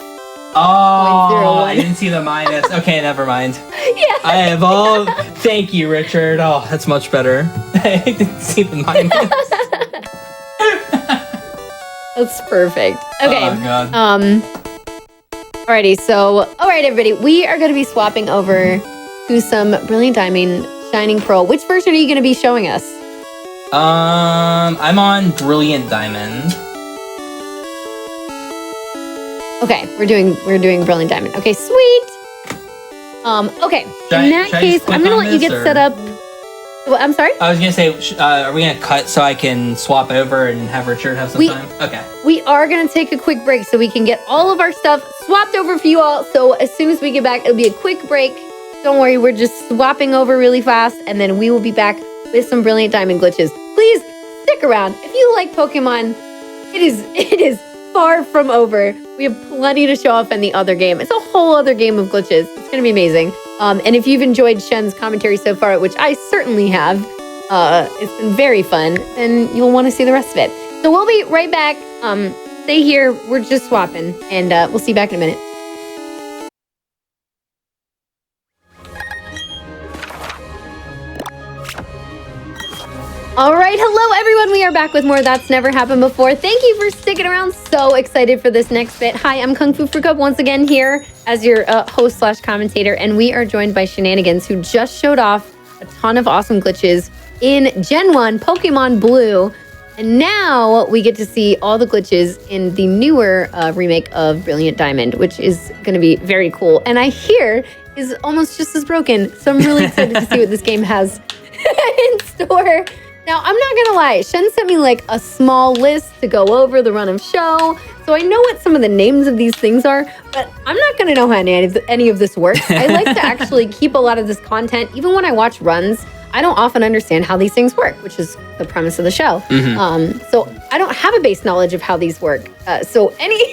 Oh, I didn't see the minus. Okay, never mind. Yeah. I have all. Thank you, Richard. Oh, that's much better. I didn't see the minus. That's perfect. Okay. Oh, God. Alrighty, so alright everybody, we are gonna be swapping over to some Brilliant Diamond Shining Pearl. Which version are you gonna be showing us? I'm on Brilliant Diamond. Okay, we're doing Brilliant Diamond. Okay, sweet. Okay. In that case, I'm gonna let you get set up. Well, I'm sorry? I was gonna say, are we gonna cut so I can swap over and have Richard have some time? Okay. We are gonna take a quick break so we can get all of our stuff swapped over for you all. So as soon as we get back, it'll be a quick break. Don't worry, we're just swapping over really fast, and then we will be back with some Brilliant Diamond glitches. Please stick around. If you like Pokemon, it is far from over. We have plenty to show off in the other game. It's a whole other game of glitches. It's gonna be amazing. And if you've enjoyed Shen's commentary so far, which I certainly have, it's been very fun, then you'll want to see the rest of it. So we'll be right back. Stay here. We're just swapping, and we'll see you back in a minute. All right, hello everyone. We are back with more That's Never Happened Before. Thank you for sticking around. So excited for this next bit. Hi, I'm Kungfufruitcup once again here as your host/commentator, and we are joined by Shenanigans, who just showed off a ton of awesome glitches in Gen 1 Pokemon Blue. And now we get to see all the glitches in the newer remake of Brilliant Diamond, which is going to be very cool. And I hear is almost just as broken. So I'm really excited to see what this game has in store. Now, I'm not gonna lie, Shen sent me like a small list to go over the run of show, so I know what some of the names of these things are, but I'm not gonna know how any of this works. I like to actually keep a lot of this content, even when I watch runs. I don't often understand how these things work, which is the premise of the show. So I don't have a base knowledge of how these work. So any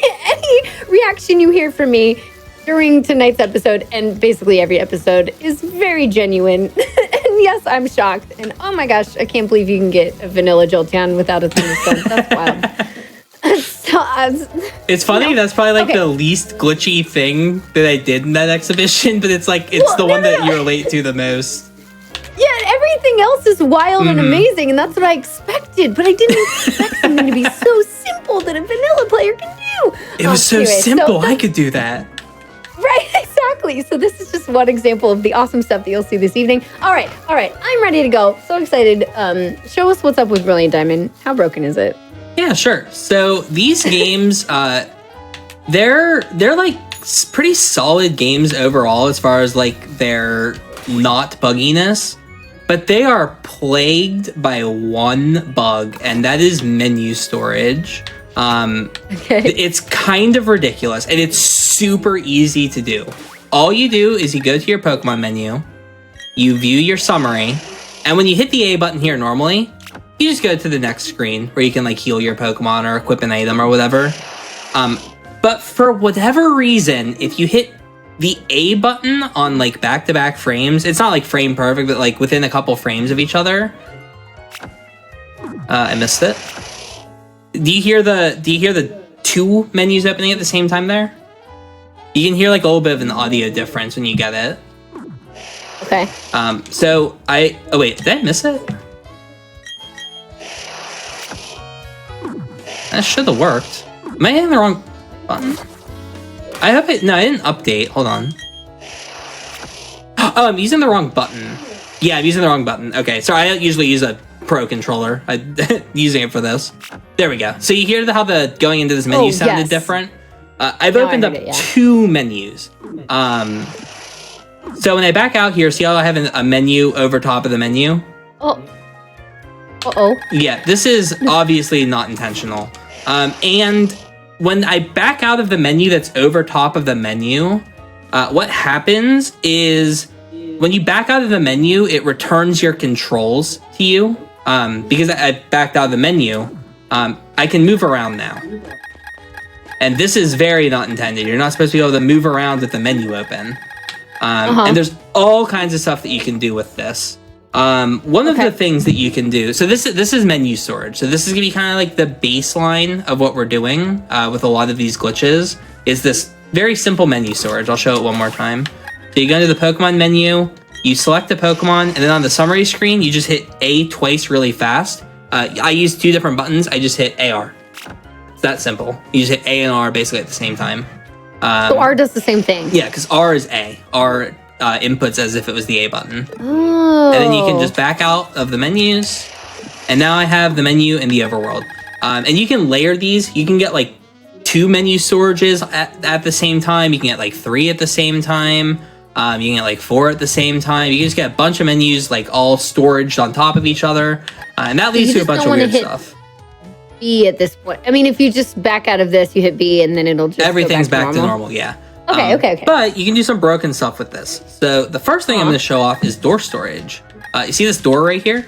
reaction you hear from me during tonight's episode, and basically every episode, is very genuine. And yes, I'm shocked. And oh my gosh, I can't believe you can get a vanilla Jolteon without a thunderstorm. That's wild. It's funny, that's probably like the least glitchy thing that I did in that exhibition, but it's like, it's the one that you relate to the most. Yeah, everything else is wild and amazing, and that's what I expected, but I didn't expect something to be so simple that a vanilla player can do. It was so simple, I could do that. Right, exactly. So this is just one example of the awesome stuff that you'll see this evening. All right, I'm ready to go. So excited. Show us what's up with Brilliant Diamond. How broken is it? Yeah, sure. So these games, they're like pretty solid games overall as far as like their not bugginess, but they are plagued by one bug, and that is menu storage. It's kind of ridiculous, and it's super easy to do. All you do is you go to your Pokemon menu, you view your summary, and when you hit the A button here normally, you just go to the next screen where you can like heal your Pokemon or equip an item or whatever. But for whatever reason, if you hit the A button on like back-to-back frames, it's not like frame perfect, but like within a couple frames of each other. I missed it. Do you hear the two menus opening at the same time there? You can hear like a little bit of an audio difference when you get it. Okay. So oh wait, did I miss it? That should have worked. Am I hitting the wrong button? I hope it, no, I didn't update. Hold on. Oh, I'm using the wrong button. Yeah, I'm using the wrong button. Okay, sorry, I don't usually use a Pro controller. I'm using it for this. There we go. So you hear how the going into this menu sounded different? I've opened up 2 menus. So when I back out here, see how I have a menu over top of the menu? Oh. Uh-oh. Yeah, this is obviously not intentional. And when I back out of the menu that's over top of the menu, what happens is when you back out of the menu, it returns your controls to you. Because I backed out of the menu, I can move around now. And this is very not intended. You're not supposed to be able to move around with the menu open. And there's all kinds of stuff that you can do with this. One of the things that you can do, so this is menu storage. So this is gonna be kind of like the baseline of what we're doing with a lot of these glitches, is this very simple menu storage. I'll show it one more time. So you go into the Pokemon menu, you select a Pokemon, and then on the summary screen, you just hit A twice really fast. I use 2 different buttons. I just hit AR. It's that simple. You just hit A and R basically at the same time. So R does the same thing? Yeah, because R is A. R inputs as if it was the A button. Oh. And then you can just back out of the menus. And now I have the menu in the overworld. And you can layer these. You can get like 2 menu storages at the same time. You can get like 3 at the same time. You can get like 4 at the same time. You can just get a bunch of menus like all storaged on top of each other. And that leads to a bunch of weird stuff. B at this point. I mean, if you just back out of this, you hit B and then it'll just everything's go back to normal, yeah. Okay. But you can do some broken stuff with this. So the first thing I'm going to show off is door storage. You see this door right here?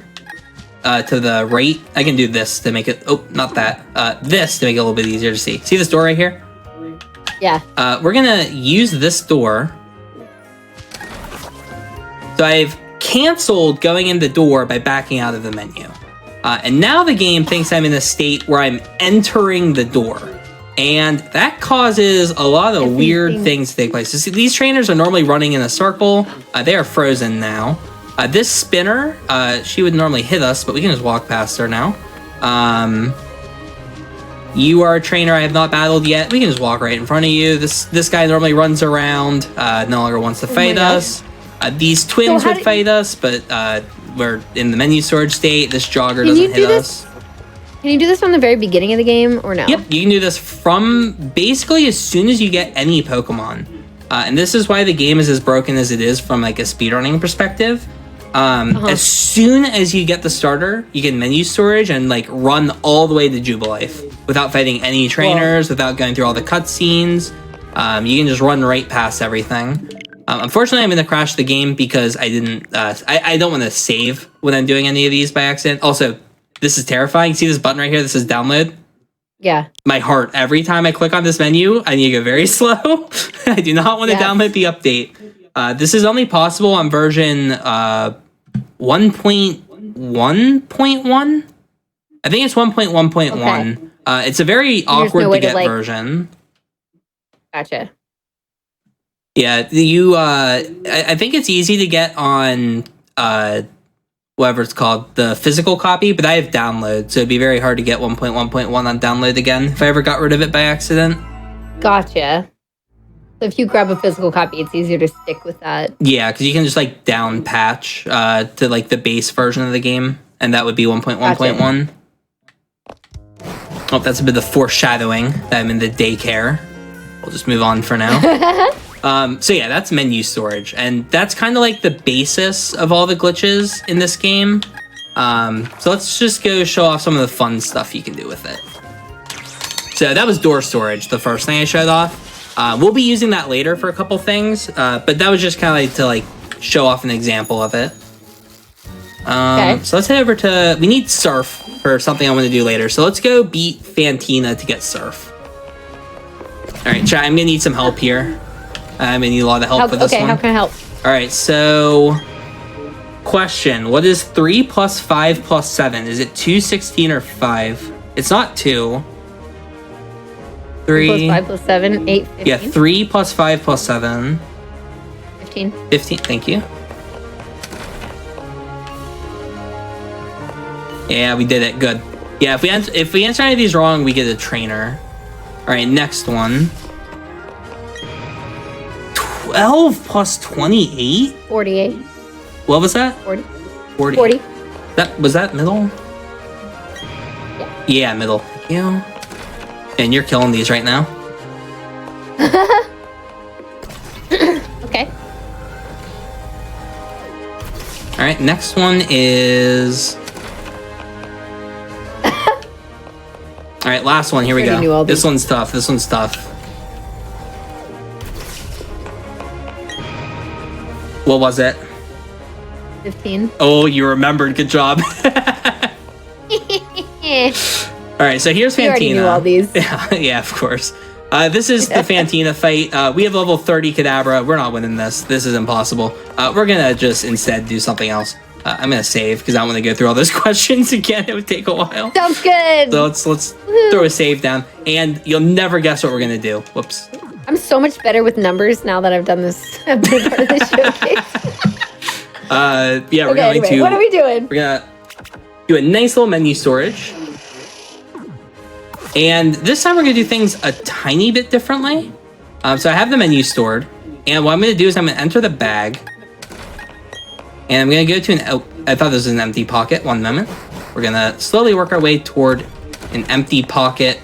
To the right, I can do this to make it, oh, not that. This to make it a little bit easier to see. See this door right here? Yeah. We're going to use this door. So I've canceled going in the door by backing out of the menu. And now the game thinks I'm in a state where I'm entering the door. And that causes a lot of weird things to take place. So see, these trainers are normally running in a circle. They are frozen now. This spinner, she would normally hit us, but we can just walk past her now. You are a trainer I have not battled yet. We can just walk right in front of you. This guy normally runs around, no longer wants to fight us. These twins would fight us, but we're in the menu storage state. This jogger doesn't hit us. Can you do this from the very beginning of the game, or no? Yep, you can do this from basically as soon as you get any Pokemon. And this is why the game is as broken as it is from like a speedrunning perspective. As soon as you get the starter, you can menu storage and like run all the way to Jubilife without fighting any trainers, without going through all the cutscenes. You can just run right past everything. Unfortunately, I'm going to crash the game because I didn't. I don't want to save when I'm doing any of these by accident. Also, this is terrifying. See this button right here? This is download. Yeah. My heart. Every time I click on this menu, I need to go very slow. I do not want to download the update. This is only possible on version 1.1.1. I think it's 1.1.1. It's a very awkward to get version. Gotcha. Yeah, I think it's easy to get on whatever it's called, the physical copy, but I have download, so it'd be very hard to get 1.1.1 on download again if I ever got rid of it by accident. Gotcha. So if you grab a physical copy, it's easier to stick with that. Yeah, because you can just like down patch to like the base version of the game, and that would be 1.1.1. Oh, that's a bit of foreshadowing that I'm in the daycare. We'll just move on for now. So yeah, that's menu storage, and that's kind of like the basis of all the glitches in this game. So let's just go show off some of the fun stuff you can do with it. So that was door storage, the first thing I showed off. We'll be using that later for a couple things, but that was just kind of like to like show off an example of it. So let's head over to, we need Surf for something I want to do later. So let's go beat Fantina to get Surf. All right, chat, I'm gonna need some help here. I'm gonna need a lot of help for this one. Okay, how can I help? All right, so question: what is 3 plus 5 plus 7? Is it 2, 16, or 5? It's not 2. 3 plus 5 plus 7, 8, 15. Yeah, 3 plus 5 plus 7. 15. 15. Thank you. Yeah, we did it. Good. Yeah, if we answer any of these wrong, we get a trainer. All right, next one. 12 plus 28? 48. What was that? 40. 40. 40. Was that middle? Yeah. Yeah, middle. Thank you. And you're killing these right now. Okay. All right, next one is... All right, last one. Here we go. This one's tough. This one's tough. What was it? 15. Oh, you remembered. Good job. All right, so here's Fantina. You already knew all these. Yeah, of course. This is the Fantina fight. We have level 30 Kadabra. We're not winning this. This is impossible. We're gonna just instead do something else. I'm gonna save because I don't want to go through all those questions again. It would take a while. Sounds good. So let's throw a save down, and you'll never guess what we're gonna do. Whoops. I'm so much better with numbers now that I've done this. I've been part of this showcase. Yeah, we're going to. What are we doing? We're gonna do a nice little menu storage, and this time we're gonna do things a tiny bit differently. So I have the menu stored, and what I'm gonna do is I'm gonna enter the bag. And I'm going to go to an... Oh, I thought this was an empty pocket. One moment. We're going to slowly work our way toward an empty pocket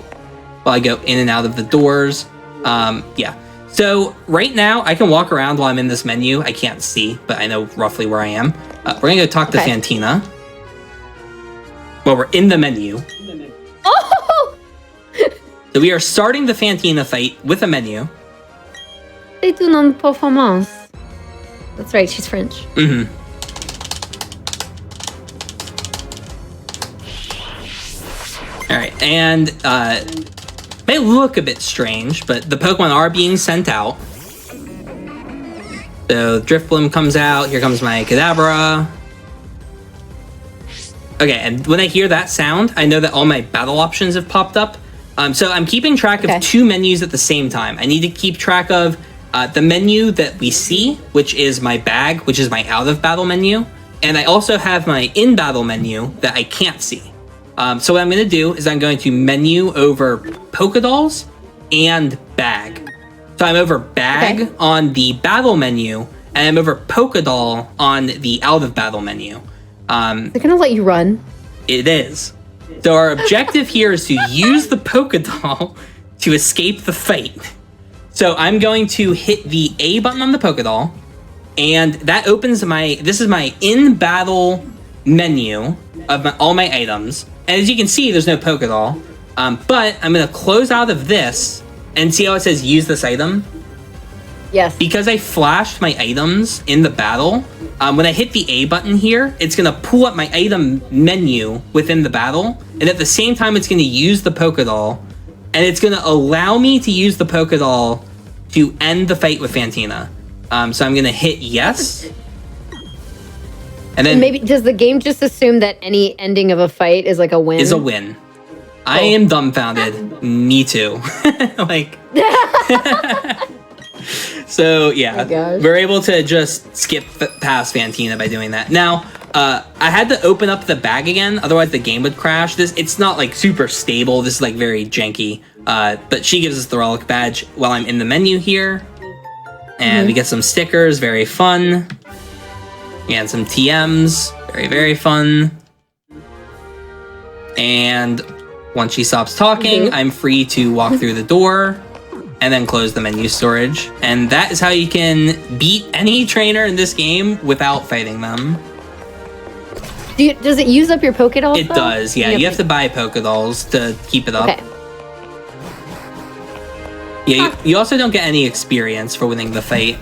while I go in and out of the doors. Yeah. So right now, I can walk around while I'm in this menu. I can't see, but I know roughly where I am. We're going to go talk to Fantina. Well, we're in the menu. Oh! So we are starting the Fantina fight with a menu. C'est une performance. That's right, she's French. Mm-hmm. All right, and may look a bit strange, but the Pokemon are being sent out. So Drifblim comes out. Here comes my Kadabra. Okay, and when I hear that sound, I know that all my battle options have popped up. So I'm keeping track of 2 menus at the same time. I need to keep track of the menu that we see, which is my bag, which is my out-of-battle menu. And I also have my in-battle menu that I can't see. So what I'm going to do is I'm going to menu over Pokédolls and bag. So I'm over bag on the battle menu, and I'm over Pokédoll on the out-of-battle menu. They're going to let you run. It is. So our objective here is to use the Pokédoll to escape the fight. So I'm going to hit the A button on the Pokédoll, and that opens this is my in-battle menu of all my items. And as you can see, there's no Pokédoll. But I'm going to close out of this and see how it says use this item. Yes. Because I flashed my items in the battle, when I hit the A button here, it's going to pull up my item menu within the battle. And at the same time, it's going to use the Pokédoll. And it's going to allow me to use the Pokédoll to end the fight with Fantina. So I'm going to hit yes. And then maybe does the game just assume that any ending of a fight is like a win? Is a win. I am dumbfounded. Me too. Like... So yeah, we're able to just skip past Fantina by doing that. Now, I had to open up the bag again, otherwise the game would crash. It's not like super stable. This is like very janky. But she gives us the relic badge while I'm in the menu here, and we get some stickers, very fun, and some TMs, very very fun. And once she stops talking, I'm free to walk through the door. And then close the menu storage. And that is how you can beat any trainer in this game without fighting them. Does it use up your Pokédolls? It does, yeah. You have to buy Pokédolls to keep it up. Okay. Yeah, you also don't get any experience for winning the fight.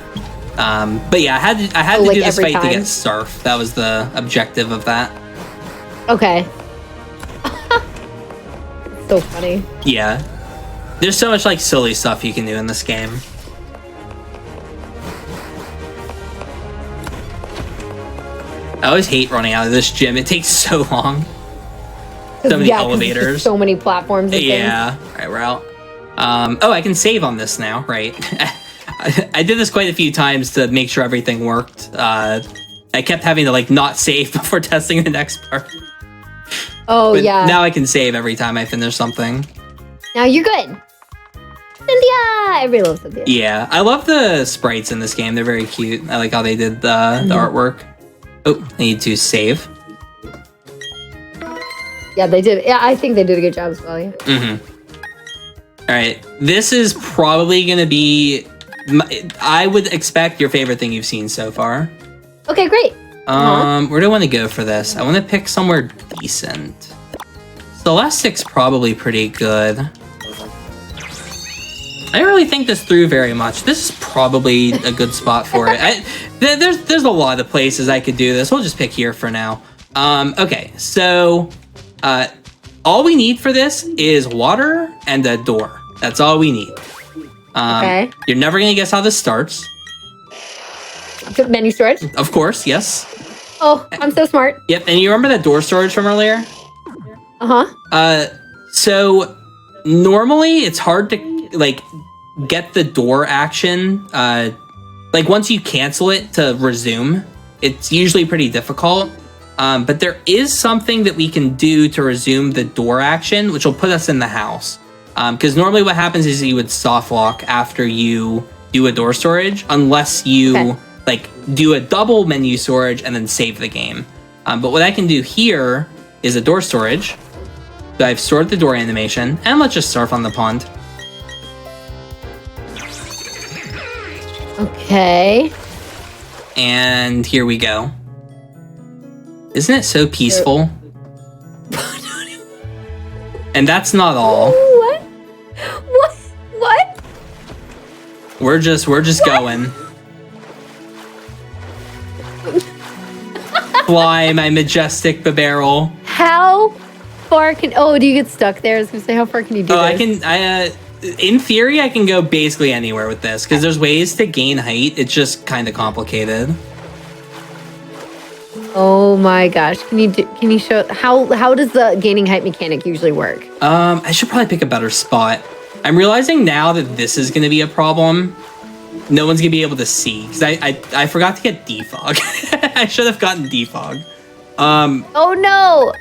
But yeah, I had to do this fight to get Surf. That was the objective of that. Okay. So funny. Yeah. There's so much like silly stuff you can do in this game. I always hate running out of this gym. It takes so long. So many elevators. So many platforms and yeah. things. All right, we're out. Oh, I can save on this now, right? I did this quite a few times to make sure everything worked. I kept having to like not save before testing the next part. Oh, but yeah. now I can save every time I finish something. Now you're good. Cynthia! Everybody loves Cynthia. Yeah, I love the sprites in this game. They're very cute. I like how they did the artwork. Oh, I need to save. Yeah, they did. Yeah, I think they did a good job as well. Yeah. All right, this is probably gonna be. I would expect your favorite thing you've seen so far. Okay, great. Where do I want to go for this? I want to pick somewhere decent. Celestic's probably pretty good. I don't really think this through very much. This is probably a good spot for it. There's a lot of places I could do this. We'll just pick here for now. Okay, so all we need for this is water and a door. That's all we need. Okay. You're never gonna guess how this starts. Menu storage. Of course, yes. Oh, I'm so smart. Yep, and you remember that door storage from earlier? So normally it's hard to like get the door action. Like once you cancel it to resume, it's usually pretty difficult. But there is something that we can do to resume the door action, which will put us in the house. Because normally what happens is you would soft lock after you do a door storage, unless you like do a double menu storage and then save the game. But what I can do here is a door storage. So I've stored the door animation, and let's just surf on the pond. Okay. And here we go. Isn't it so peaceful? And that's not all. What? What? What? We're just going. Fly, my majestic barrel. How far can... Oh, do you get stuck there? I was going to say, how far can you do this? In theory, I can go basically anywhere with this, because there's ways to gain height. It's just kind of complicated. Oh my gosh. Can you show... How does the gaining height mechanic usually work? I should probably pick a better spot. I'm realizing now that this is going to be a problem. No one's going to be able to see, because I forgot to get defog. I should have gotten defog. Oh no!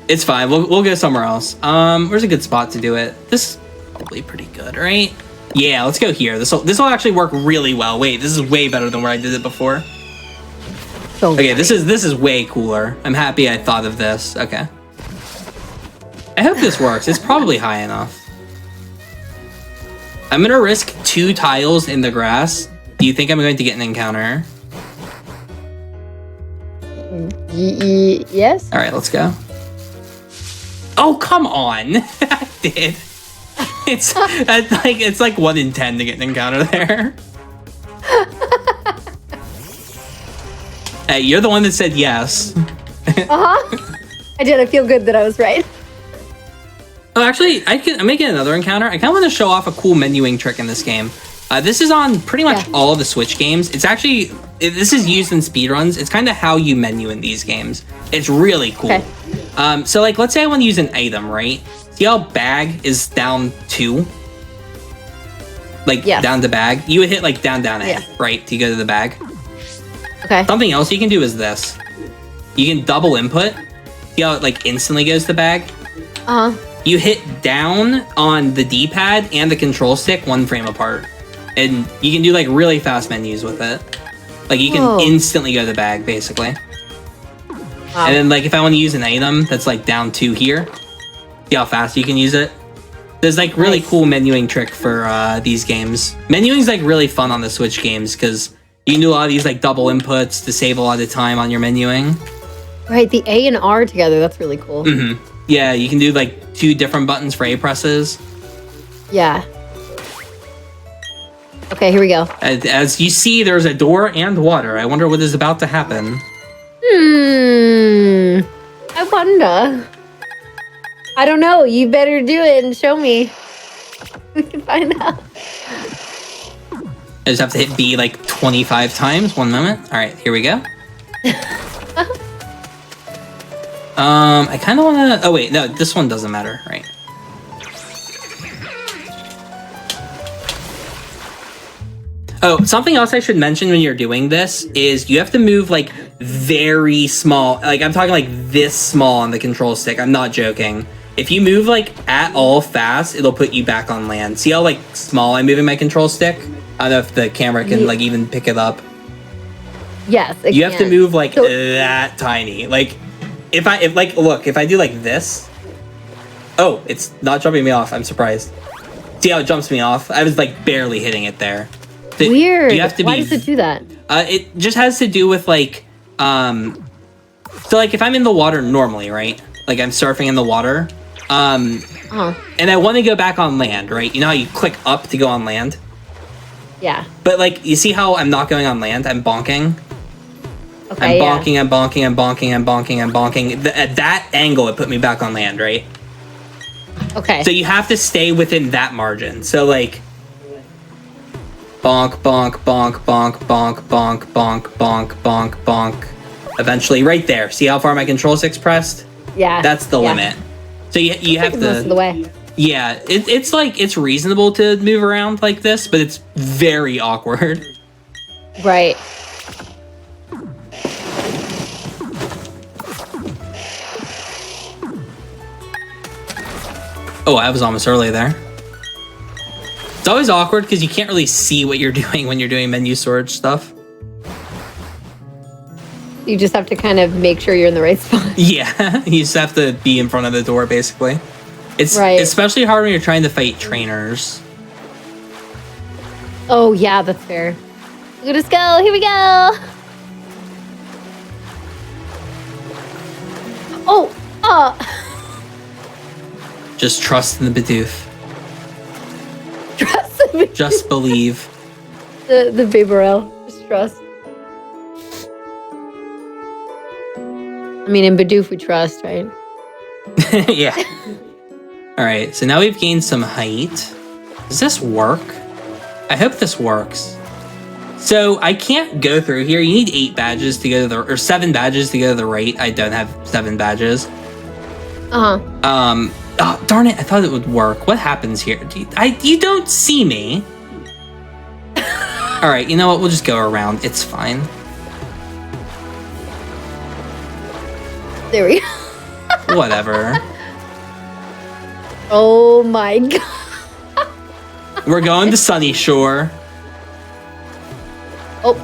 It's fine. We'll go somewhere else. Where's a good spot to do it? This is probably pretty good, right? Yeah, let's go here. This will actually work really well. Wait, this is way better than where I did it before. So okay, this is way cooler. I'm happy I thought of this. Okay. I hope this works. It's probably high enough. I'm gonna risk 2 tiles in the grass. Do you think I'm going to get an encounter? Yes. All right, let's go. Oh, come on. I did. It's like 1 in 10 to get an encounter there. Hey, you're the one that said yes. I did. I feel good that I was right. Oh, actually, I'm making another encounter. I kind of want to show off a cool menuing trick in this game. This is on pretty much all of the Switch games. It's actually, this is used in speedruns. It's kind of how you menu in these games. It's really cool. Okay. So like, let's say I want to use an item, right? See how bag is down 2? Like down to bag? You would hit like down, A, right? To go to the bag. Okay. Something else you can do is this. You can double input. See how it like instantly goes to bag? You hit down on the D-pad and the control stick 1 frame apart. And you can do like really fast menus with it. Like you can instantly go to the bag, basically. And then like if I want to use an item that's like down 2 here, see how fast you can use it? There's like really cool menuing trick for these games. Menuing is like really fun on the Switch games because you can do a lot of these like double inputs to save a lot of time on your menuing. Right, the A and R together, that's really cool. Mm-hmm. Yeah, you can do like 2 different buttons for A presses. Yeah. Okay, here we go. As you see, there's a door and water. I wonder what is about to happen. I wonder. I don't know. You better do it and show me. We can find out. I just have to hit B like 25 times. 1 moment. All right, here we go. I kind of want to... Oh, wait. No, this one doesn't matter, right? Oh, something else I should mention when you're doing this is you have to move, like, very small. Like, I'm talking, like, this small on the control stick. I'm not joking. If you move, like, at all fast, it'll put you back on land. See how, like, small I'm moving my control stick? I don't know if the camera can, like, even pick it up. Yes, it You have to move, like, that tiny. Like, if I do, like, this... Oh, it's not jumping me off. I'm surprised. See how it jumps me off? I was, like, barely hitting it there. Weird. Why does it do that? It just has to do with, like... So, like, if I'm in the water normally, right? Like, I'm surfing in the water... and I want to go back on land, right? You know how you click up to go on land? Yeah. But, like, you see how I'm not going on land? I'm bonking. Okay, I'm bonking. At that angle, it put me back on land, right? Okay. So you have to stay within that margin. So, like... Bonk, bonk, bonk, bonk, bonk, bonk, bonk, bonk, bonk, bonk. Eventually, right there. See how far my control stick's pressed? Yeah. That's the limit. So you have to... most of the way. Yeah, it's like, it's reasonable to move around like this, but it's very awkward. Right. Oh, I was almost early there. It's always awkward because you can't really see what you're doing when you're doing menu storage stuff. You just have to kind of make sure you're in the right spot. Yeah, you just have to be in front of the door, basically. It's especially hard when you're trying to fight trainers. Oh, yeah, that's fair. Look at us go. Here we go. Just trust in the Bidoof. Trust in the Bidoof. Just believe. The Bibarel. Just trust. I mean, in Bidoof we trust, right? Yeah. Alright, so now we've gained some height. Does this work? I hope this works. So I can't go through here. You need 8 badges to go to the... Or 7 badges to go to the right. I don't have 7 badges. Oh, darn it. I thought it would work. What happens here? You don't see me. Alright, you know what? We'll just go around. It's fine. There we go. Whatever. Oh my god. We're going to Sunny Shore. Oh.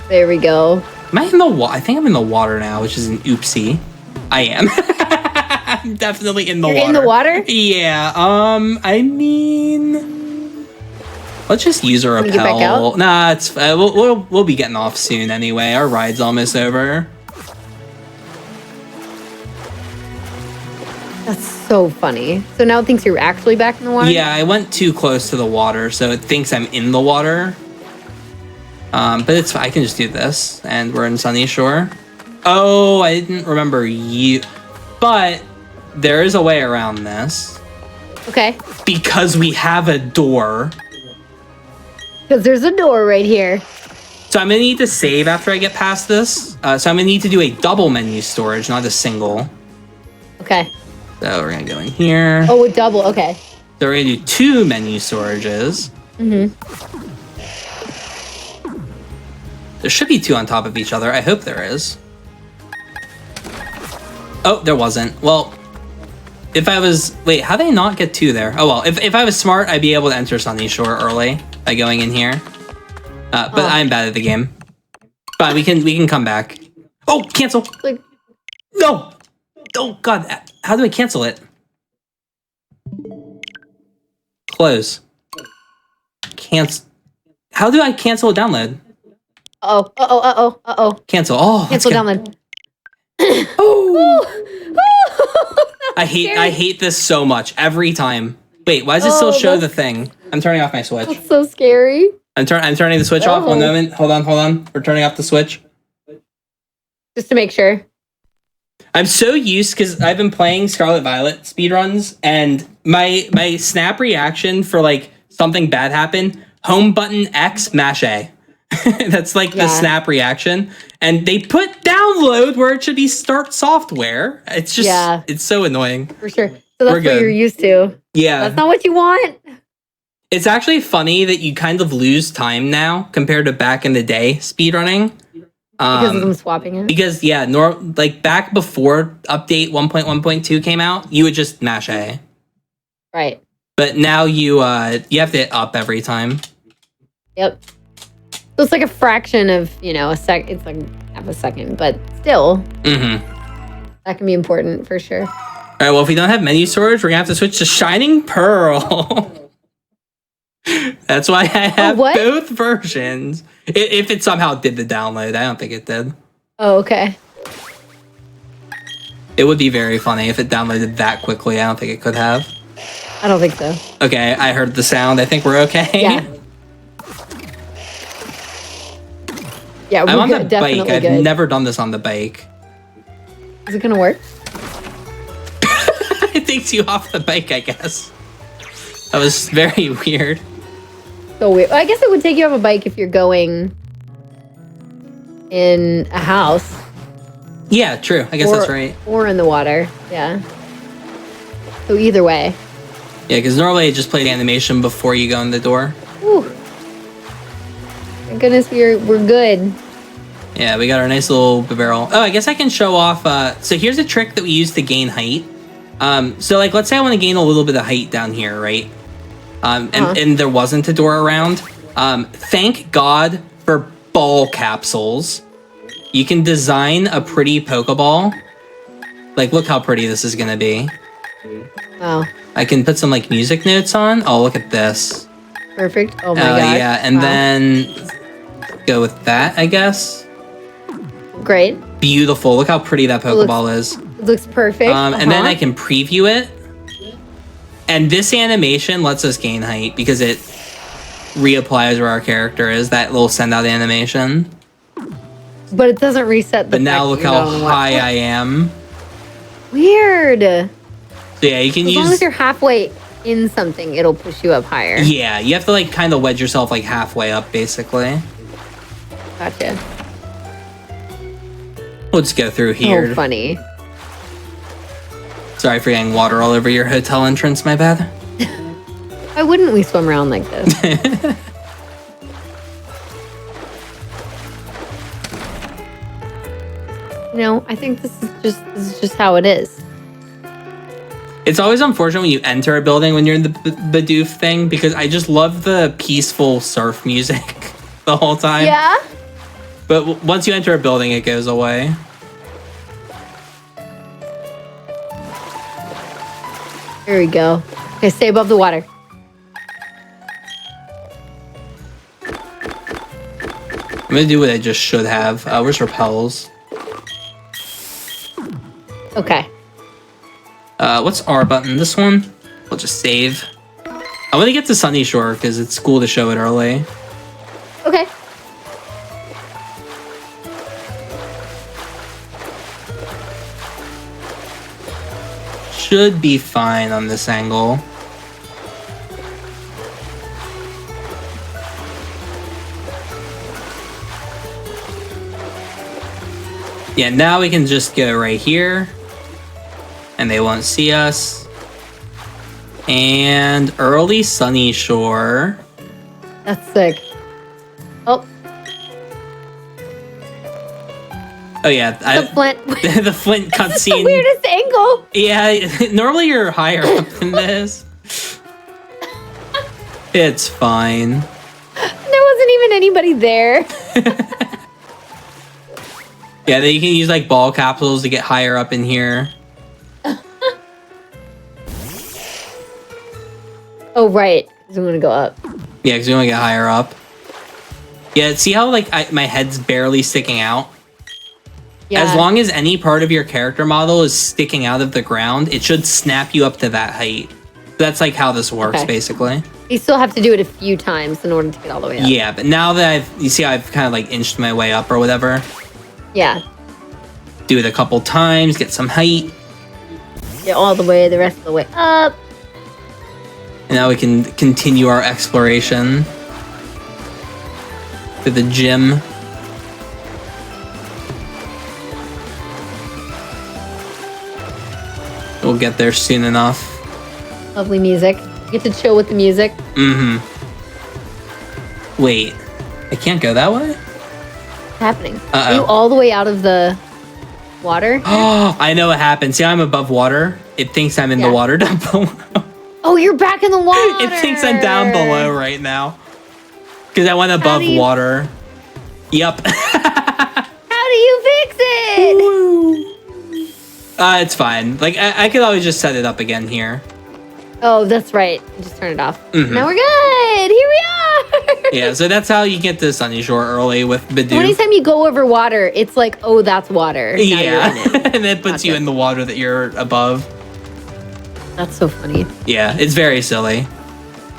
There we go. Am I in the water? I think I'm in the water now, which is an oopsie. I am. I'm definitely in the water. You're in the water? Yeah. I mean... Let's just use a rappel. Get back out? Nah, it's we'll be getting off soon anyway. Our ride's almost over. That's so funny. So now it thinks you're actually back in the water? Yeah, I went too close to the water, so it thinks I'm in the water. But it's fine. I can just do this, and we're in Sunny Shore. Oh, I didn't remember you. But there is a way around this. Okay. Because we have a door. Because there's a door right here. So I'm going to need to save after I get past this. So I'm going to need to do a double menu storage, not a single. Okay. So we're going to go in here. Oh, a double. Okay. So we're going to do 2 menu storages. Mm-hmm. There should be 2 on top of each other. I hope there is. Oh, there wasn't. Well, if I was... Wait, how did I not get 2 there? Oh, well, if I was smart, I'd be able to enter Sunny Shore early by going in here. But I'm bad at the game. Fine, we can come back. Oh, cancel! Like... No! Oh, God. How do I cancel it? Close. Cancel. How do I cancel a download? Uh-oh. Cancel. Oh, Cancel download. Oh. I hate this so much every time. Wait, why does it still show the thing? I'm turning off my switch. That's so scary. I'm turning the switch off. 1 moment. Hold on. We're turning off the switch. Just to make sure. I'm so used because I've been playing Scarlet Violet speedruns, and my snap reaction for like something bad happen, home button X, mash A. That's like the snap reaction. And they put download where it should be start software. It's just, it's so annoying. For sure. So that's what you're used to. Yeah. That's not what you want. It's actually funny that you kind of lose time now compared to back in the day speedrunning. Because of them swapping it? Because, like back before update 1.1.2 came out, you would just mash A. Right. But now you have to hit up every time. Yep. So it's like a fraction of, a sec. It's like half a second, but still. That can be important for sure. All right, well, if we don't have menu storage, we're going to have to switch to Shining Pearl. That's why I have both versions. If it somehow did the download. I don't think it did. Oh, okay. It would be very funny if it downloaded that quickly. I don't think it could have. I don't think so. Okay, I heard the sound. I think we're okay. Yeah. Yeah, I'm on the definitely bike. I've never done this on the bike. Is it going to work? It takes you off the bike, I guess. That was very weird. So weird. I guess it would take you off a bike if you're going in a house. Yeah, true. I guess that's right. Or in the water. Yeah. So either way. Yeah, because normally I just play the animation before you go in the door. Whew. Thank goodness we're good. Yeah, we got our nice little barrel. Oh, I guess I can show off. So here's a trick that we use to gain height. So like, let's say I want to gain a little bit of height down here, right? And there wasn't a door around. Thank God for ball capsules. You can design a pretty Pokeball. Like, look how pretty this is gonna be. Wow. I can put some like music notes on. Oh, look at this. Perfect. Oh my god. Yeah, and then go with that, I guess. Great. Beautiful. Look how pretty that Pokeball is. It looks perfect. And then I can preview it. And this animation lets us gain height because it reapplies where our character is. That little send out animation. But it doesn't reset the But now look how high I am. Weird. So yeah, you can use... As long as you're halfway in something, it'll push you up higher. Yeah, you have to like kind of wedge yourself like halfway up, basically. Gotcha. Let's go through here. Oh, funny. Sorry for getting water all over your hotel entrance, my bad. Why wouldn't we swim around like this? I think this is just how it is. It's always unfortunate when you enter a building when you're in the Bidoof thing, because I just love the peaceful surf music the whole time. Yeah? But once you enter a building, it goes away. There we go. Okay, stay above the water. I'm gonna do what I just should have. Where's repels? Okay. What's R button? This one? We'll just save. I want to get to Sunny Shore because it's cool to show it early. Okay. Should be fine on this angle. Yeah, now we can just go right here. And they won't see us. And early Sunny Shore. That's sick. Oh. Oh yeah, The Flint. the Flint cutscene. This is the weirdest angle. Yeah, normally you're higher up than this. It's fine. There wasn't even anybody there. Yeah, then you can use like ball capsules to get higher up in here. Oh, right. Because I'm going to go up. Yeah, because we want to get higher up. Yeah, see how like my head's barely sticking out? Yeah. As long as any part of your character model is sticking out of the ground, it should snap you up to that height. That's like how this works, basically. You still have to do it a few times in order to get all the way up. Yeah, but now that you see I've kind of like inched my way up or whatever. Yeah. Do it a couple times, get some height. Get all the way, the rest of the way up. And now we can continue our exploration. to the gym. We'll get there soon enough. Lovely music. You get to chill with the music. Mm-hmm. Wait, I can't go that way? What's happening? Uh-oh. Are you all the way out of the water? Oh, I know what happened. See, I'm above water. It thinks I'm in the water down below. Oh, you're back in the water. It thinks I'm down below right now. Because I went above water. Yep. How do you fix it? It's fine. Like, I could always just set it up again here. Oh, that's right. Just turn it off. Mm-hmm. Now we're good. Here we are. Yeah, so that's how you get to Sunny Shore early with Bidoof. So anytime you go over water, it's like, oh, that's water. Now yeah. you're in it. And it puts you in the water that you're above. That's so funny. Yeah, it's very silly.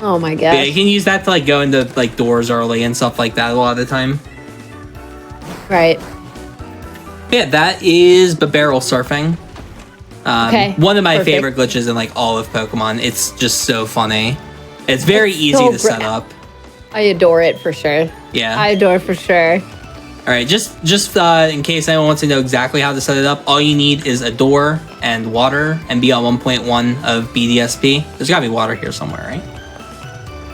Oh my gosh. Yeah, you can use that to like go into like doors early and stuff like that a lot of the time. Right. Yeah, that is barrel surfing. Okay. One of my favorite glitches in like all of Pokemon. It's just so funny. It's very easy to set up. I adore it for sure. Yeah. I adore it for sure. All right, just in case anyone wants to know exactly how to set it up, all you need is a door and water and be on 1.1 of BDSP. There's gotta be water here somewhere, right?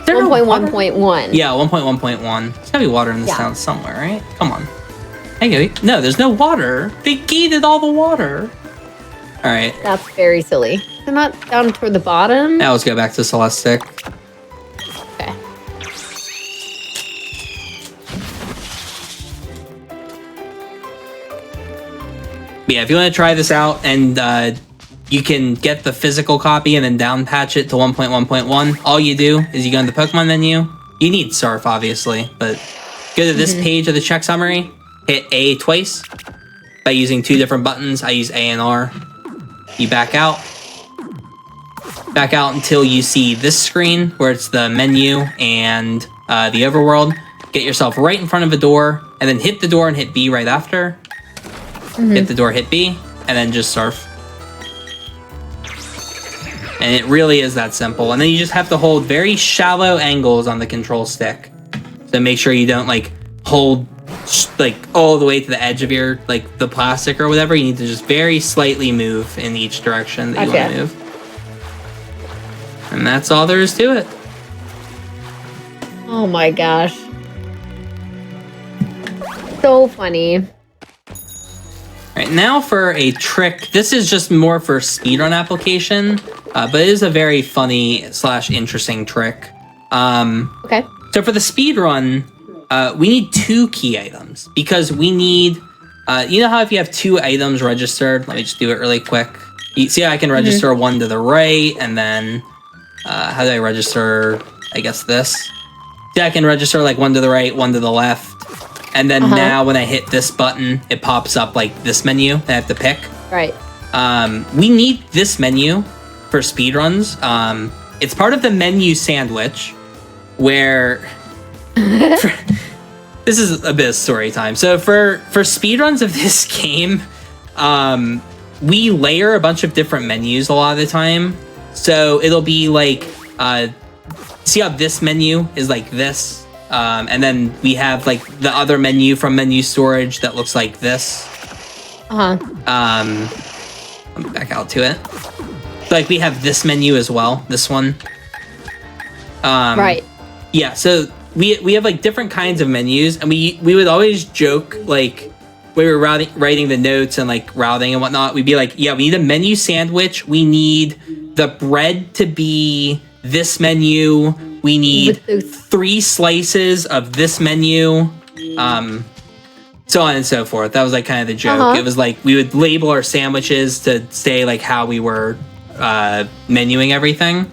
1.1.1. Yeah, 1.1.1. There's gotta be water in this town somewhere, right? Come on. Hey, no, there's no water. They gated all the water. All right. That's very silly. They're not down toward the bottom. Now let's go back to Celestic. Okay. Yeah, if you want to try this out and you can get the physical copy and then down patch it to 1.1.1, all you do is you go in the Pokemon menu. You need Surf, obviously, but go to this page of the check summary, hit A twice by using two different buttons. I use A and R. You back out until you see this screen where it's the menu and the overworld. Get yourself right in front of a door and then hit the door and hit B right after. Hit the door, hit B, and then just surf. And it really is that simple. And then you just have to hold very shallow angles on the control stick. So make sure you don't like hold like all the way to the edge of your like the plastic or whatever. You need to just very slightly move in each direction that you want to move. And that's all there is to it. Oh my gosh. So funny. Right, now for a trick. This is just more for speedrun application, but it is a very funny / interesting trick. Okay. So for the speedrun, we need 2 key items because we need, you know how if you have 2 items registered, let me just do it really quick. You see how I can register one to the right and then, how do I register, I guess this? See, I can register like one to the right, one to the left. And then now when I hit this button, it pops up like this menu that I have to pick. Right. We need this menu for speedruns. It's part of the menu sandwich where... this is a bit of story time. So for speedruns of this game, we layer a bunch of different menus a lot of the time. So it'll be like, see how this menu is like this? And then we have like the other menu from menu storage that looks like this. Let me back out to it. So, like we have this menu as well, this one. Right. Yeah, so we have like different kinds of menus, and we would always joke like when we were writing the notes and like routing and whatnot, we'd be like, yeah, we need a menu sandwich. We need the bread to be this menu. We need 3 slices of this menu. So on and so forth. That was like kind of the joke. It was like we would label our sandwiches to say like how we were menuing everything.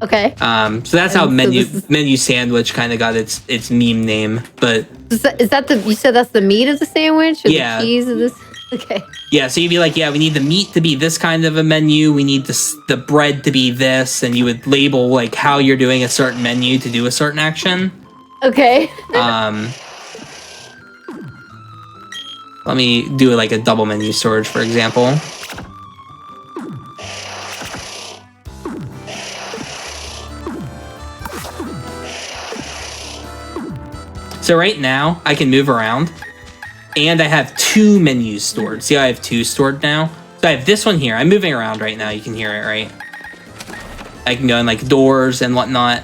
Okay. So that's how menu sandwich kind of got its meme name. But is that the, you said that's the meat of the sandwich or the cheese of this? Okay. Yeah, so you'd be like, yeah, we need the meat to be this kind of a menu. We need the bread to be this, and you would label like how you're doing a certain menu to do a certain action. Okay. Let me do like a double menu storage, for example. So right now, I can move around, and I have 2 menus stored. See how I have 2 stored now? So I have this one here. I'm moving around right now. You can hear it, right? I can go in, like, doors and whatnot.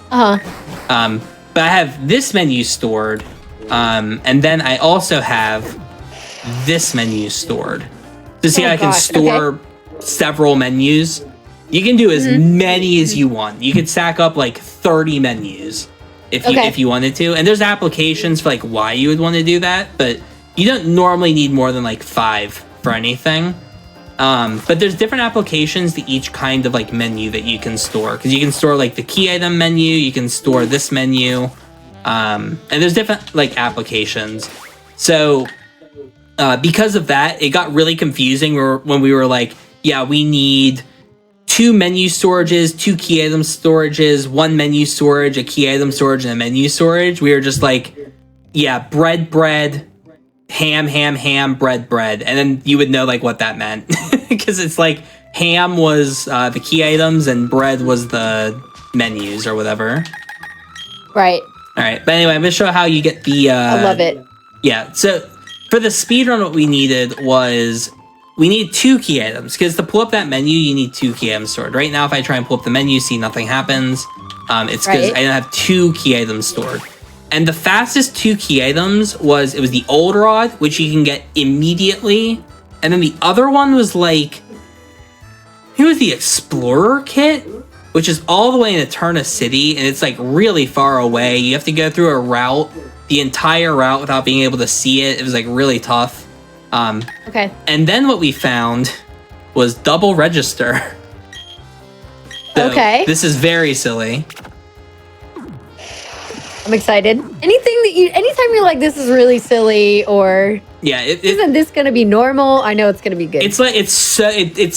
Uh-huh. But I have this menu stored, and then I also have this menu stored. To see, I can store several menus. You can do as many as you want. You could stack up like 30 menus if you wanted to. And there's applications for like why you would want to do that, but you don't normally need more than like 5 for anything. But there's different applications to each kind of like menu that you can store, because you can store like the key item menu, you can store this menu, and there's different like applications. So because of that, it got really confusing when we were like, yeah, we need 2 menu storages, 2 key item storages, 1 menu storage, a key item storage, and a menu storage. We were just like, yeah, bread, ham, bread. And then you would know like what that meant. Because it's like ham was the key items and bread was the menus or whatever. Right. All right. But anyway, I'm going to show how you get the... I love it. Yeah. So for the speedrun, what we needed was... We need 2 key items, because to pull up that menu, you need 2 key items stored. Right now, if I try and pull up the menu, see nothing happens. It's because I don't have 2 key items stored. And the fastest 2 key items was the old rod, which you can get immediately. And then the other one was like, it was the Explorer kit, which is all the way in Eterna City, and it's like really far away. You have to go through a route, the entire route, without being able to see it. It was like really tough. And then what we found was double register. So this is very silly. I'm excited. Anytime you're like, this is really silly, or isn't this gonna be normal? I know it's gonna be good. It's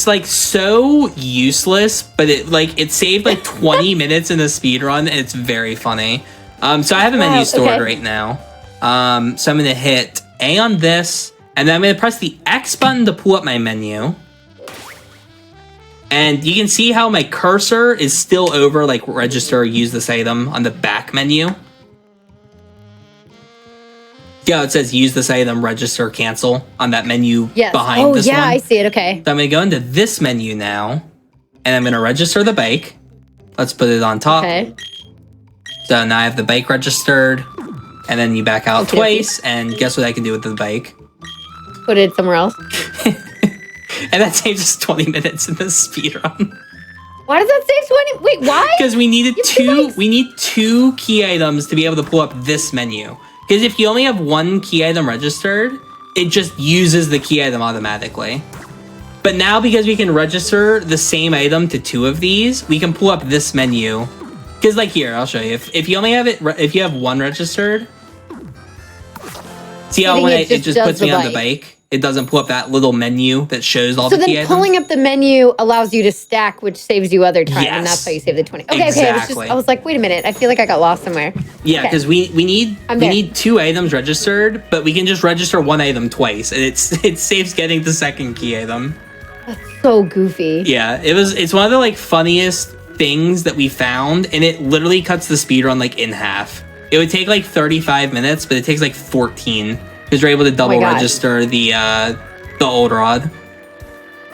like so useless, but it saved like 20 minutes in the speedrun, and it's very funny. So I have a menu stored right now. So I'm gonna hit A on this. And then I'm going to press the X button to pull up my menu. And you can see how my cursor is still over, like, register or use this item on the back menu. Yeah, it says use this item, register, cancel on that menu behind this one. I see it, okay. So I'm going to go into this menu now. And I'm going to register the bike. Let's put it on top. Okay. So now I have the bike registered. And then you back out twice. And guess what I can do with the bike? Put it somewhere else. And that saves us 20 minutes in the speedrun. Why does that save 20? Wait, why? Because we needed we need 2 key items to be able to pull up this menu. Because if you only have 1 key item registered, it just uses the key item automatically. But now, because we can register the same item to 2 of these, we can pull up this menu. Because like here, I'll show you. If you only have if you have 1 registered, see how when it just puts me on the bike? It doesn't pull up that little menu that shows all the key items. So then pulling up the menu allows you to stack, which saves you other time, and that's how you save the 20. Okay, exactly. I was like, wait a minute, I feel like I got lost somewhere. Yeah, because we need 2 items registered, but we can just register 1 item twice, and it saves getting the second key item. That's so goofy. Yeah, it's one of the like funniest things that we found, and it literally cuts the speedrun like in half. It would take like 35 minutes, but it takes like 14. Because you're able to double register the old rod.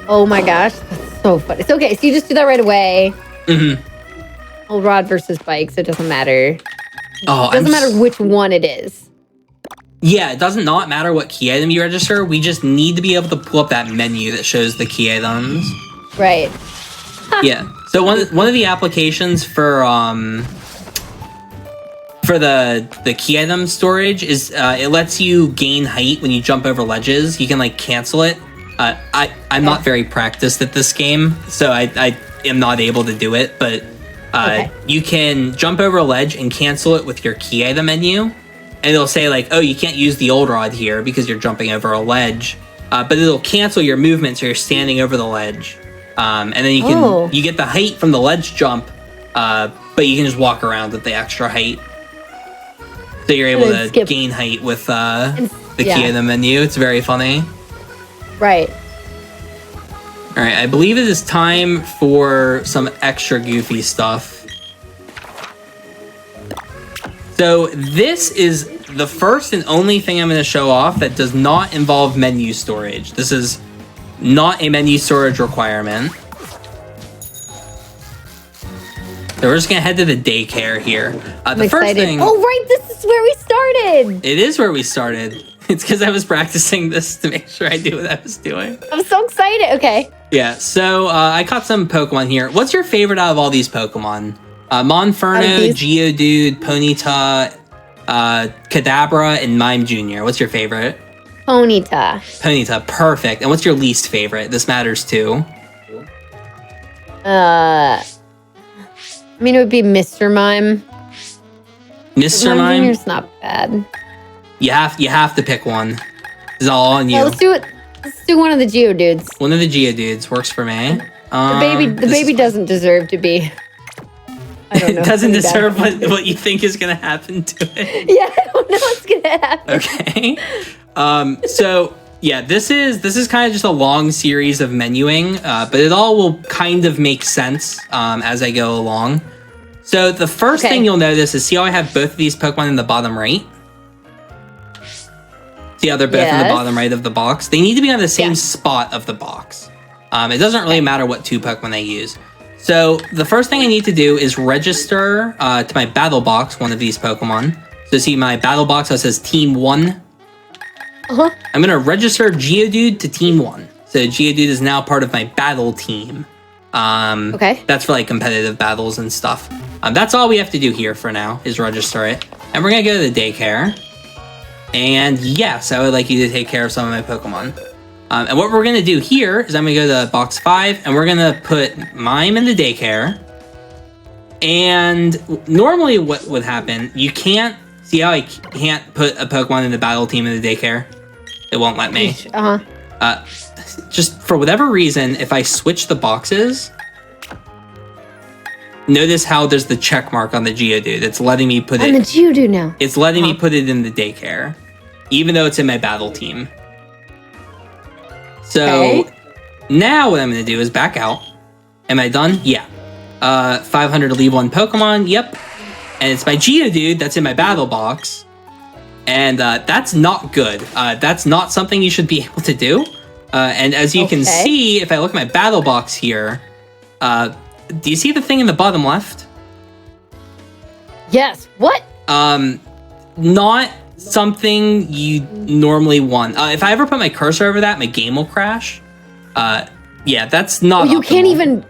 Oh my gosh, that's so funny. It's okay, so you just do that right away. Old rod versus bikes, it doesn't matter. Oh, it doesn't matter which one it is. Yeah, it does not matter what key item you register. We just need to be able to pull up that menu that shows the key items. Right. Yeah. So one of the applications for the key item storage is it lets you gain height when you jump over ledges. You can like cancel it. I'm not very practiced at this game, so I am not able to do it, but you can jump over a ledge and cancel it with your key item menu, and it'll say like, oh, you can't use the old rod here because you're jumping over a ledge, but it'll cancel your movement so you're standing over the ledge, and then you get the height from the ledge jump, but you can just walk around with the extra height. So you're able to gain height with the key in the menu. It's very funny. Right. All right, I believe it is time for some extra goofy stuff. So this is the first and only thing I'm going to show off that does not involve menu storage. This is not a menu storage requirement. So we're just going to head to the daycare here. The first thing... Oh, right, this is where we started. It is where we started. It's because I was practicing this to make sure I knew what I was doing. I'm so excited. Okay. Yeah, so I caught some Pokemon here. What's your favorite out of all these Pokemon? Monferno, Geodude, Ponyta, Kadabra, and Mime Jr. What's your favorite? Ponyta. Ponyta, perfect. And what's your least favorite? This matters too. I mean, it would be Mr. Mime. Mr. Mime Mime? Jr.'s not bad. You have to pick one. It's all on you. Well, let's do it. Let's do one of the Geodudes. One of the Geodudes works for me. The baby doesn't deserve to be. I don't know. It doesn't deserve what you think is going to happen to it. Yeah, I don't know what's going to happen. Okay. So yeah, this is kind of just a long series of menuing, but it all will kind of make sense as I go along. So the first thing you'll notice is, see how I have both of these Pokemon in the bottom right? See how they're both in the bottom right of the box? They need to be on the same spot of the box. It doesn't really matter what two Pokemon I use. So the first thing I need to do is register to my battle box one of these Pokemon. So see my battle box that says Team 1. I'm going to register Geodude to Team 1. So Geodude is now part of my battle team. That's for like competitive battles and stuff. That's all we have to do here for now, is register it. And we're going to go to the daycare. And yes, I would like you to take care of some of my Pokemon. And what we're going to do here is I'm going to go to box 5, and we're going to put Mime in the daycare. And normally what would happen, you can't, see how I can't put a Pokemon in the battle team in the daycare? It won't let me. Just for whatever reason, if I switch the boxes, notice how there's the check mark on the Geodude. It's letting me put it... On the Geodude now. It's letting me put it in the daycare, even though it's in my battle team. So now what I'm going to do is back out. Am I done? Yeah. 500 to leave one Pokemon. Yep. And it's my Geodude that's in my battle box. And that's not good. That's not something you should be able to do. And as you can see, if I look at my battle box here, do you see the thing in the bottom left? Yes. What? Not something you normally want. If I ever put my cursor over that, my game will crash. Yeah, that's not you optimal. Can't even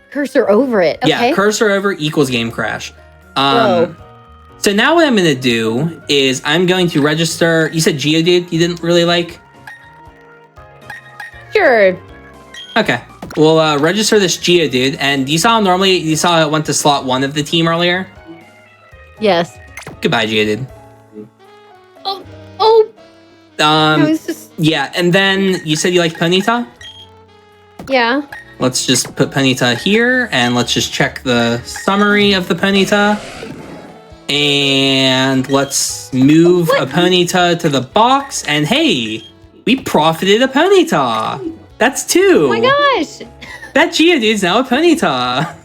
cursor over it. Okay? Yeah, cursor over equals game crash. So now what I'm going to do is I'm going to register... You said Geodude you didn't really like? Sure. Okay. We'll register this Geodude. And you saw normally... You saw it went to slot 1 of the team earlier? Yes. Goodbye, Geodude. Yeah, and then you said you liked Ponyta? Yeah. Let's just put Ponyta here, and let's just check the summary of the Ponyta. And let's move a Ponyta to the box, and hey, we profited a Ponyta! That's 2! Oh my gosh! That Geodude's now a Ponyta!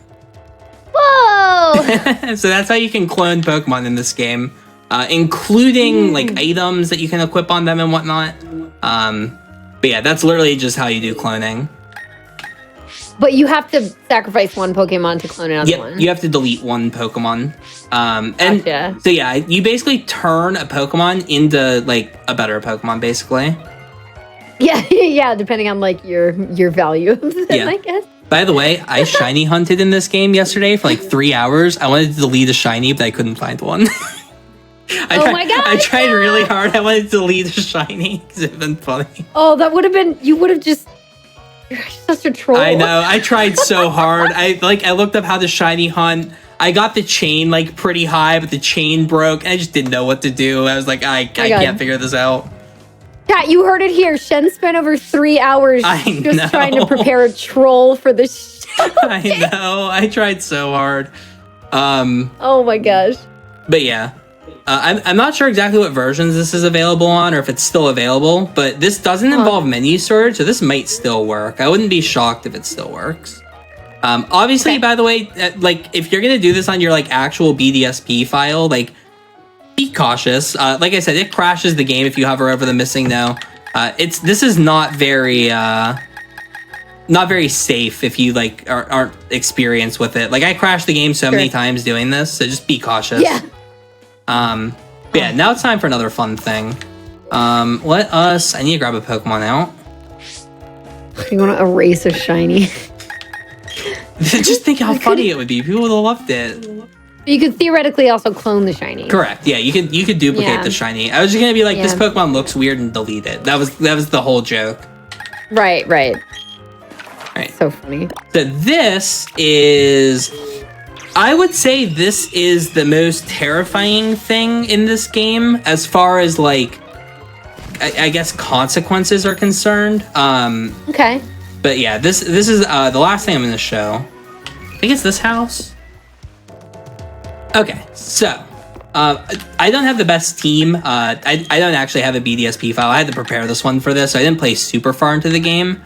Whoa! So that's how you can clone Pokemon in this game. Including like items that you can equip on them and whatnot. But yeah, that's literally just how you do cloning. But you have to sacrifice one Pokemon to clone another one. You have to delete one Pokemon. And so yeah, you basically turn a Pokemon into like a better Pokemon, basically. Yeah, yeah, depending on like your value of them, I guess. By the way, I shiny hunted in this game yesterday for like 3 hours. I wanted to delete a shiny, but I couldn't find one. My god! I tried really hard. I wanted to delete a shiny because it'd been funny. Oh, that would have been... You would have just... You're such a troll. I know. I tried so hard. I looked up how to shiny hunt. I got the chain like pretty high, but the chain broke. And I just didn't know what to do. I was like, I can't figure this out. Kat, you heard it here. Shen spent over 3 hours just trying to prepare a troll for this. I know. I tried so hard. Oh my gosh. But yeah. I'm not sure exactly what versions this is available on or if it's still available, but this doesn't involve menu storage, so this might still work. I wouldn't be shocked if it still works. Obviously, by the way, like if you're going to do this on your like actual BDSP file, like be cautious. Like I said, it crashes the game if you hover over the missing no. This is not very safe if you like aren't experienced with it. Like I crashed the game so many times doing this, so just be cautious. Yeah. Yeah. Now it's time for another fun thing. I need to grab a Pokemon out. You want to erase a shiny? Just think how funny it would be. People would have loved it. You could theoretically also clone the shiny. Correct. Yeah, you could duplicate the shiny. I was just gonna be like, this Pokemon looks weird and delete it. That was the whole joke. Right. Right. So funny. So this is, I would say this is the most terrifying thing in this game as far as like, I guess consequences are concerned. Okay. But yeah, this is the last thing I'm going to show. I think it's this house. Okay, so I don't have the best team. I don't actually have a BDSP file. I had to prepare this one for this, so I didn't play super far into the game.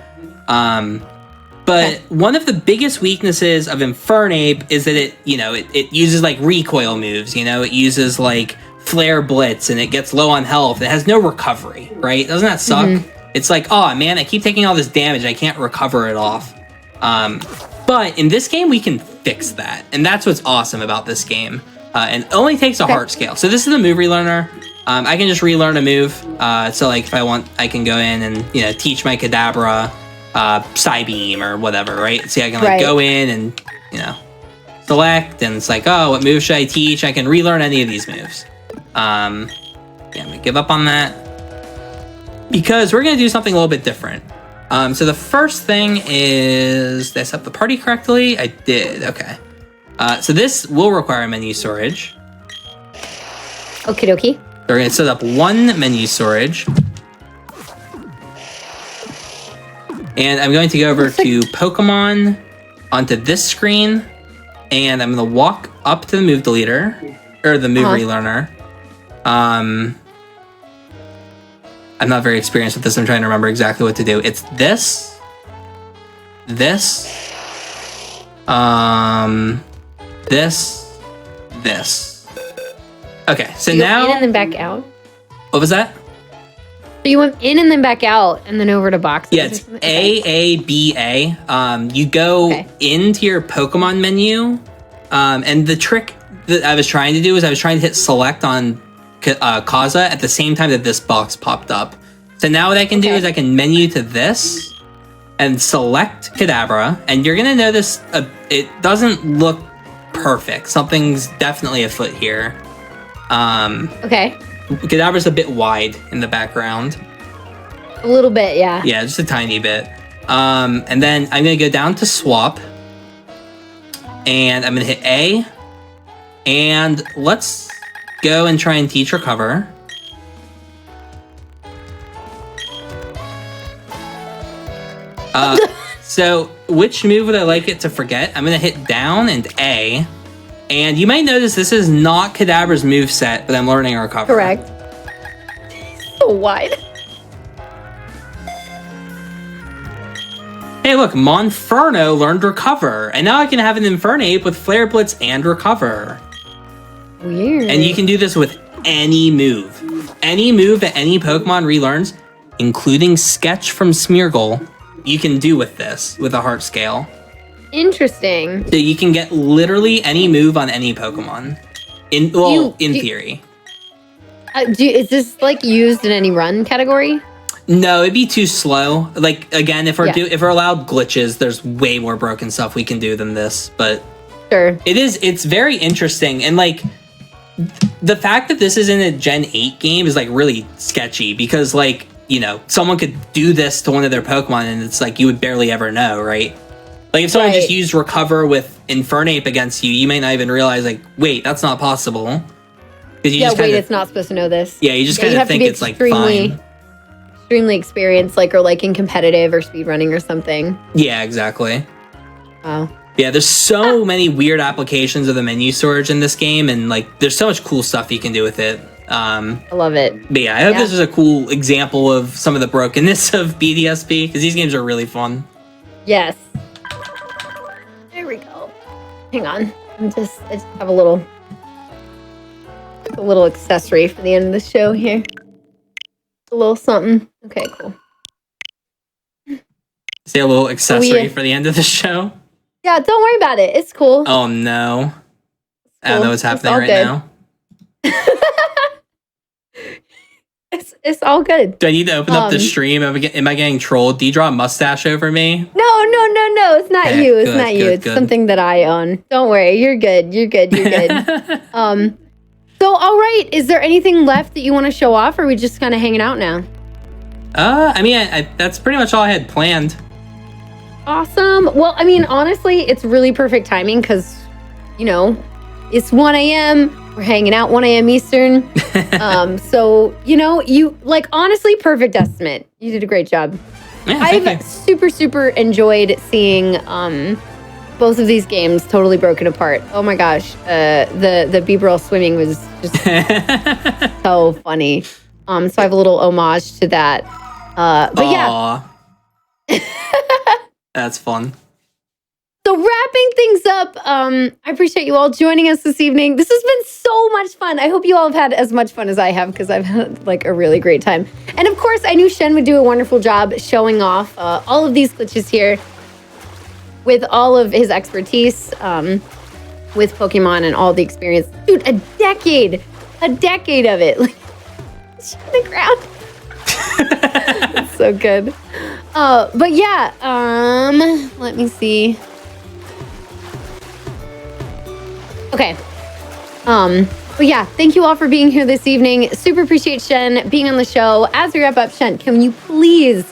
But one of the biggest weaknesses of Infernape is that it uses like recoil moves. It uses like Flare Blitz, and it gets low on health. It has no recovery, right? Doesn't that suck? It's like, oh man, I keep taking all this damage. I can't recover it off. But in this game, we can fix that. And that's what's awesome about this game. And it only takes a heart scale. So this is the move relearner. I can just relearn a move. So like if I want, I can go in and, teach my Kadabra Psybeam or whatever, right? See, I can like go in and, select. And it's like, oh, what move should I teach? I can relearn any of these moves. I'm going to give up on that. Because we're going to do something a little bit different. So the first thing is, did I set up the party correctly? I did, okay. So this will require menu storage. Okie dokie. So we're going to set up one menu storage. And I'm going to go over to Pokemon onto this screen. And I'm going to walk up to the move deleter, or the move relearner. I'm not very experienced with this. I'm trying to remember exactly what to do. It's this, this, this. Okay, so now... in and then back out? What was that? So you went in and then back out and then over to boxes? Yeah, it's AABA. You go into your Pokemon menu, and the trick that I was trying to do is I was trying to hit select on Kaza at the same time that this box popped up. So now what I can do is I can menu to this and select Kadabra, and you're gonna notice it doesn't look perfect. Something's definitely afoot here. Kadabra's a bit wide in the background. A little bit, yeah. Yeah, just a tiny bit. And then I'm gonna go down to swap, and I'm gonna hit A, and let's go and try and teach recover. So which move would I like it to forget? I'm gonna hit down and A, and you might notice this is not Kadabra's moveset, but I'm learning recover. Correct. So wide. Hey, look, Monferno learned recover, and now I can have an Infernape with Flare Blitz and recover. Weird. And you can do this with any move. Any move that any Pokemon relearns, including Sketch from Smeargle, you can do with this, with a heart scale. Interesting. So you can get literally any move on any Pokemon. In theory. Is this like used in any run category? No, it'd be too slow. Like again, if we're allowed glitches, there's way more broken stuff we can do than this. But sure, it's very interesting, and like the fact that this is in a Gen 8 game is like really sketchy because like someone could do this to one of their Pokemon and it's like you would barely ever know, right? Like if someone just used recover with Infernape against you, you might not even realize like, wait, that's not possible. It's not supposed to know this. Yeah, you just kind of think it's like fine. Extremely experienced, like, or like in competitive or speedrunning or something. Yeah, exactly. Wow. Yeah, there's so many weird applications of the menu storage in this game, and like there's so much cool stuff you can do with it. I love it. But yeah, I hope this is a cool example of some of the brokenness of BDSP, because these games are really fun. Yes. There we go. Hang on. I just have a little a little accessory for the end of the show here. A little something. Okay, cool. Say a little accessory for the end of the show. Yeah, don't worry about it. It's cool. Oh no. I don't know what's happening right now. It's all good. Do I need to open up the stream? Am I getting trolled? Do you draw a mustache over me? No. It's not you. It's not you. It's something that I own. Don't worry. You're good. So, all right. Is there anything left that you want to show off, or are we just kind of hanging out now? I mean, that's pretty much all I had planned. Awesome. Well, I mean, honestly, it's really perfect timing because, it's 1 a.m. We're hanging out 1 a.m. Eastern. So, you honestly, perfect estimate. You did a great job. Yeah, I've super enjoyed seeing both of these games totally broken apart. Oh my gosh. The B-Brawl swimming was just so funny. So I have a little homage to that. But yeah. That's fun. So wrapping things up, I appreciate you all joining us this evening. This has been so much fun. I hope you all have had as much fun as I have because I've had a really great time. And of course, I knew Shen would do a wonderful job showing off all of these glitches here with all of his expertise with Pokemon and all the experience. Dude, a decade of it. It's on the ground. It's so good. But yeah, let me see. Okay. But yeah, thank you all for being here this evening. Super appreciate Shen being on the show. As we wrap up, Shen, can you please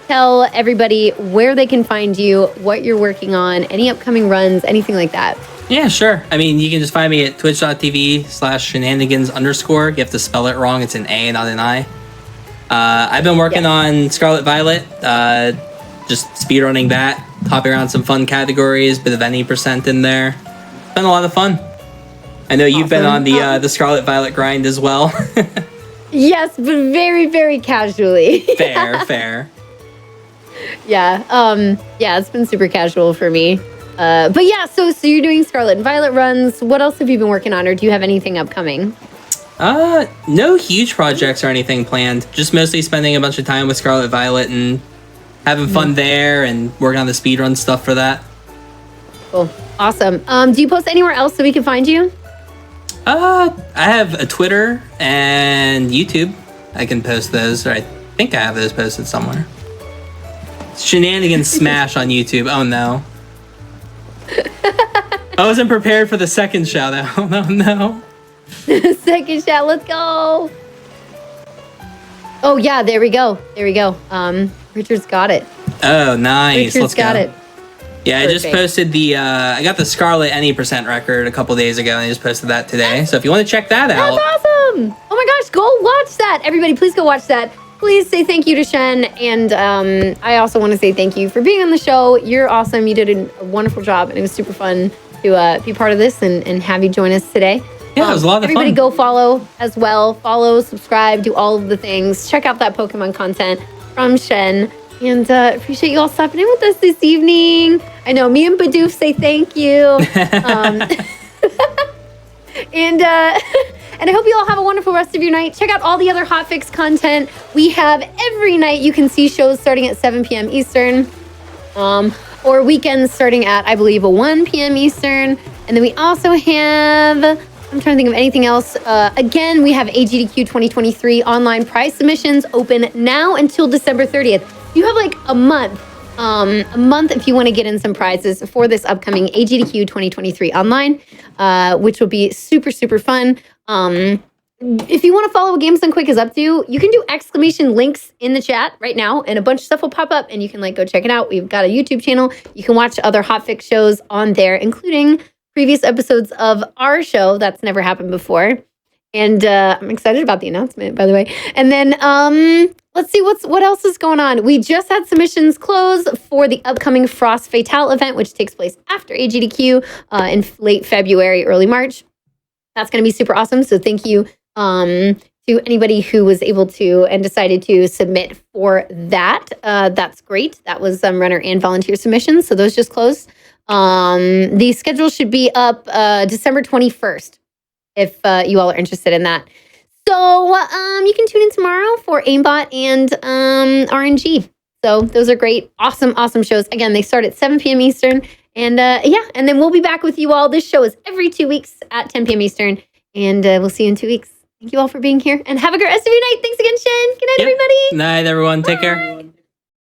tell everybody where they can find you, what you're working on, any upcoming runs, anything like that? Yeah, sure. I mean, you can just find me at twitch.tv/shenanigans_. You have to spell it wrong. It's an A, not an I. I've been working on Scarlet Violet, just speedrunning that, hopping around some fun categories, bit of any percent in there. It's been a lot of fun. I know you've been on the Scarlet Violet grind as well. Yes, but very, very casually. Fair. Yeah, it's been super casual for me. But yeah, so you're doing Scarlet and Violet runs. What else have you been working on, or do you have anything upcoming? No huge projects or anything planned. Just mostly spending a bunch of time with Scarlet Violet and having fun there and working on the speedrun stuff for that. Cool. Awesome. Do you post anywhere else so we can find you? I have a Twitter and YouTube. I can post those, or I think I have those posted somewhere. Shenanigans Smash on YouTube. Oh no. I wasn't prepared for the second shout out. Oh no. Second shout, let's go. Oh yeah, there we go. Richard's got it. Oh nice. Let's go. It. Yeah, Perfect. I just posted I got the Scarlet any percent record a couple days ago, and I just posted that today. So if you want to check that out. That's awesome. Oh my gosh, go watch that. Everybody, please go watch that. Please say thank you to Shen, and I also want to say thank you for being on the show. You're awesome. You did a wonderful job, and it was super fun to be part of this and have you join us today. Yeah, it was a lot of fun. Everybody go follow as well. Follow, subscribe, do all of the things. Check out that Pokemon content from Shen. And appreciate you all stopping in with us this evening. I know me and Bidoof say thank you. And I hope you all have a wonderful rest of your night. Check out all the other hotfix content we have every night. You can see shows starting at 7 p.m. Eastern. Or weekends starting at, I believe, 1 p.m. Eastern. And then we also have, I'm trying to think of anything else. Again, we have AGDQ 2023 online prize submissions open now until December 30th. You have a month if you want to get in some prizes for this upcoming AGDQ 2023 online, which will be super, super fun. If you want to follow what Games Done Quick is up to, you can do exclamation links in the chat right now, and a bunch of stuff will pop up, and you can go check it out. We've got a YouTube channel. You can watch other hotfix shows on there, including previous episodes of our show. That's never happened before. And I'm excited about the announcement, by the way. And then let's see what else is going on. We just had submissions close for the upcoming Frost Fatale event, which takes place after AGDQ in late February, early March. That's going to be super awesome. So thank you to anybody who was able to and decided to submit for that. That's great. That was runner and volunteer submissions. So those just closed. The schedule should be up December 21st. if you all are interested in that. So you can tune in tomorrow for Aimbot and RNG. So those are great, awesome shows. Again, they start at 7 p.m. Eastern. And and then we'll be back with you all. This show is every 2 weeks at 10 p.m. Eastern. And we'll see you in 2 weeks. Thank you all for being here. And have a great rest of your night. Thanks again, Shen. Good night, everybody. Night, everyone. Take care.